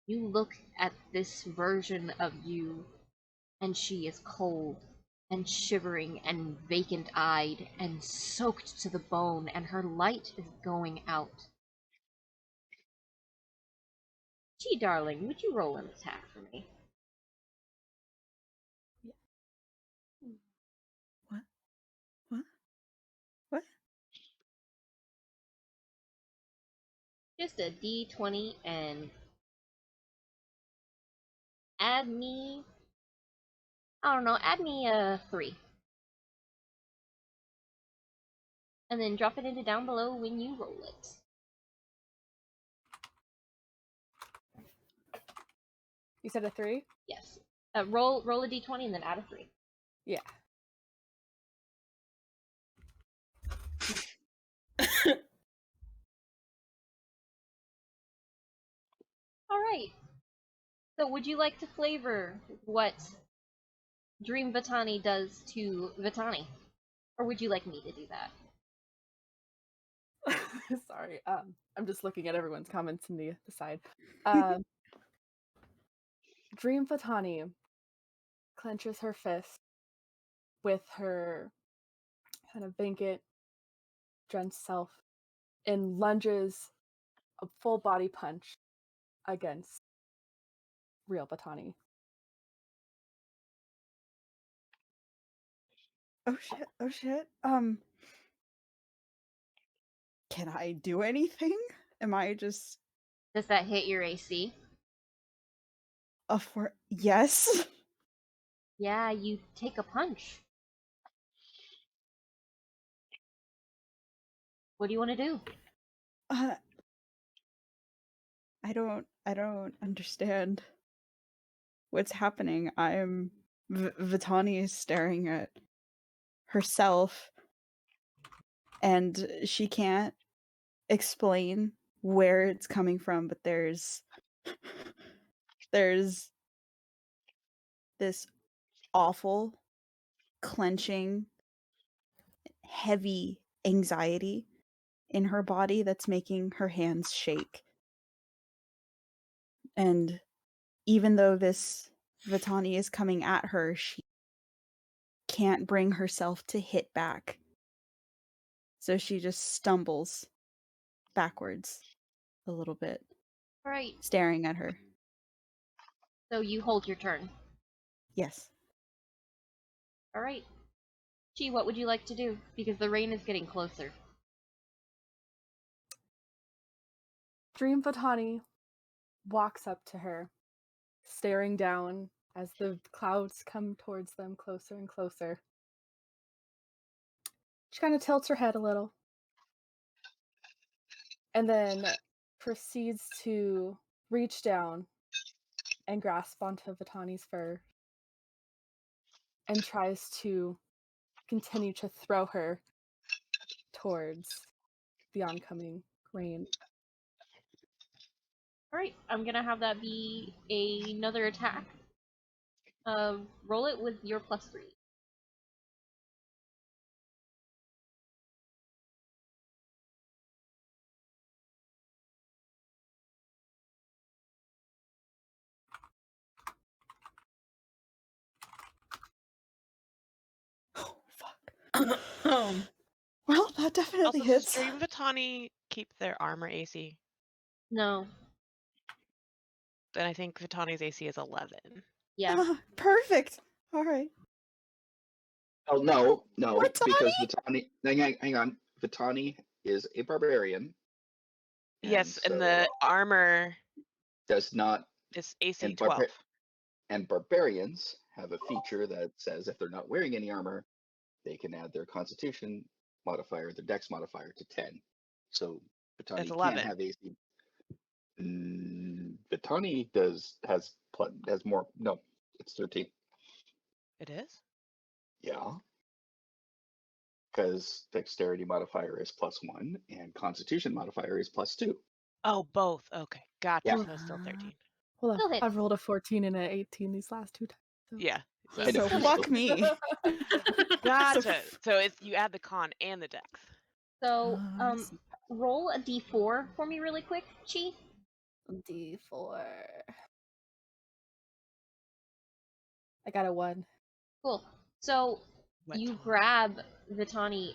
You look at this version of you, and she is cold and shivering and vacant-eyed and soaked to the bone, and her light is going out. Gee, darling, would you roll an attack for me? What? Just a d20 and add me, I don't know, add me a 3. And then drop it into down below when you roll it. You said a 3? Yes. Roll a d20 and then add a 3. Yeah. Alright. So, would you like to flavor what Dream Vitani does to Vitani? Or would you like me to do that? Sorry. I'm just looking at everyone's comments in the side. Dream Fatani clenches her fist with her kind of vacant, drenched self and lunges a full body punch against real Batani. Oh shit, oh shit. Can I do anything? Am I just Does that hit your AC? yes? Yeah, you take a punch. What do you want to do? I don't understand what's happening. Vitani is staring at herself and she can't explain where it's coming from, but there's this awful clenching heavy anxiety in her body that's making her hands shake. And even though this Vitani is coming at her, she can't bring herself to hit back. So she just stumbles backwards a little bit, Alright, staring at her. so you hold your turn. Yes. Alright. Chi, what would you like to do? Because the rain is getting closer. Dream Fatani walks up to her, staring down as the clouds come towards them closer and closer. She kind of tilts her head a little and then proceeds to reach down and grasp onto Vitani's fur and tries to continue to throw her towards the oncoming rain. Alright, I'm gonna have that be another attack. Roll it with your +3. Oh, fuck. Well, that definitely Also, does hits. Dream Vitani keep their armor AC? No. Then I think Vitani's AC is 11. Yeah. Ah, perfect. All right. Oh no, because Vitani? hang on. Vitani is a barbarian. Yes, and so the armor does not is AC and 12. and barbarians have a feature that says if they're not wearing any armor, they can add their Constitution modifier, their Dex modifier to 10. So It's Vitani 11. can't have AC. Vitani has more. No, it's 13. It is? Yeah, because Dexterity modifier is +1 and Constitution modifier is +2. Oh, both. Okay, gotcha. Yeah. So it's still 13. Hold on. Still hits. I've rolled a 14 and an 18 these last two times. So. Yeah. I know. So fuck me. Gotcha. So it's you add the con and the dex. So, I see. roll a d4 for me really quick, Chi. D4. I got a 1. Cool. So, What you time? grab Vitani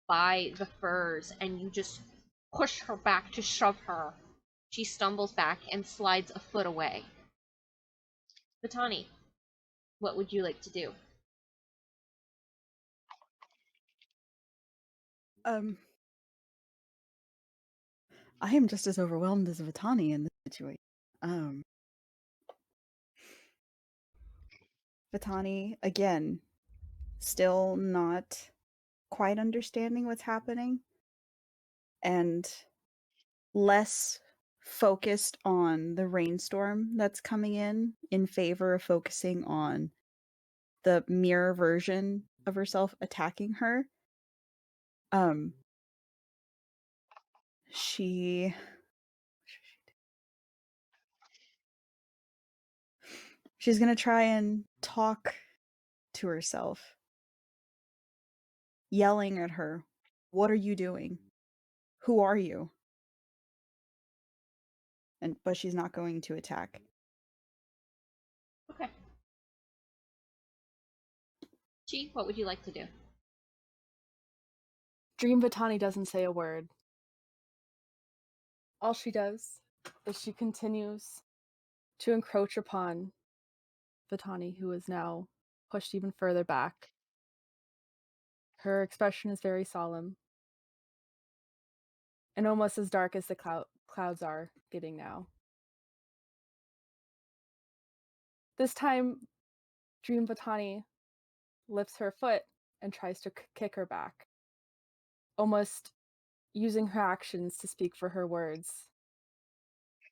by the furs and you just push her back to shove her. She stumbles back and slides a foot away. Vitani, what would you like to do? I am just as overwhelmed as Vitani in this situation. Vitani, again, still not quite understanding what's happening and less focused on the rainstorm that's coming in favor of focusing on the mirror version of herself attacking her. She She's gonna try and talk to herself, yelling at her, "What are you doing? Who are you?" But she's not going to attack. Okay. Chi, what would you like to do? Dream Vitani doesn't say a word. All she does is she continues to encroach upon Vitani, who is now pushed even further back. Her expression is very solemn and almost as dark as the clouds are getting now. This time, Dream Vitani lifts her foot and tries to kick her back, almost using her actions to speak for her words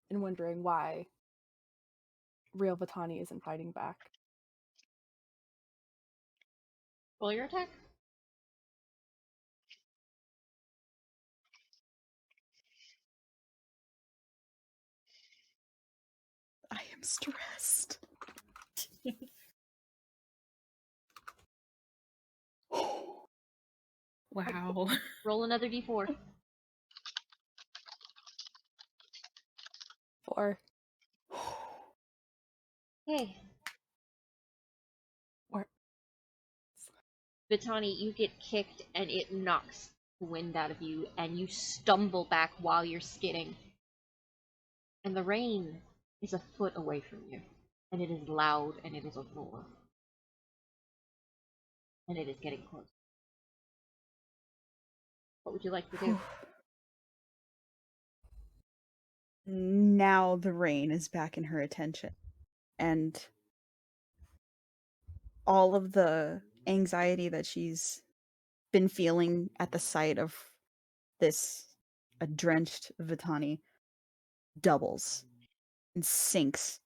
and wondering why real Vitani isn't fighting back. Roll your attack. I am stressed. Wow. Roll another d4. 4. Okay. Or Vitani, you get kicked and it knocks the wind out of you, and you stumble back while you're skidding. And the rain is a foot away from you, and it is loud, and it is a roar. And it is getting close. What would you like to do? Now the rain is back in her attention. And all of the anxiety that she's been feeling at the sight of this drenched Vitani doubles and sinks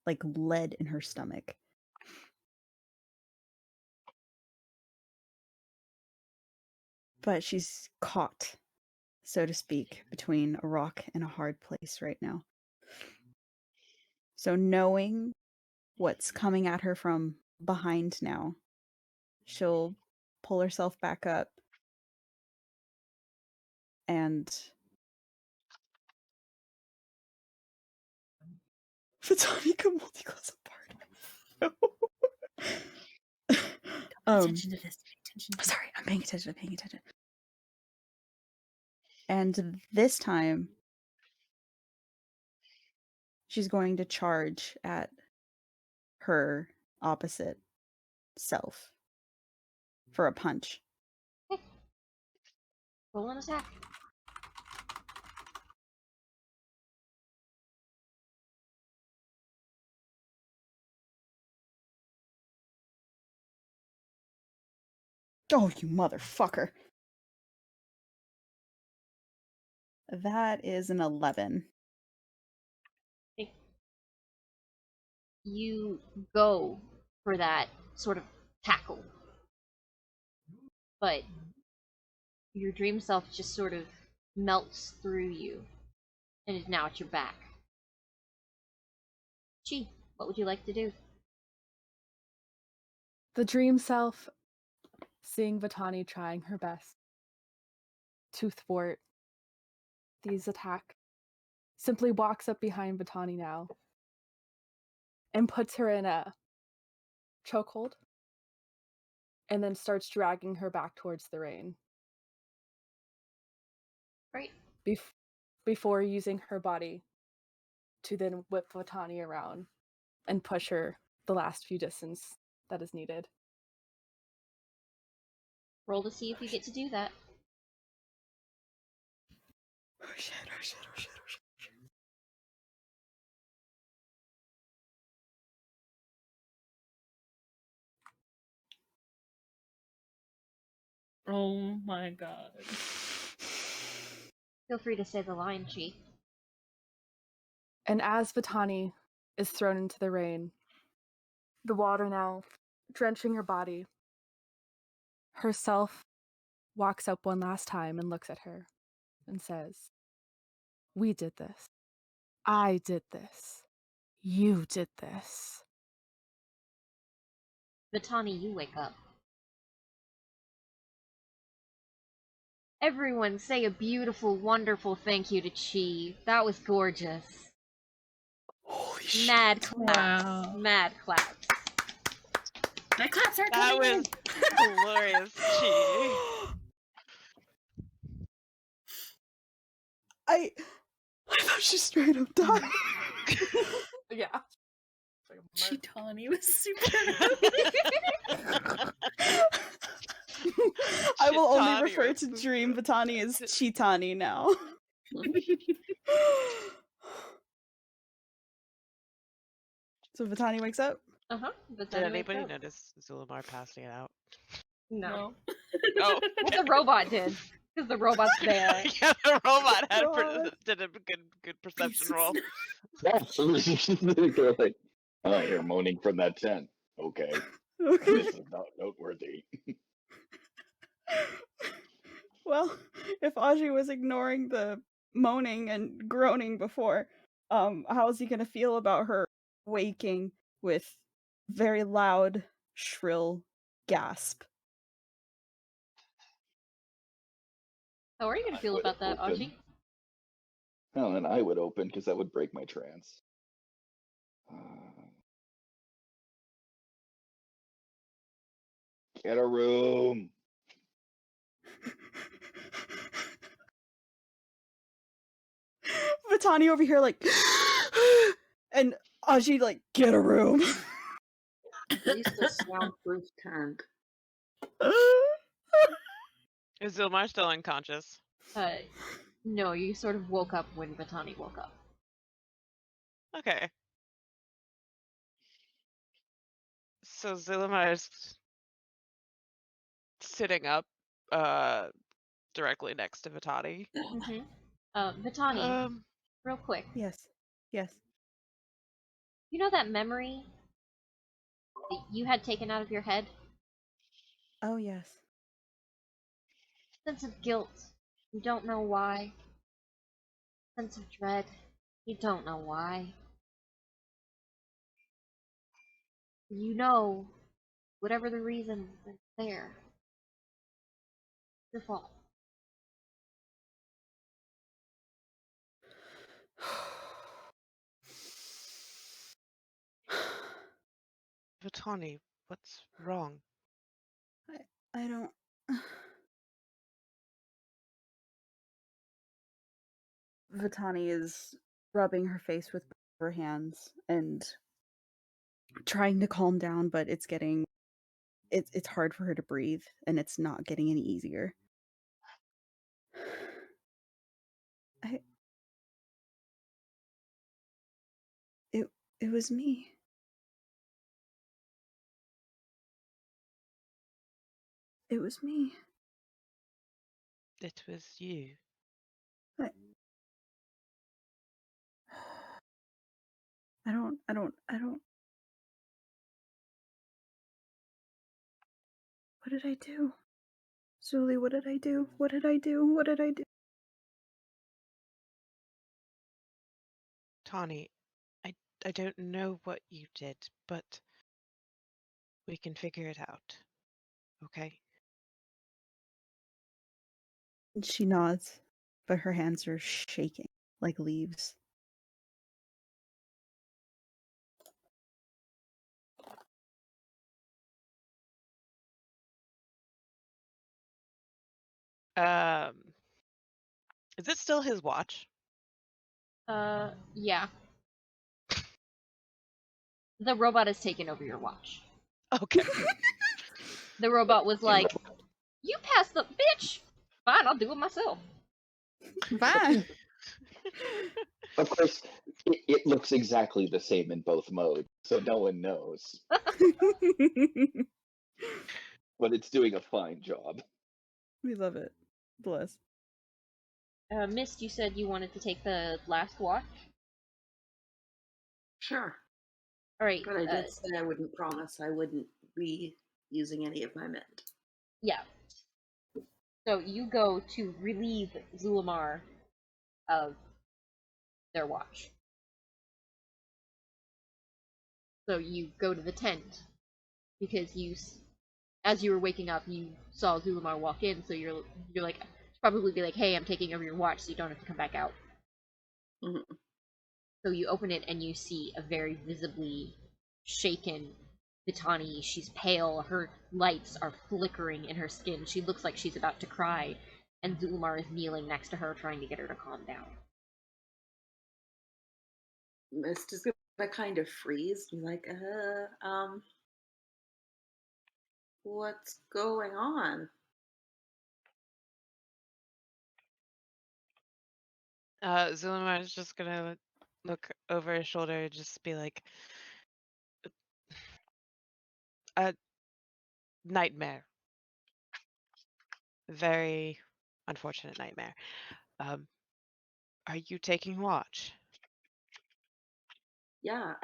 like lead in her stomach. But she's caught, so to speak, between a rock and a hard place right now. So knowing what's coming at her from behind now, she'll pull herself back up and Vitani come multi-class apart. Pay attention to this. Pay attention to Sorry, I'm paying attention. And this time, she's going to charge at her opposite self for a punch. Roll an attack. Oh, you motherfucker. That is an 11. You go for that sort of tackle, but your dream self just sort of melts through you and is now at your back. Chi, what would you like to do? the dream self, seeing Vitani trying her best to thwart these attacks, simply walks up behind Vitani now and puts her in a chokehold and then starts dragging her back towards the rain. Great. Before using her body to then whip Vitani around and push her the last few distance that is needed. Roll to see if you get to do that. Oh shit. Oh my god. Feel free to say the line, Chi. And as Vitani is thrown into the rain, the water now drenching her body, herself walks up one last time and looks at her and says, "We did this. I did this. You did this. Vitani, you wake up. Everyone say a beautiful, wonderful thank you to Chi. That was gorgeous. Holy shit. Mad claps. Wow. Mad claps. My claps are That coming was glorious, Chi. I thought she straight up died. Yeah. in. Chitani was super happy. I will only Chitani refer was to super Dream Vitani as Chitani now. So Vitani wakes up. Uh-huh. Did Vitani wakes anybody up. notice Zulamar passing out? No. Oh. Well, the robot did. Because the robot's there. Yeah, the robot had God. did a good perception roll. They're like, oh, I hear moaning from that tent. Okay, Okay. this is not noteworthy. Well, if Augie was ignoring the moaning and groaning before, how is he gonna feel about her waking with very loud, shrill gasp? How are you going I to feel would about that, open. Augie? Well, then I would open because that would break my trance. Get a room. Vitani over here like and Augie like, get a room. At least a soundproof tent. Is Zulamar still unconscious? No, you sort of woke up when Vitani woke up. Okay. So Zulamar is sitting up, directly next to Vitani. Mm-hmm. Vitani, real quick. Yes. Yes. You know that memory that you had taken out of your head? Oh yes. Sense of guilt. You don't know why. Sense of dread. You don't know why. You know, whatever the reason, it's there. It's your fault. Vitani, what's wrong? I don't Vitani is rubbing her face with her hands and trying to calm down, but it's hard for her to breathe and it's not getting any easier. It was me. It was me. It was you. I don't. What did I do? Zuli, what did I do? What did I do? What did I do? Tani, I don't know what you did, but we can figure it out. Okay? And she nods, but her hands are shaking like leaves. Is it still his watch? Yeah. The robot has taken over your watch. Okay. The robot was like, you passed the bitch! Fine, I'll do it myself. Fine. Of course, it looks exactly the same in both modes, so no one knows. But it's doing a fine job. We love it. Bless. Mist, you said you wanted to take the last watch? Sure. Alright. But I did say I wouldn't promise I wouldn't be using any of my mint. Yeah. So you go to relieve Zulamar of their watch. So you go to the tent. because as you were waking up, you saw Zulumar walk in, so you're like, probably be like, hey, I'm taking over your watch, so you don't have to come back out. Mhm. So you open it and you see a very visibly shaken Vitani. She's pale, her lights are flickering in her skin. She looks like she's about to cry, and Zulumar is kneeling next to her, trying to get her to calm down. Mist is gonna kind of freeze, be like, what's going on? Zulima is just gonna look over his shoulder and just be like, a nightmare. Very unfortunate nightmare. Are you taking watch? Yeah,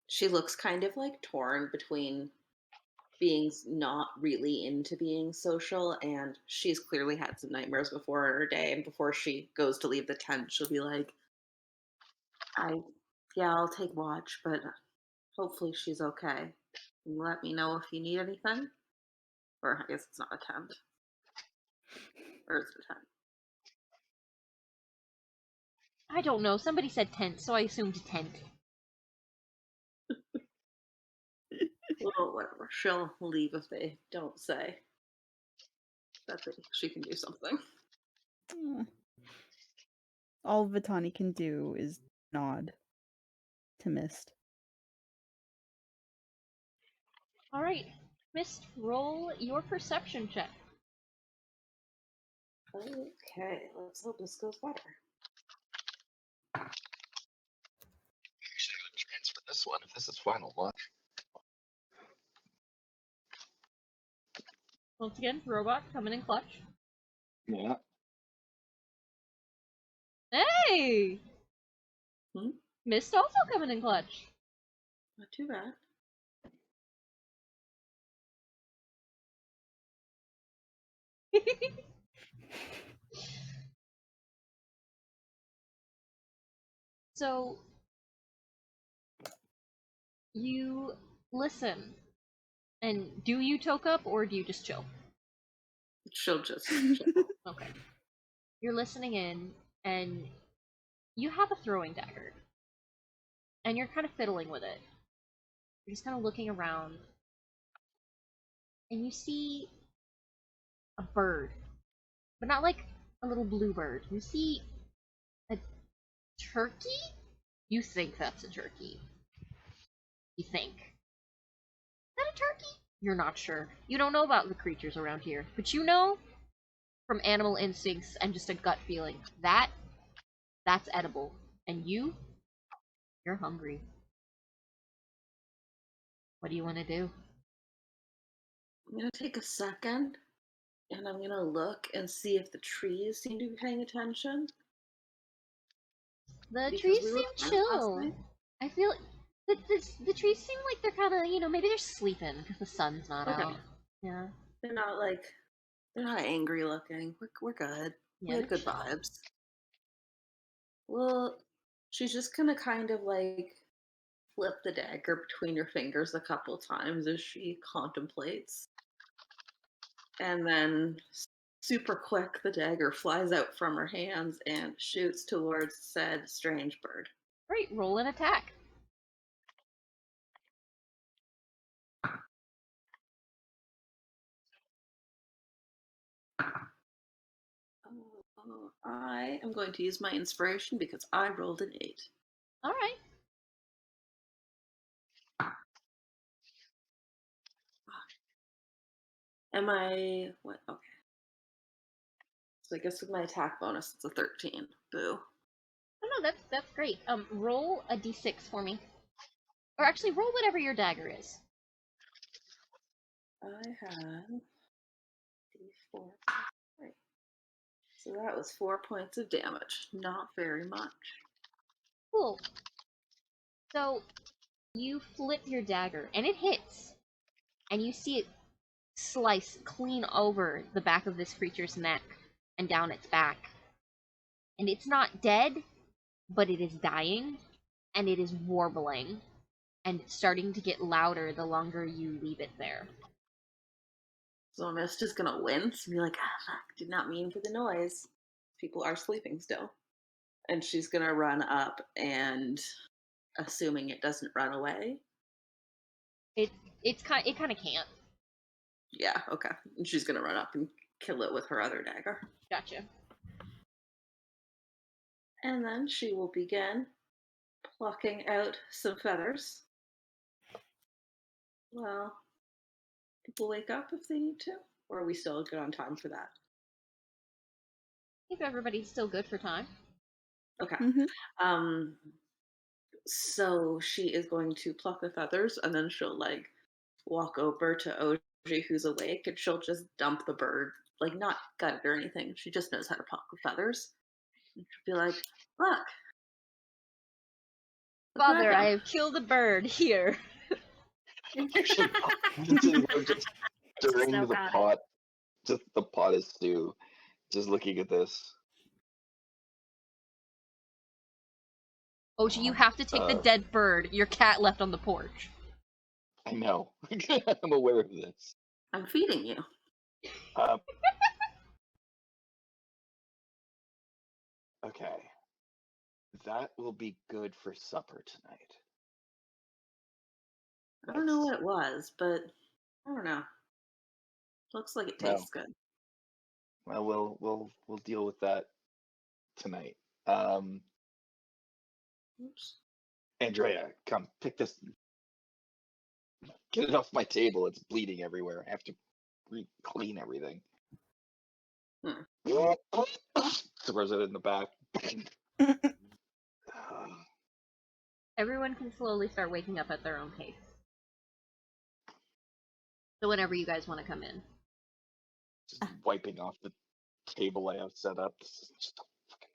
she looks kind of like torn between being not really into being social, and she's clearly had some nightmares before in her day, and before she goes to leave the tent, she'll be like, yeah, I'll take watch, but hopefully she's okay. Let me know if you need anything. Or I guess it's not a tent. Or is it a tent? I don't know. Somebody said tent, so I assumed tent. Well, whatever. She'll leave if they don't say that she can do something. All Vitani can do is nod to Mist. Alright, Mist, roll your perception check. Okay, let's hope this goes better. Actually, I would transfer this one if this is final watch. Once again, robot coming in clutch. Yeah. Hey! Hmm? Mist also coming in clutch. Not too bad. So, you listen. And do you toke up, or do you just chill? She'll just chill. Okay. You're listening in, and you have a throwing dagger. And you're kind of fiddling with it. You're just kind of looking around. And you see a bird. But not like a little blue bird. You see a turkey? You think that's a turkey. You think. Is that a turkey? You're not sure. You don't know about the creatures around here. But you know, from animal instincts and just a gut feeling, that's edible. And you're hungry. What do you want to do? I'm gonna take a second and I'm gonna look and see if the trees seem to be paying attention. The Because trees we seem looked last chill. night. I feel the trees seem like they're kind of, maybe they're sleeping because the sun's not Okay. out. Yeah. They're not angry looking. We're good. We Yeah. had good vibes. Well, she's just gonna kind of flip the dagger between her fingers a couple times as she contemplates. And then super quick, the dagger flies out from her hands and shoots towards said strange bird. Great, roll an attack. I am going to use my inspiration because I rolled an 8. All right. Am I what? Okay. So I guess with my attack bonus, it's a 13. Boo. Oh no, that's great. Roll a d6 for me, or actually, roll whatever your dagger is. I have d4. Right. So that was 4 points of damage. Not very much. Cool. So you flip your dagger, and it hits, and you see it slice clean over the back of this creature's neck and down its back. And it's not dead, but it is dying, and it is warbling. and it's starting to get louder the longer you leave it there. So Mist is gonna wince and be like, ah, fuck, did not mean for the noise. People are sleeping still. And she's gonna run up and, assuming it doesn't run away. It kind of can't. Yeah, okay. And she's gonna run up and kill it with her other dagger. Gotcha. And then she will begin plucking out some feathers. Well, people wake up if they need to, or are we still good on time for that? If everybody's still good for time. Okay. Mhm. So she is going to pluck the feathers, and then she'll like walk over to Augie, who's awake, and she'll just dump the bird, like not gut it or anything. She just knows how to pluck the feathers. And she'll be like, "Look, a Father, dragon." I have killed a bird here. Just during know the about it. pot, just the pot of stew, just looking at this. Oji, you have to take the dead bird your cat left on the porch. I know. I'm aware of this. I'm feeding you. Okay. That will be good for supper tonight. I don't know what it was, but I don't know. Looks like it tastes good. Well, we'll deal with that tonight. Oops. Andrea, come pick this. Get it off my table. It's bleeding everywhere. I have to clean everything. Throws it in the back. Everyone can slowly start waking up at their own pace. So whenever you guys want to come in. Just wiping off the table I have set up. This is just a fucking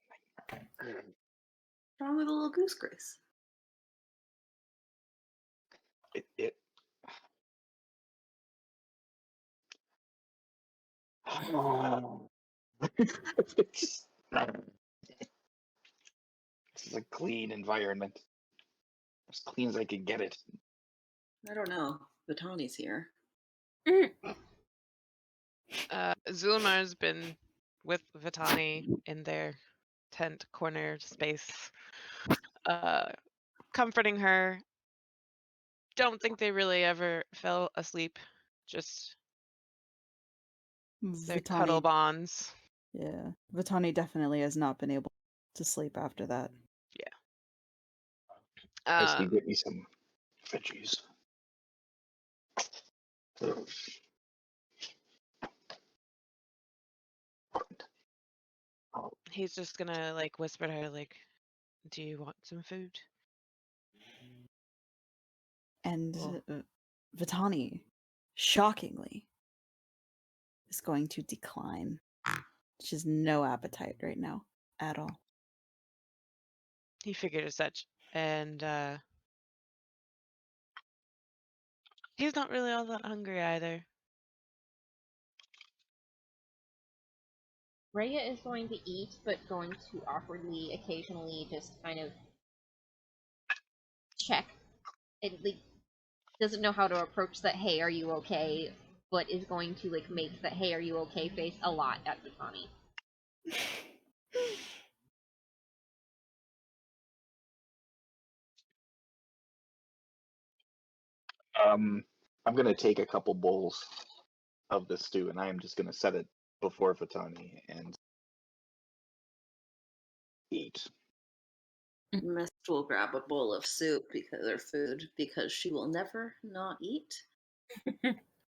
nightmare. What's wrong with a little goose grease? It It's this is a clean environment. As clean as I can get it. I don't know. Vitani's here. Zulmar's been with Vitani in their tent corner space, comforting her. Don't think they really ever fell asleep. Just their cuddle Vitani, bonds. yeah, Vitani definitely has not been able to sleep after that. Nicely get me some veggies. He's just gonna like whisper to her, like, "Do you want some food?" And Well, Vitani, shockingly, is going to decline. She has no appetite right now at all. he figured as such, and he's not really all that hungry either. Rhea is going to eat, but going to awkwardly, occasionally, just kind of check. It like doesn't know how to approach that. Hey, are you okay? But is going to like make that "Hey, are you okay?" face a lot at Vitani. I'm gonna take a couple bowls of the stew and I am just gonna set it before Vitani and eat. Mist will grab a bowl of soup or food because she will never not eat.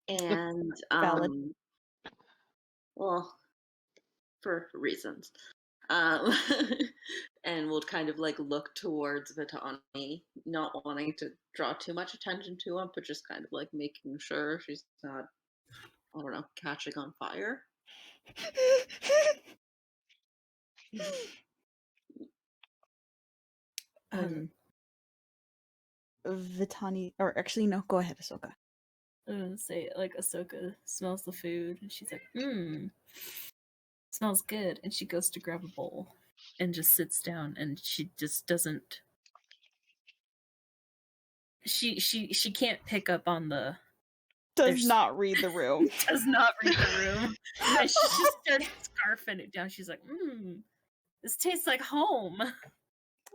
And Valid. well, for reasons. Um, and we'll kind of like look towards Vitani, not wanting to draw too much attention to him, but just kind of like making sure she's not, I don't know, catching on fire. Vitani, or actually, no, go ahead, Ahsoka. I was gonna say, like, Ahsoka smells the food and she's like, smells good. And she goes to grab a bowl and just sits down and she just doesn't she can't pick up on the Does There's- not read the room. does not read the room. And she just starts scarfing it down. She's like, this tastes like home.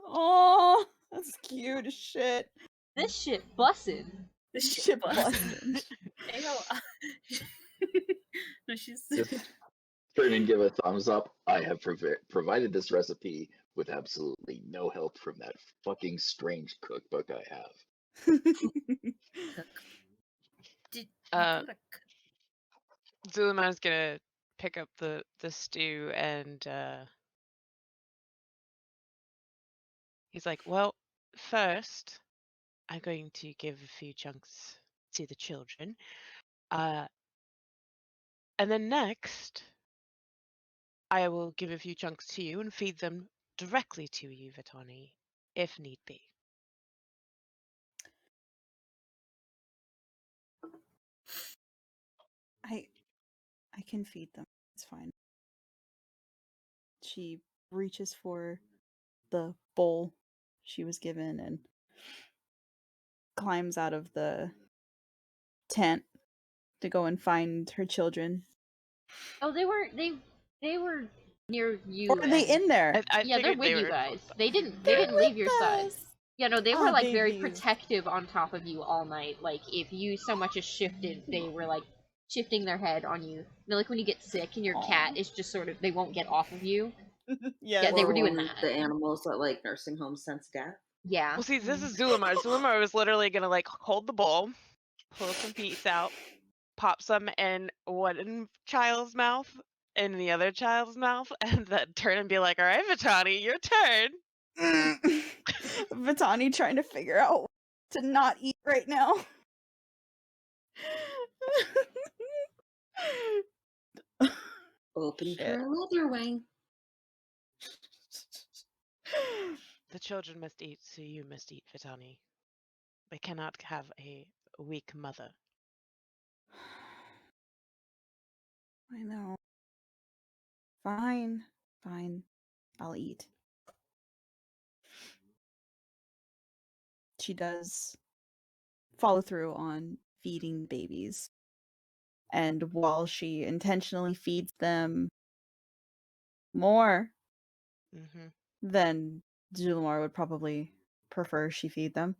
Oh, that's cute as shit. This shit busted. This Shit shit busted. busted. No, she's Just turn and give a thumbs up. I have provided this recipe with absolutely no help from that fucking strange cookbook I have. Did Uh, you go to Zuliman's gonna pick up the stew and he's like, well, first I'm going to give a few chunks to the children. And then next I will give a few chunks to you and feed them directly to you, Vitani, if need be. I can feed them. It's fine. She reaches for the bowl she was given and climbs out of the tent to go and find her children. Oh, they were near you. Or are they and- in there? I Yeah, they're figured with they you were guys. close by. They didn't They're leave your with side. us. Yeah, no, they Ah, were like very babies. protective on top of you all night. Like if you so much as shifted, they were like shifting their head on you. You know, like when you get sick and your Aw. cat is just sort of they won't get off of you. Yes. Yeah, they were Or doing one of that. The animals that like nursing homes sense death. Yeah. Well, see, this is Zulimar. Zulimar was literally gonna like hold the bowl, pull some meats out, pop some in one child's mouth, in the other child's mouth, and then turn and be like, "All right, Vitani, your turn." Vitani trying to figure out what to not eat right now. Open Shit. for a leather wing. The children must eat, so you must eat, Vitani. They cannot have a weak mother. I know. Fine. Fine. I'll eat. She does follow through on feeding babies. And while she intentionally feeds them more Mm-hmm. than Zulamar would probably prefer she feed them,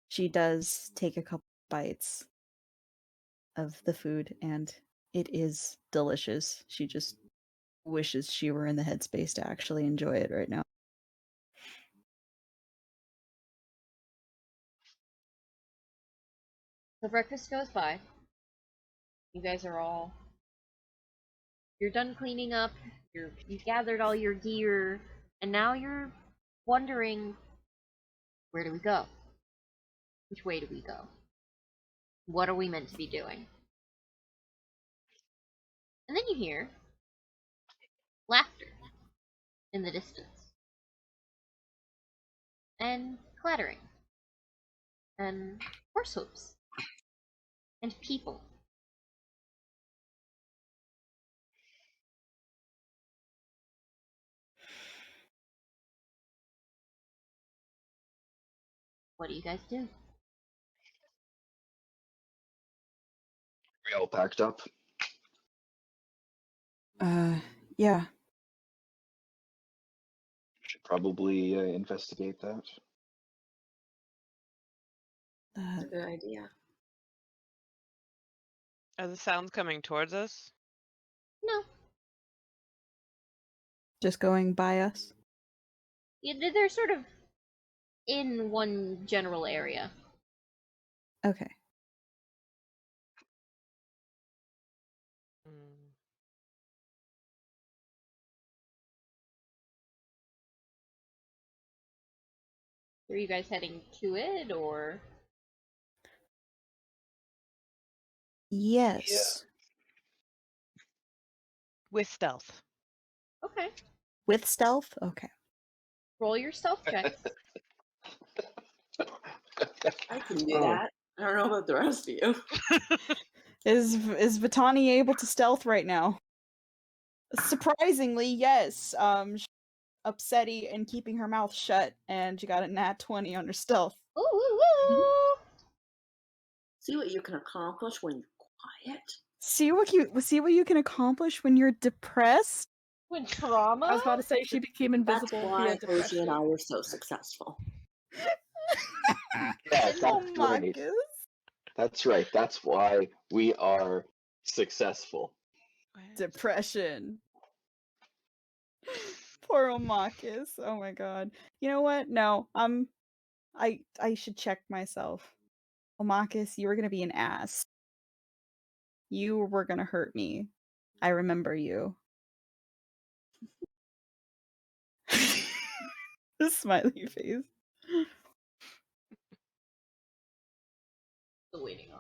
she does take a couple bites of the food, and it is delicious. She just wishes she were in the headspace to actually enjoy it right now. So breakfast goes by. You guys are all you're done cleaning up, you've gathered all your gear, and now you're wondering, where do we go? Which way do we go? What are we meant to be doing? And then you hear laughter in the distance. And clattering. And horse hooves. And people. What do you guys do? We all packed up. Yeah. Should probably investigate that. That's a good idea. Are the sounds coming towards us? No. Just going by us. They're sort of in one general area. Okay. Mm. Are you guys heading to it, or? Yes. With stealth. Okay. With stealth? Okay. Roll your stealth checks. I can do Oh. that. I don't know about the rest of you. Is Vitani able to stealth right now? Surprisingly, yes. She's upsetty and keeping her mouth shut, and she got a nat 20 on her stealth. Ooh, ooh, ooh. See what you can accomplish when you're quiet. See what you can accomplish when you're depressed. When trauma? I was about to say she became That's invisible via why Hoshi and depression. I were so successful. Yeah, Oh, that's right. Marcus. That's right. That's why we are successful. Depression. Poor Omakis. Oh my god. You know what? No, I should check myself. Omakis, you were gonna be an ass. You were gonna hurt me. I remember you. The smiley face. Still waiting on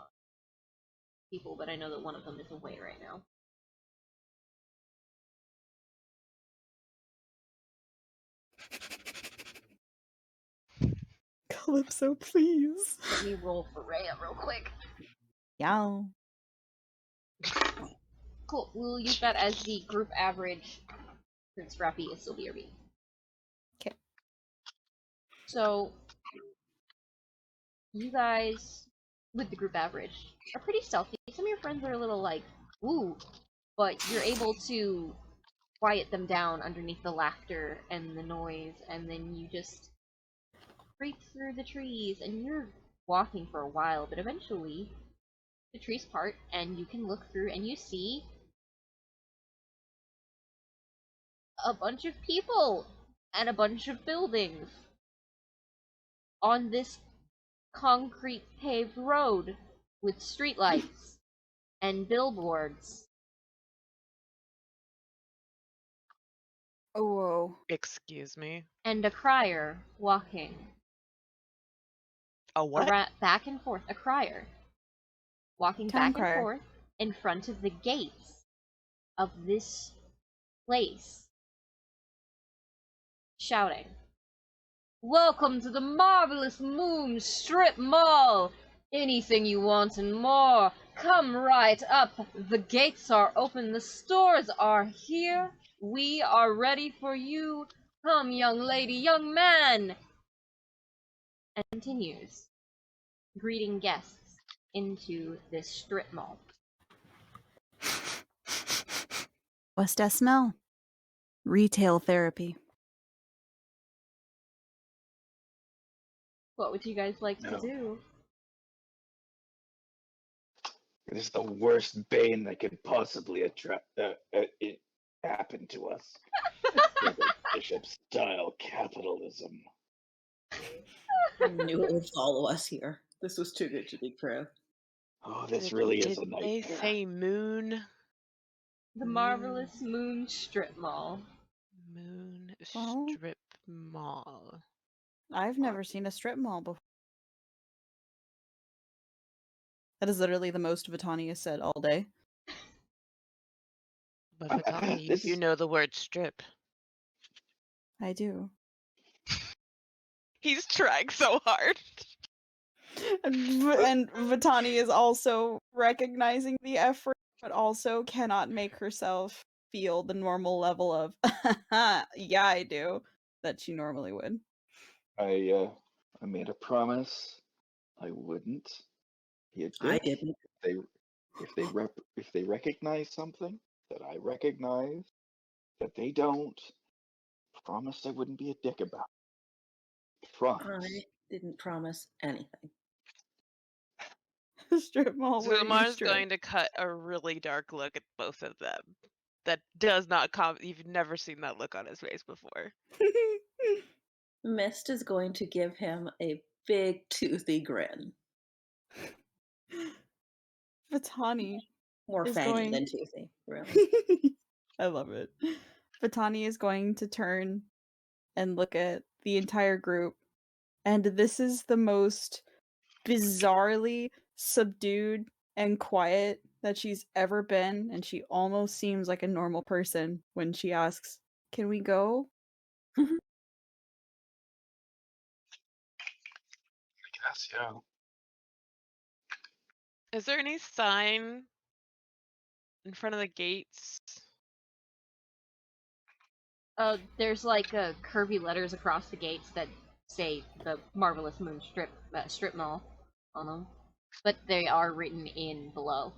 people, but I know that one of them is away right now. Calypso, please. Let me roll for Rhea real quick. Yeah. Cool. We'll use that as the group average since Scrappy is still BRB. Okay. So, you guys, with the group average, are pretty stealthy. Some of your friends are a little like, ooh, but you're able to quiet them down underneath the laughter and the noise, and then you just creep through the trees, and you're walking for a while, but eventually the trees part, and you can look through, and you see a bunch of people and a bunch of buildings on this concrete paved road with streetlights and billboards. Oh, whoa. Excuse me. And a crier walking A what? back and forth. A crier walking Town back crier. and forth in front of the gates of this place, shouting, "Welcome to the marvelous Moon Strip Mall! Anything you want and more, come right up. The gates are open, the stores are here. We are ready for you. Come, young lady, young man!" And continues, greeting guests into this strip mall. What's that smell? Retail therapy. What would you guys like No. to do? It is the worst bane that could possibly happen to us. Bishop-style capitalism. I knew it would follow us here. This was too good to be true. Oh, this Did- really is did a nightmare. they say moon? The marvelous Moon Strip Mall. Moon Well- Strip Mall. I've never seen a strip mall before. That is literally the most Vitani has said all day. But Vitani, This you is- know the word strip. I do. He's trying so hard. And Vitani is also recognizing the effort, but also cannot make herself feel the normal level of, yeah, I do, that she normally would. I made a promise I wouldn't be a I dick. didn't. If they recognize something that I recognize that they don't, promise I wouldn't be a dick about it. Promise. I didn't promise anything. Strip mall where you Zumar's strip. going to cut a really dark look at both of them. That does not you've never seen that look on his face before. Mist is going to give him a big toothy grin. Vitani More is fangy going- than toothy, really. I love it. Vitani is going to turn and look at the entire group, and this is the most bizarrely subdued and quiet that she's ever been, and she almost seems like a normal person when she asks, "Can we go?" I guess, yeah. Is there any sign in front of the gates? There's like curvy letters across the gates that say the marvelous Moon Strip Mall on them. but they are written in below.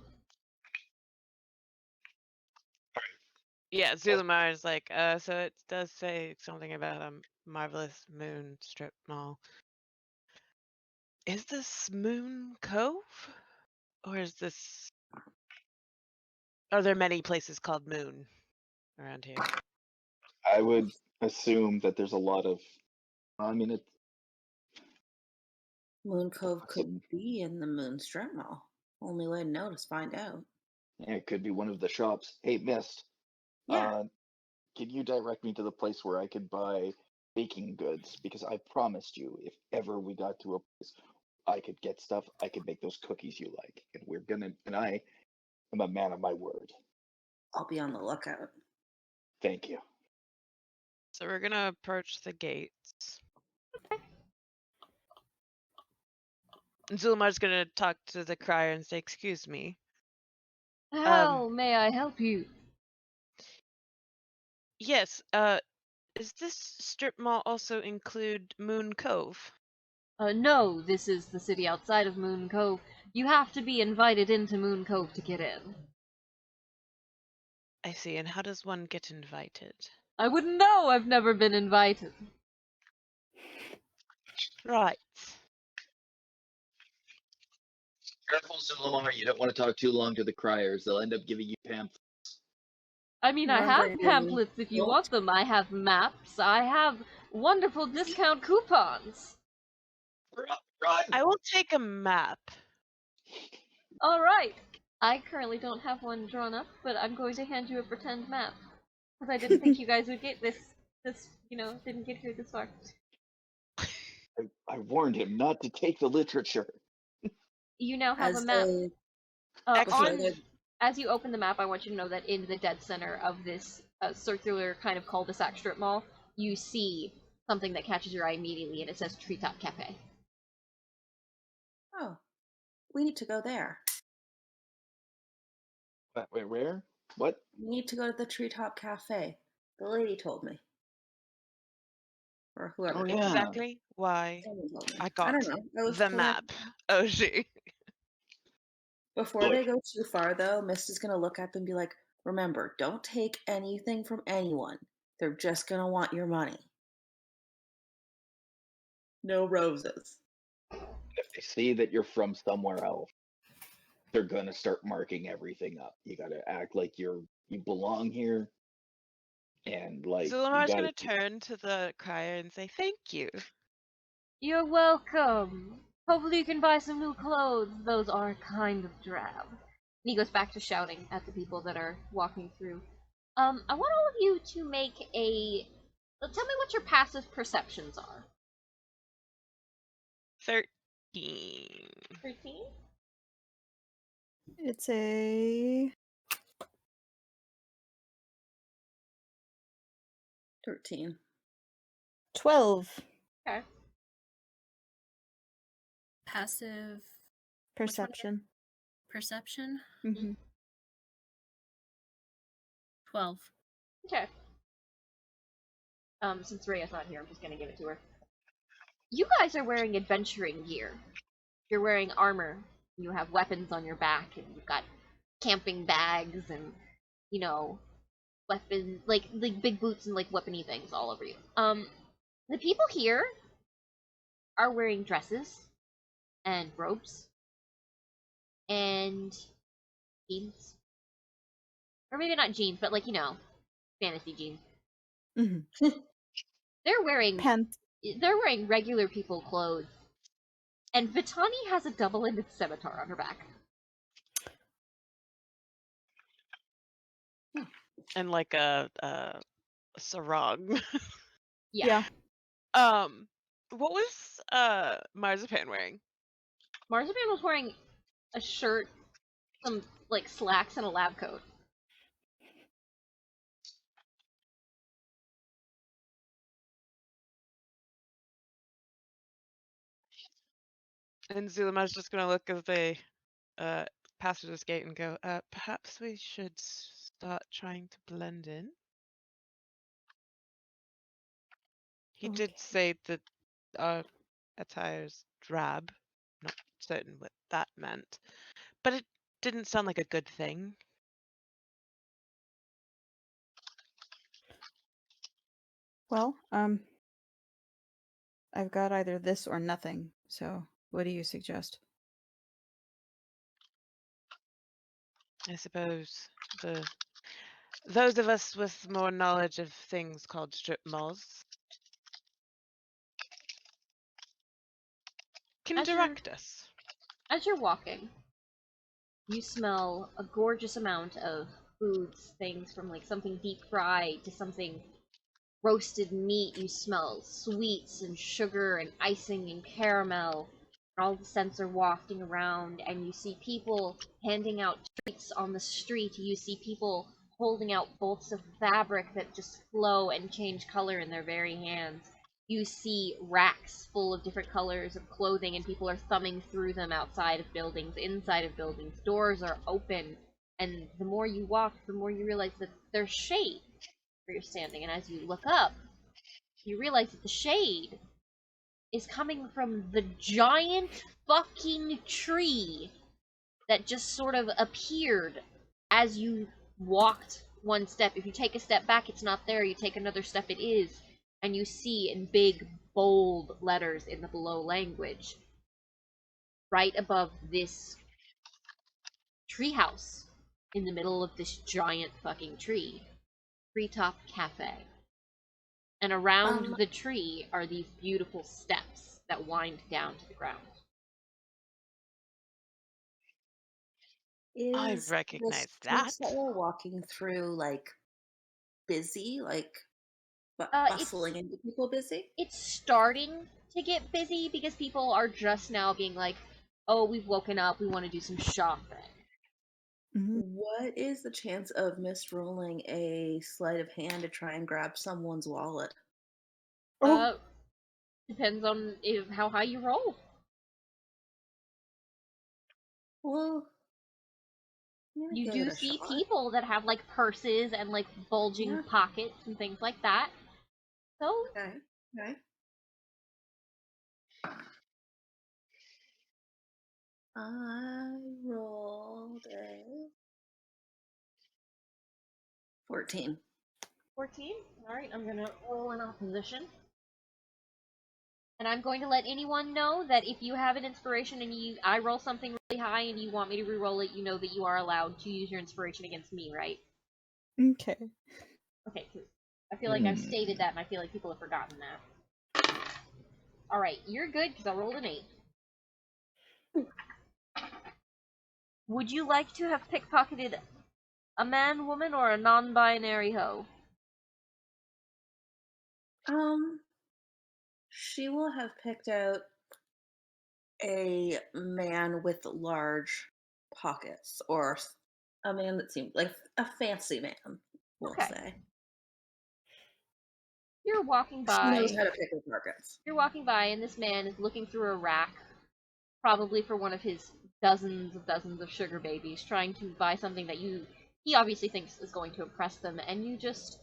Yeah, Zulamar is like, so it does say something about a marvelous moon strip mall. Is this Moon Cove? Or is this... Are there many places called Moon around here? I would assume that there's a lot of. I mean, it's Moon Cove could awesome. be in the Moon Strip Mall. Only way to know is find out. Yeah, it could be one of the shops. Hey, Mist. Yeah. Can you direct me to the place where I could buy baking goods? Because I promised you, if ever we got to a place I could get stuff, I could make those cookies you like. And I am a man of my word. I'll be on the lookout. Thank you. So we're gonna approach the gates. And Zulamar's gonna talk to the crier and say, "Excuse me. How may I help you? Yes, does this strip mall also include Moon Cove?" No, this is the city outside of Moon Cove. You have to be invited into Moon Cove to get in. I see, and how does one get invited? I wouldn't know, I've never been invited. Right. Careful, Zulamar. You don't want to talk too long to the criers. They'll end up giving you pamphlets. I mean, I Run, have Brandon. pamphlets if you Don't. want them. I have maps. I have wonderful discount coupons. Run! I will take a map. Alright. I currently don't have one drawn up, but I'm going to hand you a pretend map. Because I didn't think you guys would get this, didn't get here this far. I warned him not to take the literature. You now have As a map. they Excellent. before they As you open the map, I want you to know that in the dead center of this circular kind of cul-de-sac strip mall, you see something that catches your eye immediately, and it says Treetop Cafe. Oh, we need to go there. Wait, where? What? We need to go to the Treetop Cafe. The lady told me. Or whoever. Oh, told yeah. me. Exactly why Someone told me. I I got don't know. I was the told map. Augie. Before Look. they go too far, though, Mist is going to look at them and be like, remember, don't take anything from anyone. They're just going to want your money. No roses. If they see that you're from somewhere else, they're gonna start marking everything up. You gotta act like you belong here, and like you Zulamar's gotta. gonna turn to the crier and say, "Thank you." You're welcome. Hopefully you can buy some new clothes. Those are kind of drab. And he goes back to shouting at the people that are walking through. I want all of you to make a... Tell me what your passive perceptions are. 13. 13? It's a 13. 12 Okay. Passive perception. perception. Mm-hmm. 12. Okay. Since Rhea's not here, I'm just gonna give it to her. You guys are wearing adventuring gear. You're wearing armor. You have weapons on your back, and you've got camping bags and, weapons, like big boots and like weapony things all over you. The people here are wearing dresses and robes and jeans, or maybe not jeans, but fantasy jeans. Mm-hmm. They're wearing Pants. they're wearing regular people clothes, and Vitani has a double-ended scimitar on her back. And like a sarong. Yeah. What was Marzipan wearing? Marzipan was wearing a shirt, some slacks, and a lab coat. And Zulamar's just gonna look as they pass through this gate and go, perhaps we should start trying to blend in. He did say that our attire's drab. Not certain what that meant. But it didn't sound like a good thing. Well, I've got either this or nothing. So, what do you suggest? I suppose those of us with more knowledge of things called strip malls can As you're- direct us. As you're walking, you smell a gorgeous amount of foods, things from like something deep fried to something roasted meat. You smell sweets and sugar and icing and caramel. All the scents are wafting around, and you see people handing out treats on the street. You see people holding out bolts of fabric that just flow and change color in their very hands. You see racks full of different colors of clothing, and people are thumbing through them outside of buildings, inside of buildings. Doors are open, and the more you walk, the more you realize that there's shade where you're standing. And as you look up, you realize that the shade is coming from the giant fucking tree that just sort of appeared as you walked one step. If you take a step back, it's not there. You take another step, it is. And you see in big, bold letters in the below language, right above this treehouse, in the middle of this giant fucking tree, Treetop Cafe. And around the tree are these beautiful steps that wind down to the ground. I Is recognize the streets that. that we're walking through like busy, like bustling into people busy? It's starting to get busy because people are just now being like, oh, we've woken up, we want to do some shopping. What is the chance of misrolling a sleight of hand to try and grab someone's wallet? Depends on how high you roll. Well, you do see people that have like purses and like bulging pockets and things like that. So okay. I rolled a 14. 14? Alright, I'm gonna roll in opposition. And I'm going to let anyone know that if you have an inspiration and I roll something really high and you want me to re-roll it, you know that you are allowed to use your inspiration against me, right? Okay. Okay, cool. I feel like I've stated that and I feel like people have forgotten that. Alright, you're good because I rolled an 8. Would you like to have pickpocketed a man, woman, or a non-binary hoe? She will have picked out a man with large pockets, or a man that seemed like a fancy man, we'll say. You're walking by. She knows how to pick her targets. You're walking by, and this man is looking through a rack, probably for one of his dozens of sugar babies, trying to buy something that he obviously thinks is going to impress them, and you just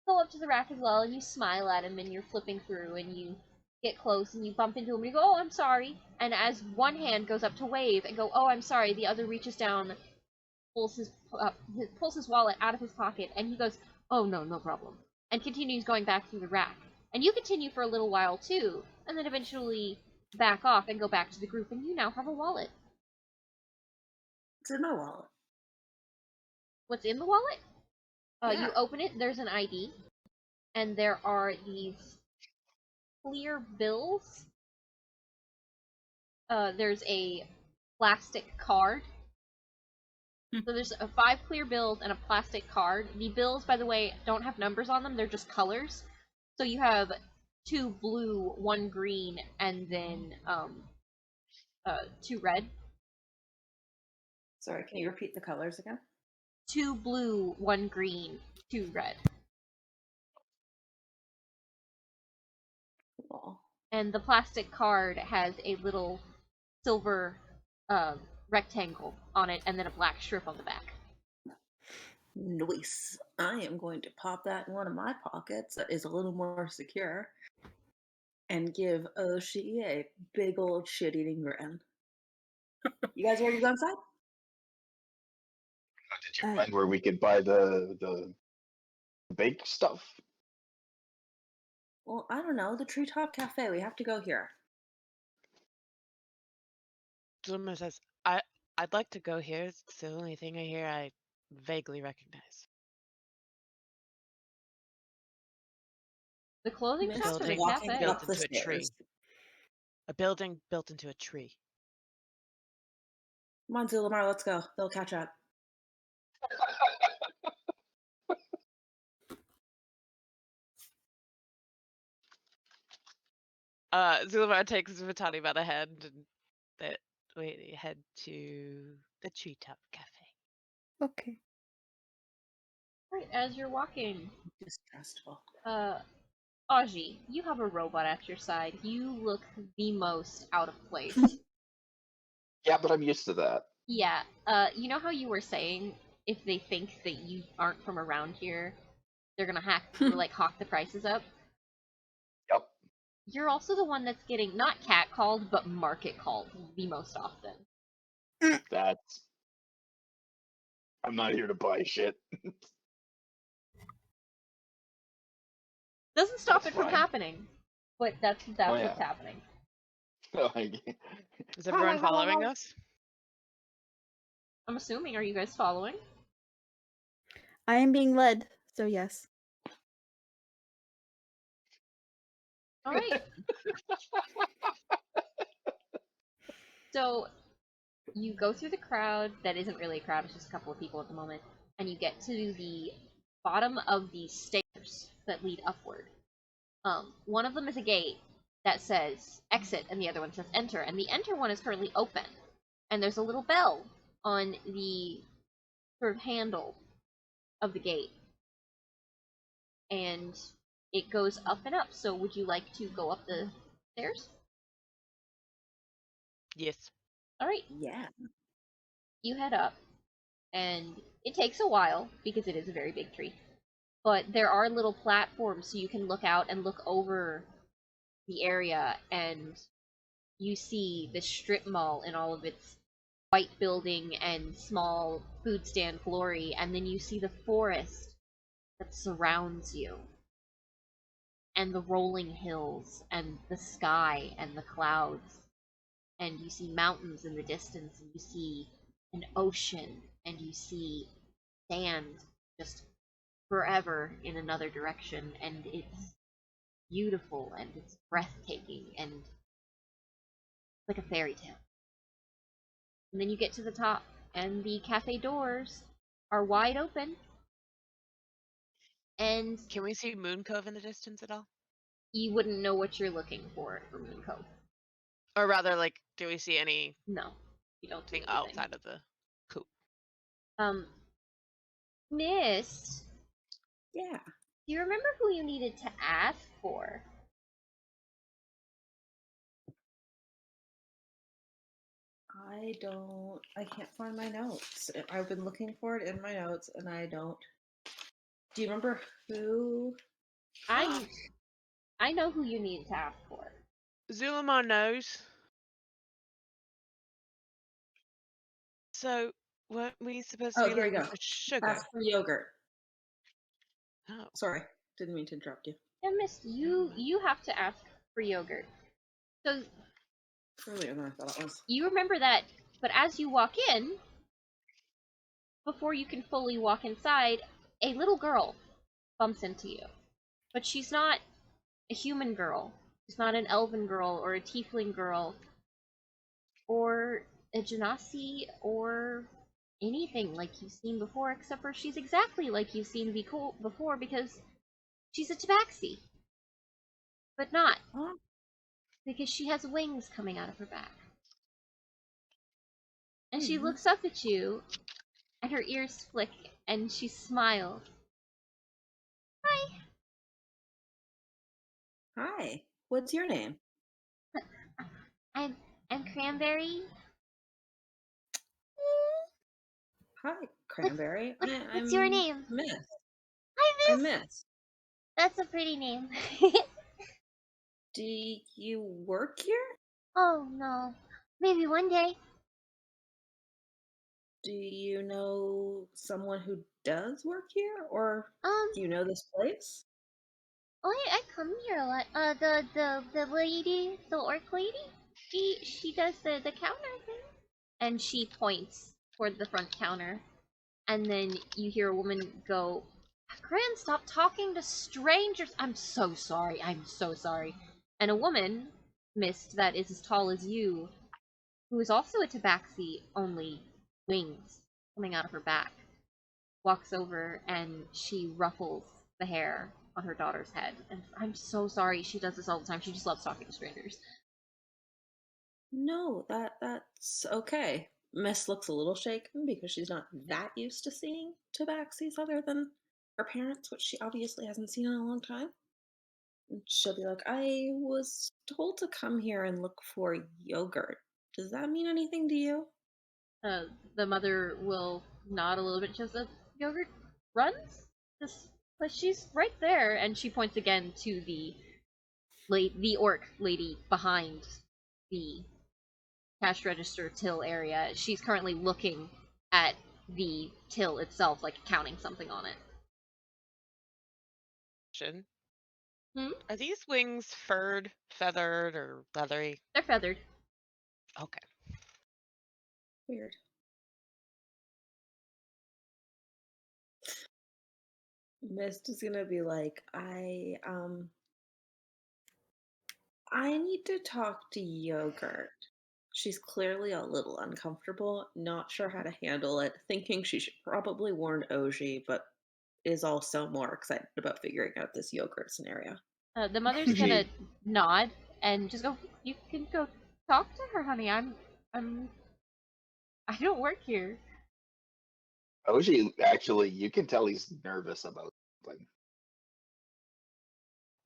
go up to the rack as well, and you smile at him, and you're flipping through, and you get close, and you bump into him, and you go, oh, I'm sorry, and as one hand goes up to wave and go, oh, I'm sorry, the other reaches down, pulls his wallet out of his pocket, and he goes, oh, no problem, and continues going back through the rack. And you continue for a little while, too, and then eventually back off and go back to the group, and you now have a wallet. It's in my wallet. What's in the wallet? You open it, there's an ID, and there are these clear bills. There's a plastic card. So there's 5 clear bills and a plastic card. The bills, by the way, don't have numbers on them, they're just colors. So you have 2 blue, 1 green, and then 2 red. Sorry, can you repeat the colors again? 2 blue, 1 green, 2 red. Cool. And the plastic card has a little silver rectangle on it, and then a black strip on the back. Nice. I am going to pop that in one of my pockets that is a little more secure and give Oshi a big old shit-eating grin. You guys ready to go inside? Did you find where we could buy the bake stuff? Well, I don't know. The Treetop Cafe. We have to go here. Zulma says, I'd like to go here. It's the only thing I hear I vaguely recognize. The clothing Mist shop or is the walking cafe? built up the into a tree. stairs. A building built into a tree. Come on, Zulamar, let's go. They'll catch up. Zulma takes Vitani by the hand and we head to the Treetop Cafe. Okay. Right, as you're walking, Distrustful. Augie, you have a robot at your side. You look the most out of place. Yeah, but I'm used to that. Yeah, you know how you were saying if they think that you aren't from around here, they're gonna hawk the prices up? Yep. You're also the one that's getting not catcalled, but market called the most often. That's. I'm not here to buy shit. Doesn't stop That's it from fine. happening, but that's Oh, what's yeah. happening. Is everyone following us? I'm assuming, are you guys following? I am being led, so yes. Alright. So, you go through the crowd, that isn't really a crowd, it's just a couple of people at the moment, and you get to the bottom of the stairs that lead upward. One of them is a gate that says exit, and the other one says enter, and the enter one is currently open. And there's a little bell on the sort of handle of the gate. And it goes up and up, so would you like to go up the stairs? Yes. Alright, Yeah. you head up, and it takes a while, because it is a very big tree. But there are little platforms, so you can look out and look over the area, and you see the strip mall in all of its white building and small food stand glory, and then you see the forest that surrounds you, and the rolling hills, and the sky, and the clouds, and you see mountains in the distance, and you see an ocean, and you see sand just forever in another direction, and it's beautiful, and it's breathtaking, and like a fairy tale. And then you get to the top, and the cafe doors are wide open, and Can we see Moon Cove in the distance at all? you wouldn't know what you're looking for Moon Cove. Or rather, like, do we see anything No, you don't see anything outside of the coop? Mist, Yeah. do you remember who you needed to ask for? I can't find my notes. I've been looking for it in my notes and I don't. Do you remember who? I know who you needed to ask for. Zulamar knows. So, weren't we supposed to Oh, be here we looking go. for sugar? Ask for yogurt. Oh. Sorry, didn't mean to interrupt you. And Mist, you have to ask for yogurt. So Earlier than I thought it was. you remember that, but as you walk in, before you can fully walk inside, a little girl bumps into you. But she's not a human girl. She's not an elven girl or a tiefling girl or a genasi or anything like you've seen before, except for she's exactly like you've seen before because she's a tabaxi. But not. Huh? Because she has wings coming out of her back. And she Mhm. looks up at you, and her ears flick, and she smiles. Hi. Hi. What's your name? I'm Cranberry. Hi, Cranberry. What's your name? Miss. Hi, I'm Miss. Miss. That's a pretty name. Do you work here? Oh no. Maybe one day. Do you know someone who does work here, or Um, do you know this place? oh, I come here a lot. The lady, the orc lady, she does the counter thing, and she points toward the front counter, and then you hear a woman go, "Gran, stop talking to strangers. I'm so sorry. I'm so sorry." And a woman, Mist, that is as tall as you, who is also a tabaxi, only wings coming out of her back, walks over and she ruffles the hair on her daughter's head. And I'm so sorry. She does this all the time. She just loves talking to strangers. No, that's okay. Miss looks a little shaken because she's not that used to seeing tabaxis other than her parents, which she obviously hasn't seen in a long time. And she'll be like, I was told to come here and look for yogurt. Does that mean anything to you? The mother will nod a little bit. She says, "Yogurt runs? This, but she's right there." And she points again to the orc lady behind the cash register till area. She's currently looking at the till itself, like counting something on it. Question. Hmm? Are these wings furred, feathered, or leathery? They're feathered. Okay. Weird. Mist is gonna be like, I need to talk to Yogurt. She's clearly a little uncomfortable, not sure how to handle it, thinking she should probably warn Augie, but is also more excited about figuring out this yogurt scenario. The mother's gonna nod and just go, "You can go talk to her, honey. I don't work here." Augie, actually, you can tell he's nervous about something.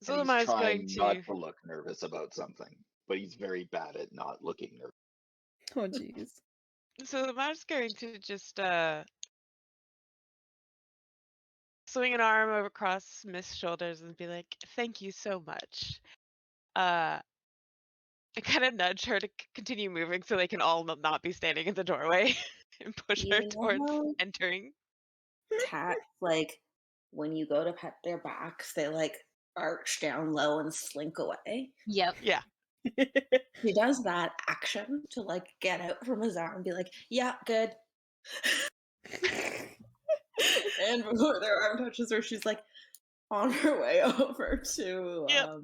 And he's Zulima is going trying to. not to look nervous about something, but he's very bad at not looking nervous. Oh, jeez. Zulima is going to just swing an arm over across Miss' shoulders and be like, "Thank you so much." I kind of nudge her to continue moving so they can all not be standing in the doorway and push her You towards know, entering. cats, like, when you go to pet their backs, they, like, arch down low and slink away. Yep. Yeah. She does that action to, like, get out from his arm and be like, yeah, good. And before their arm touches her, she's, like, on her way over to Yep.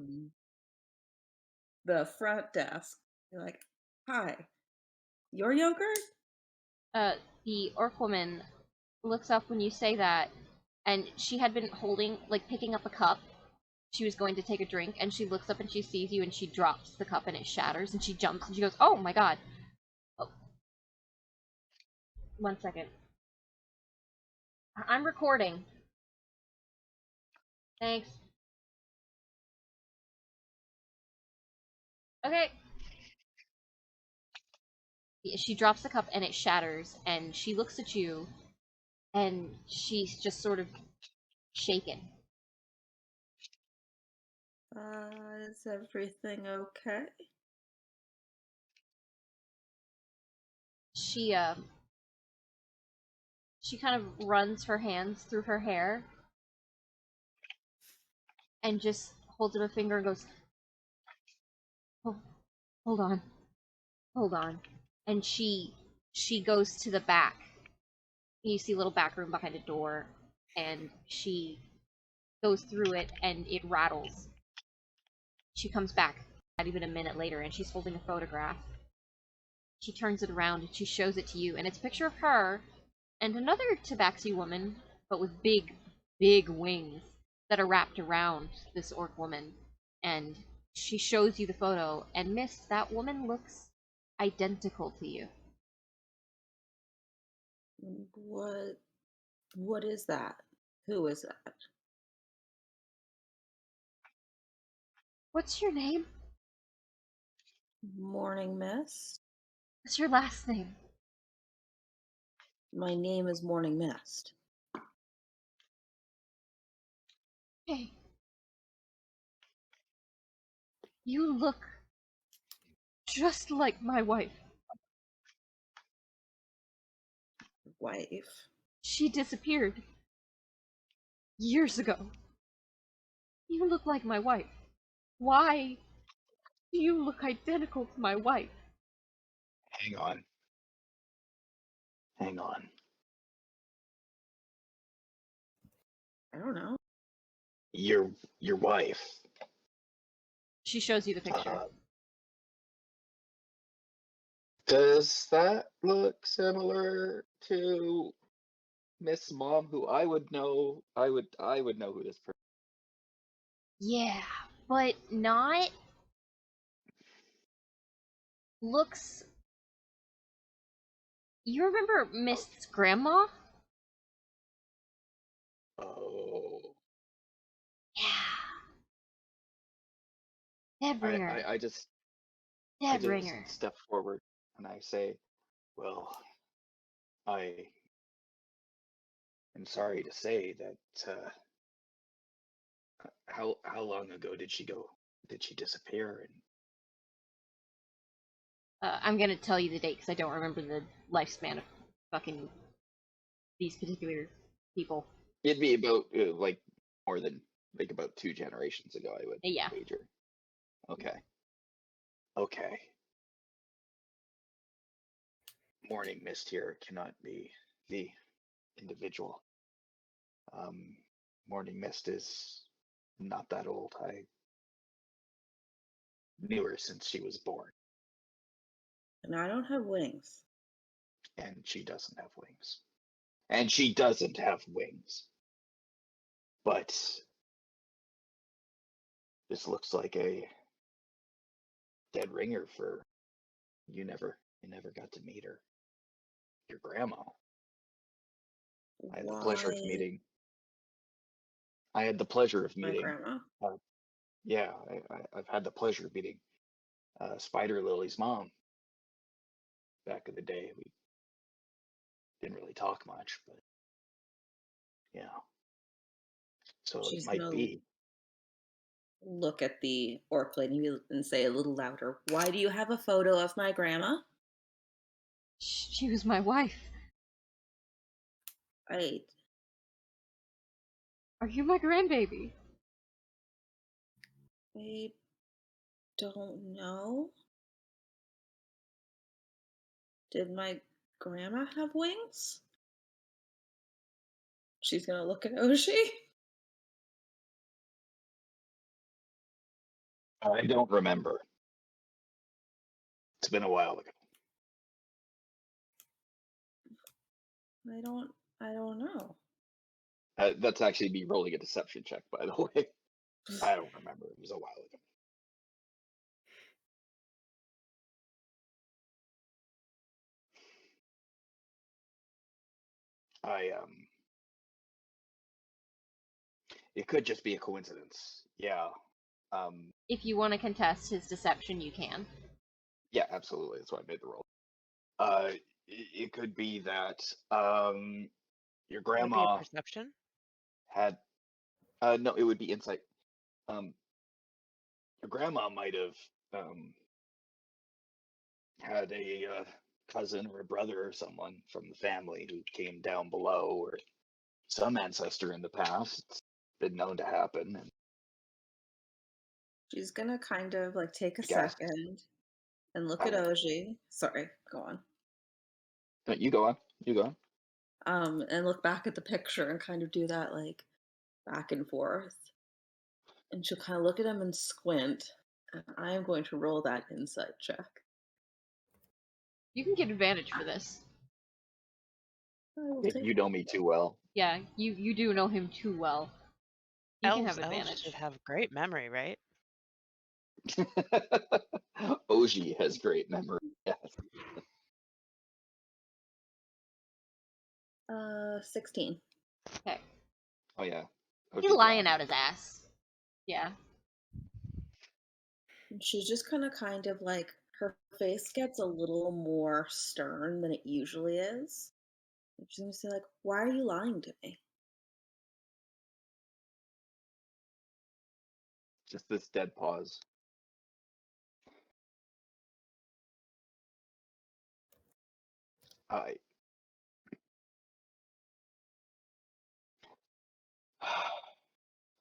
the front desk. You're like, hi, your yogurt? The orc woman looks up when you say that, and she had been holding, like, picking up a cup. She was going to take a drink, and she looks up and she sees you, and she drops the cup, and it shatters, and she jumps, and she goes, "Oh my god." Oh. 1 second. I'm recording. Thanks. Okay. She drops the cup, and it shatters, and she looks at you, and she's just sort of shaken. Is everything okay? She kind of runs her hands through her hair and just holds up a finger and goes, "Oh, hold on." And she goes to the back. You see a little back room behind a door, and she goes through it, and it rattles. She comes back not even a minute later, and she's holding a photograph. She turns it around and she shows it to you, and it's a picture of her and another tabaxi woman, but with big, big wings that are wrapped around this orc woman. And she shows you the photo, and Miss, that woman looks identical to you. What is that? Who is that? What's your name? Morning Mist? What's your last name? My name is Morning Mist. Hey. You look just like my wife. wife. She disappeared. Years ago. You look like my wife. Why do you look identical to my wife? Hang on. Hang on. I don't know. Your wife. She shows you the picture. Does that look similar to Miss Mom, who I would know? I would know who this person. Yeah, but not. Looks. You remember Mist's grandma? Oh. Yeah. Deadbringer. I just Deadbringer. step forward and I say, well, I am sorry to say that how long ago did she go? Did she disappear? And I'm gonna tell you the date because I don't remember the lifespan of fucking these particular people. it'd be about like more than like about 2 generations ago, I would Yeah. wager. Okay. Okay. Morning Mist here cannot be the individual. Morning Mist is not that old. I knew her since she was born, And I don't have wings. and she doesn't have wings. And she doesn't have wings. But this looks like a dead ringer for you never got to meet her. Your grandma. I had the pleasure of Why meeting. I had the pleasure of my meeting. grandma? Yeah, I've had the pleasure of meeting Spider Lily's mom. Back in the day, we didn't really talk much, but yeah. So it She's might gonna be. look at the orc lady and say a little louder, "Why do you have a photo of my grandma?" She was my wife. I Are you my grandbaby? I don't know. Did my grandma have wings? She's gonna look at Augie. I don't remember. It's been a while ago. I don't know. That's actually me rolling a deception check, by the way. I don't remember. It was a while ago. It could just be a coincidence. Yeah. If you want to contest his deception, you can. Yeah, absolutely. That's why I made the roll. It could be that your Would it be a grandma perception? had. No, it would be insight. Your grandma might have had a cousin or a brother or someone from the family who came down below, or some ancestor in the past. It's been known to happen. And She's gonna kind of like take a guess. second and look at Okay. Augie. Sorry, go on. No, you go on. You go on. And look back at the picture and kind of do that like back and forth. And she'll kind of look at him and squint. And I am going to roll that insight check. You can get advantage for this. I will If take you know me too well. Yeah, you do know him too well. You can have Elves advantage. should have great memory, right? Augie has great memory. Yes. 16. Okay. Oh yeah. He's Augie's lying lying. out his ass. Yeah. And she's just gonna kind of like her face gets a little more stern than it usually is. And she's gonna say like, "Why are you lying to me?" Just this dead pause. I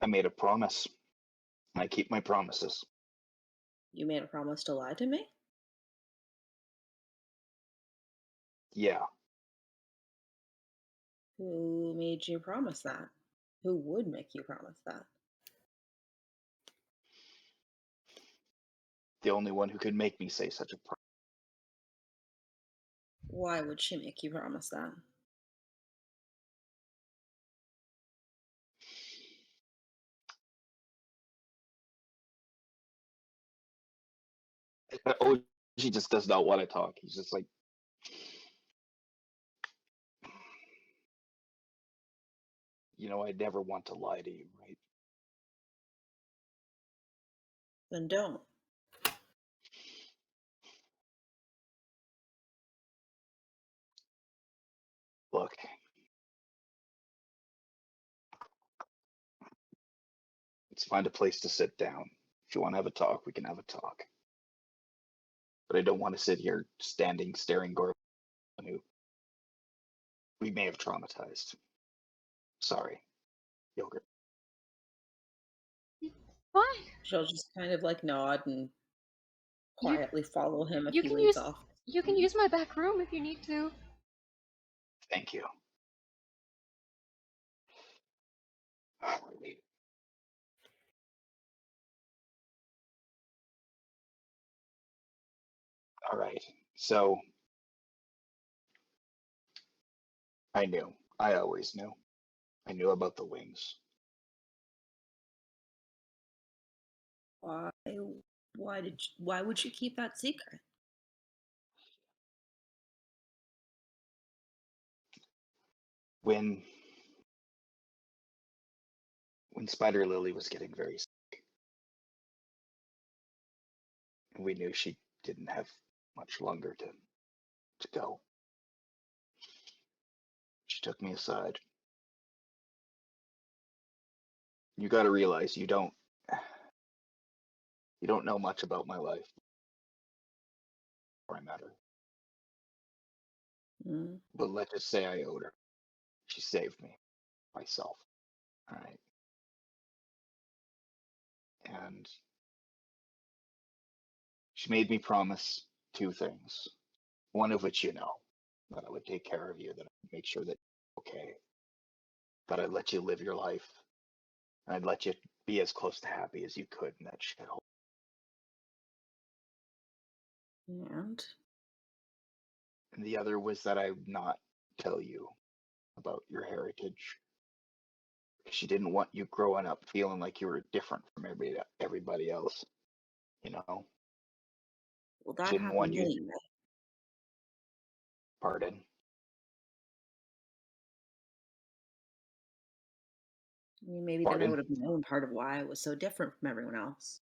I made a promise, and I keep my promises. You made a promise to lie to me? Yeah, Who made you promise that? Who would make you promise that? the only one who could make me say such a promise. Why would she make you promise that? Oh, she just does not want to talk. He's just like, I never want to lie to you, right? Then don't. Look, let's find a place to sit down. If you want to have a talk, we can have a talk. But I don't want to sit here standing, staring Gorman, who we may have traumatized. Sorry, Yogurt. Fine. She'll just kind of like nod and You- quietly follow him if you he can leads use- off. You can use my back room if you need to. Thank you. All right. So I knew. I always knew. I knew about the wings. Why would you keep that secret? When Spider Lily was getting very sick, and we knew she didn't have much longer to go, she took me aside. You got to realize you don't know much about my life before I met her. Mm. But let's just say I owed her. She saved me myself. All right. And she made me promise two things. One of which that I would take care of you, that I'd make sure that you're okay, that I'd let you live your life, and I'd let you be as close to happy as you could in that shithole. And And the other was that I would not tell you about your heritage. She didn't want you growing up feeling like you were different from everybody else. well, that Didn't want happened you. anyway. Pardon. I mean, maybe then I would have known part of why I was so different from everyone else.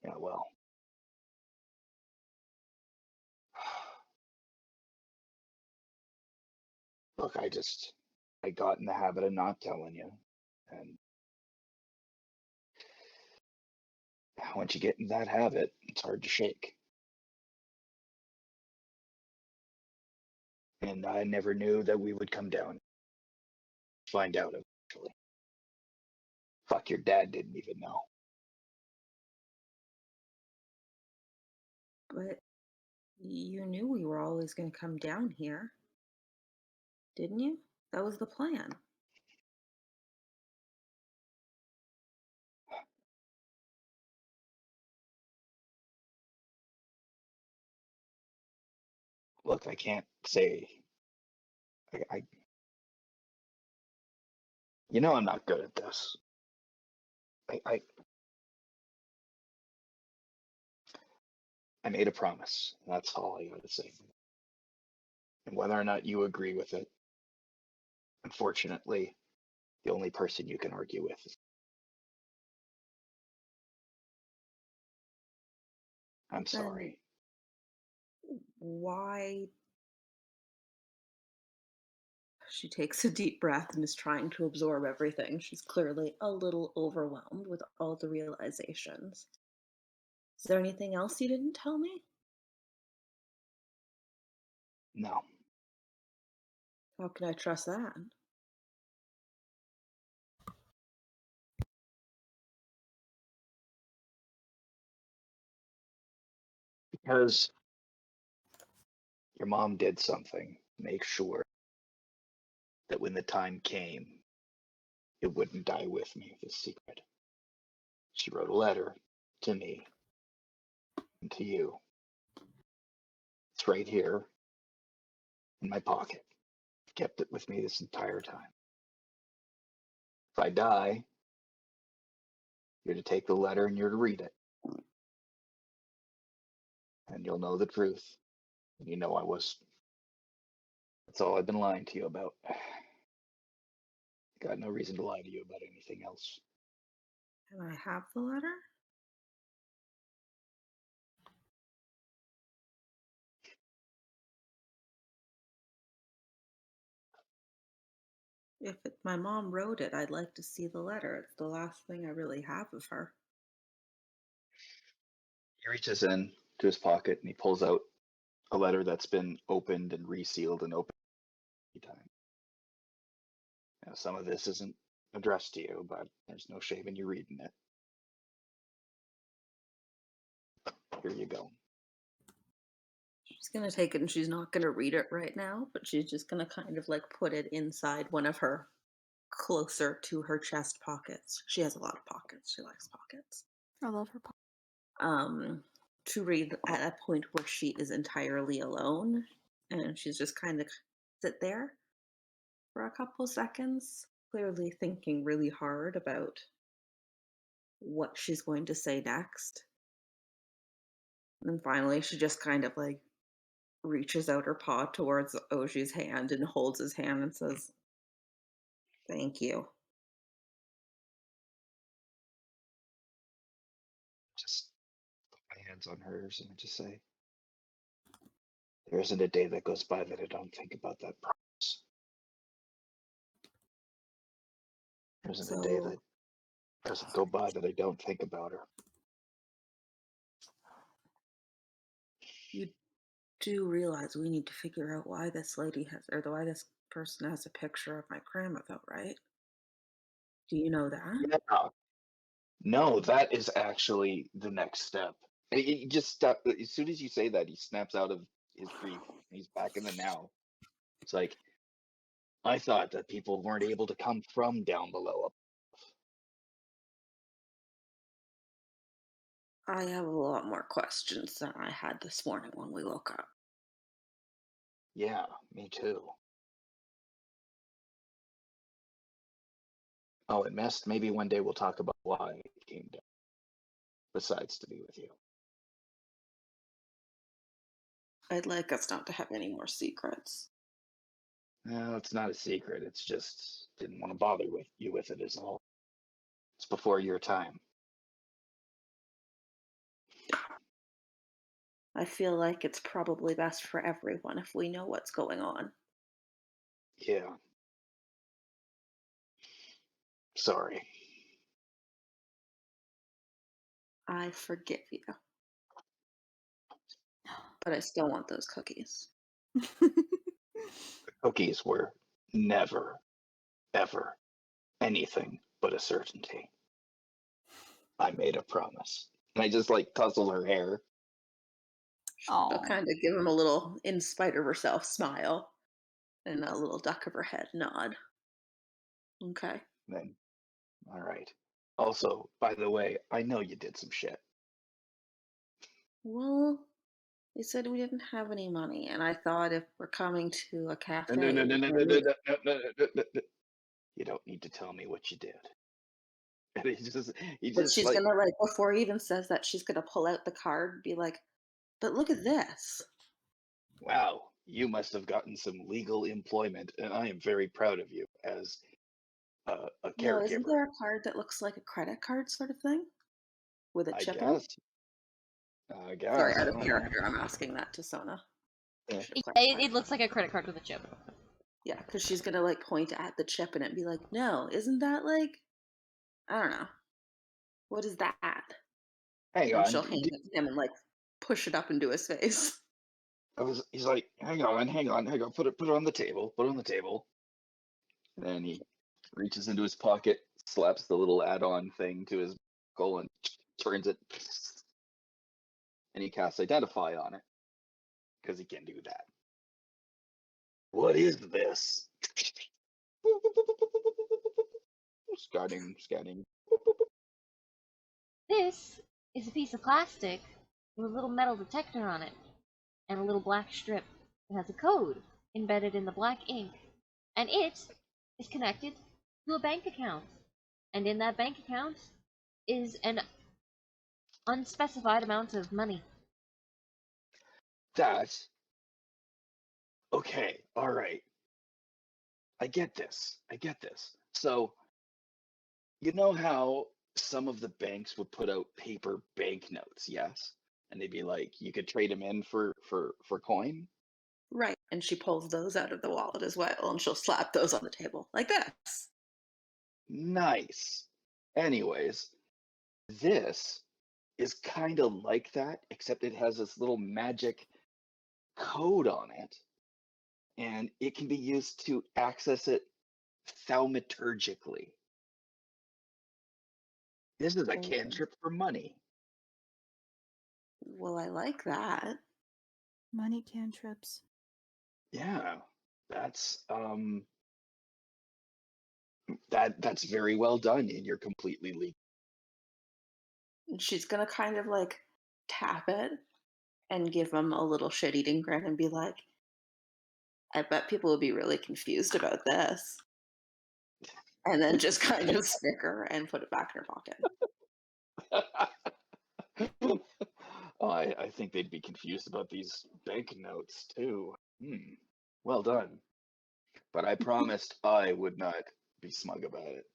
Yeah, well. Look, I got in the habit of not telling you. And once you get in that habit, it's hard to shake. And I never knew that we would come down. Find out eventually. Fuck, your dad didn't even know. But you knew we were always going to come down here, didn't you? That was the plan. Look, I can't say. I'm not good at this. I made a promise. That's all I gotta say. And whether or not you agree with it, unfortunately, the only person you can argue with is. I'm sorry. Why? She takes a deep breath and is trying to absorb everything. She's clearly a little overwhelmed with all the realizations. Is there anything else you didn't tell me? No. How can I trust that? Because your mom did something to make sure that when the time came, it wouldn't die with me, this secret. She wrote a letter to me and to you. It's right here in my pocket. I've kept it with me this entire time. If I die, you're to take the letter and you're to read it. And you'll know the truth. And you know I was. That's all I've been lying to you about. Got no reason to lie to you about anything else. Can I have the letter? If my mom wrote it, I'd like to see the letter. It's the last thing I really have of her. He reaches in to his pocket and he pulls out a letter that's been opened and resealed and opened every time. Now, some of this isn't addressed to you, but there's no shame in you reading it. Here you go. She's gonna take it and she's not gonna read it right now, but she's just gonna kind of like put it inside one of her closer to her chest pockets. She has a lot of pockets. She likes pockets. I love her. To read at a point where she is entirely alone, and she's just kind of sit there for a couple seconds, clearly thinking really hard about what she's going to say next. And then finally, she just kind of like reaches out her paw towards Augie's hand and holds his hand and says, "Thank you." Just put my hands on hers and I just say, there isn't a day that goes by that I don't think about that promise. There isn't a day that doesn't go by that I don't think about her. You do realize we need to figure out why this lady has, or why this person has a picture of my grandma, though, right? Do you know that? Yeah. No, that is actually the next step. He just stop as soon as you say that, he snaps out of his grief. He's back in the now. It's like, I thought that people weren't able to come from down below. I have a lot more questions than I had this morning when we woke up. Yeah, me too. Oh, and Mest, maybe one day we'll talk about why it came down. Besides to be with you. I'd like us not to have any more secrets. No, it's not a secret. It's just didn't want to bother with you with it is all. It's before your time. I feel like it's probably best for everyone if we know what's going on. Yeah. Sorry. I forgive you. But I still want those cookies. The cookies were never, ever anything but a certainty. I made a promise. And I just like tussle her hair. She'll kind of give him a little, in spite of herself, smile and a little duck of her head nod. Okay. Then, all right. Also, by the way, I know you did some shit. Well, they said we didn't have any money, and I thought if we're coming to a cafe, No. You don't need to tell me what you did. And he but just she's like, gonna like before he even says that, she's gonna pull out the card and be like, "But look at this." wow, you must have gotten some legal employment, and I am very proud of you as a No, isn't caregiver. there a card that looks like a credit card sort of thing with a I chip in it? guess. I guess. Sorry, out I of don't know. character, I'm asking that to Sona. Yeah. Should have It clarified. looks like a credit card with a chip. Yeah, because she's gonna like point at the chip in it and be like, "No, isn't that like, I don't know, what is that?" Hang And on. she'll hand it to him and like push it up into his face. He's like, hang on. Put it on the table. Put it on the table. And then he reaches into his pocket, slaps the little add-on thing to his skull, and turns it. and he casts Identify on it because he can do that. What is this? Scanning. This is a piece of plastic with a little metal detector on it, and a little black strip that has a code embedded in the black ink, and it is connected to a bank account. And in that bank account is an unspecified amount of money. That's okay. All right. I get this. So, you know how some of the banks would put out paper banknotes, yes? And they'd be like, you could trade them in for coin. Right. And she pulls those out of the wallet as well, and she'll slap those on the table like this. Nice. Anyways, this is kind of like that, except it has this little magic code on it, and it can be used to access it thaumaturgically. This is a Oh. cantrip for money. Well, I like that. Money cantrips. Yeah, that's that's very well done, and you're completely legal. And she's gonna kind of like tap it and give him a little shit-eating grin and be like, I bet people would be really confused about this. And then just kind of snicker and put it back in her pocket. Oh, I think they'd be confused about these banknotes too. Well done. But I promised I would not be smug about it.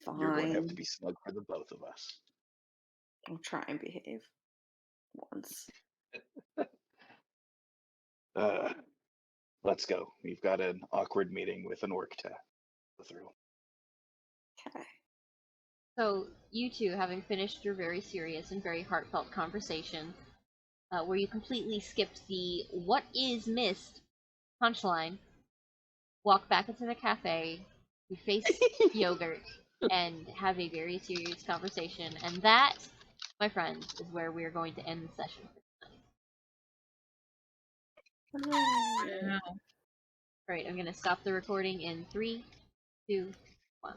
You're going to have to Fine. be smug for the both of us. I'll try and behave once. Let's go. We've got an awkward meeting with an orc to go through. Okay. So, you two, having finished your very serious and very heartfelt conversation, where you completely skipped the "what is mist" punchline, walk back into the cafe, you face yogurt, and have a very serious conversation. And that, my friends, is where we are going to end the session for tonight. Wow. Alright, I'm going to stop the recording in 3, 2, 1.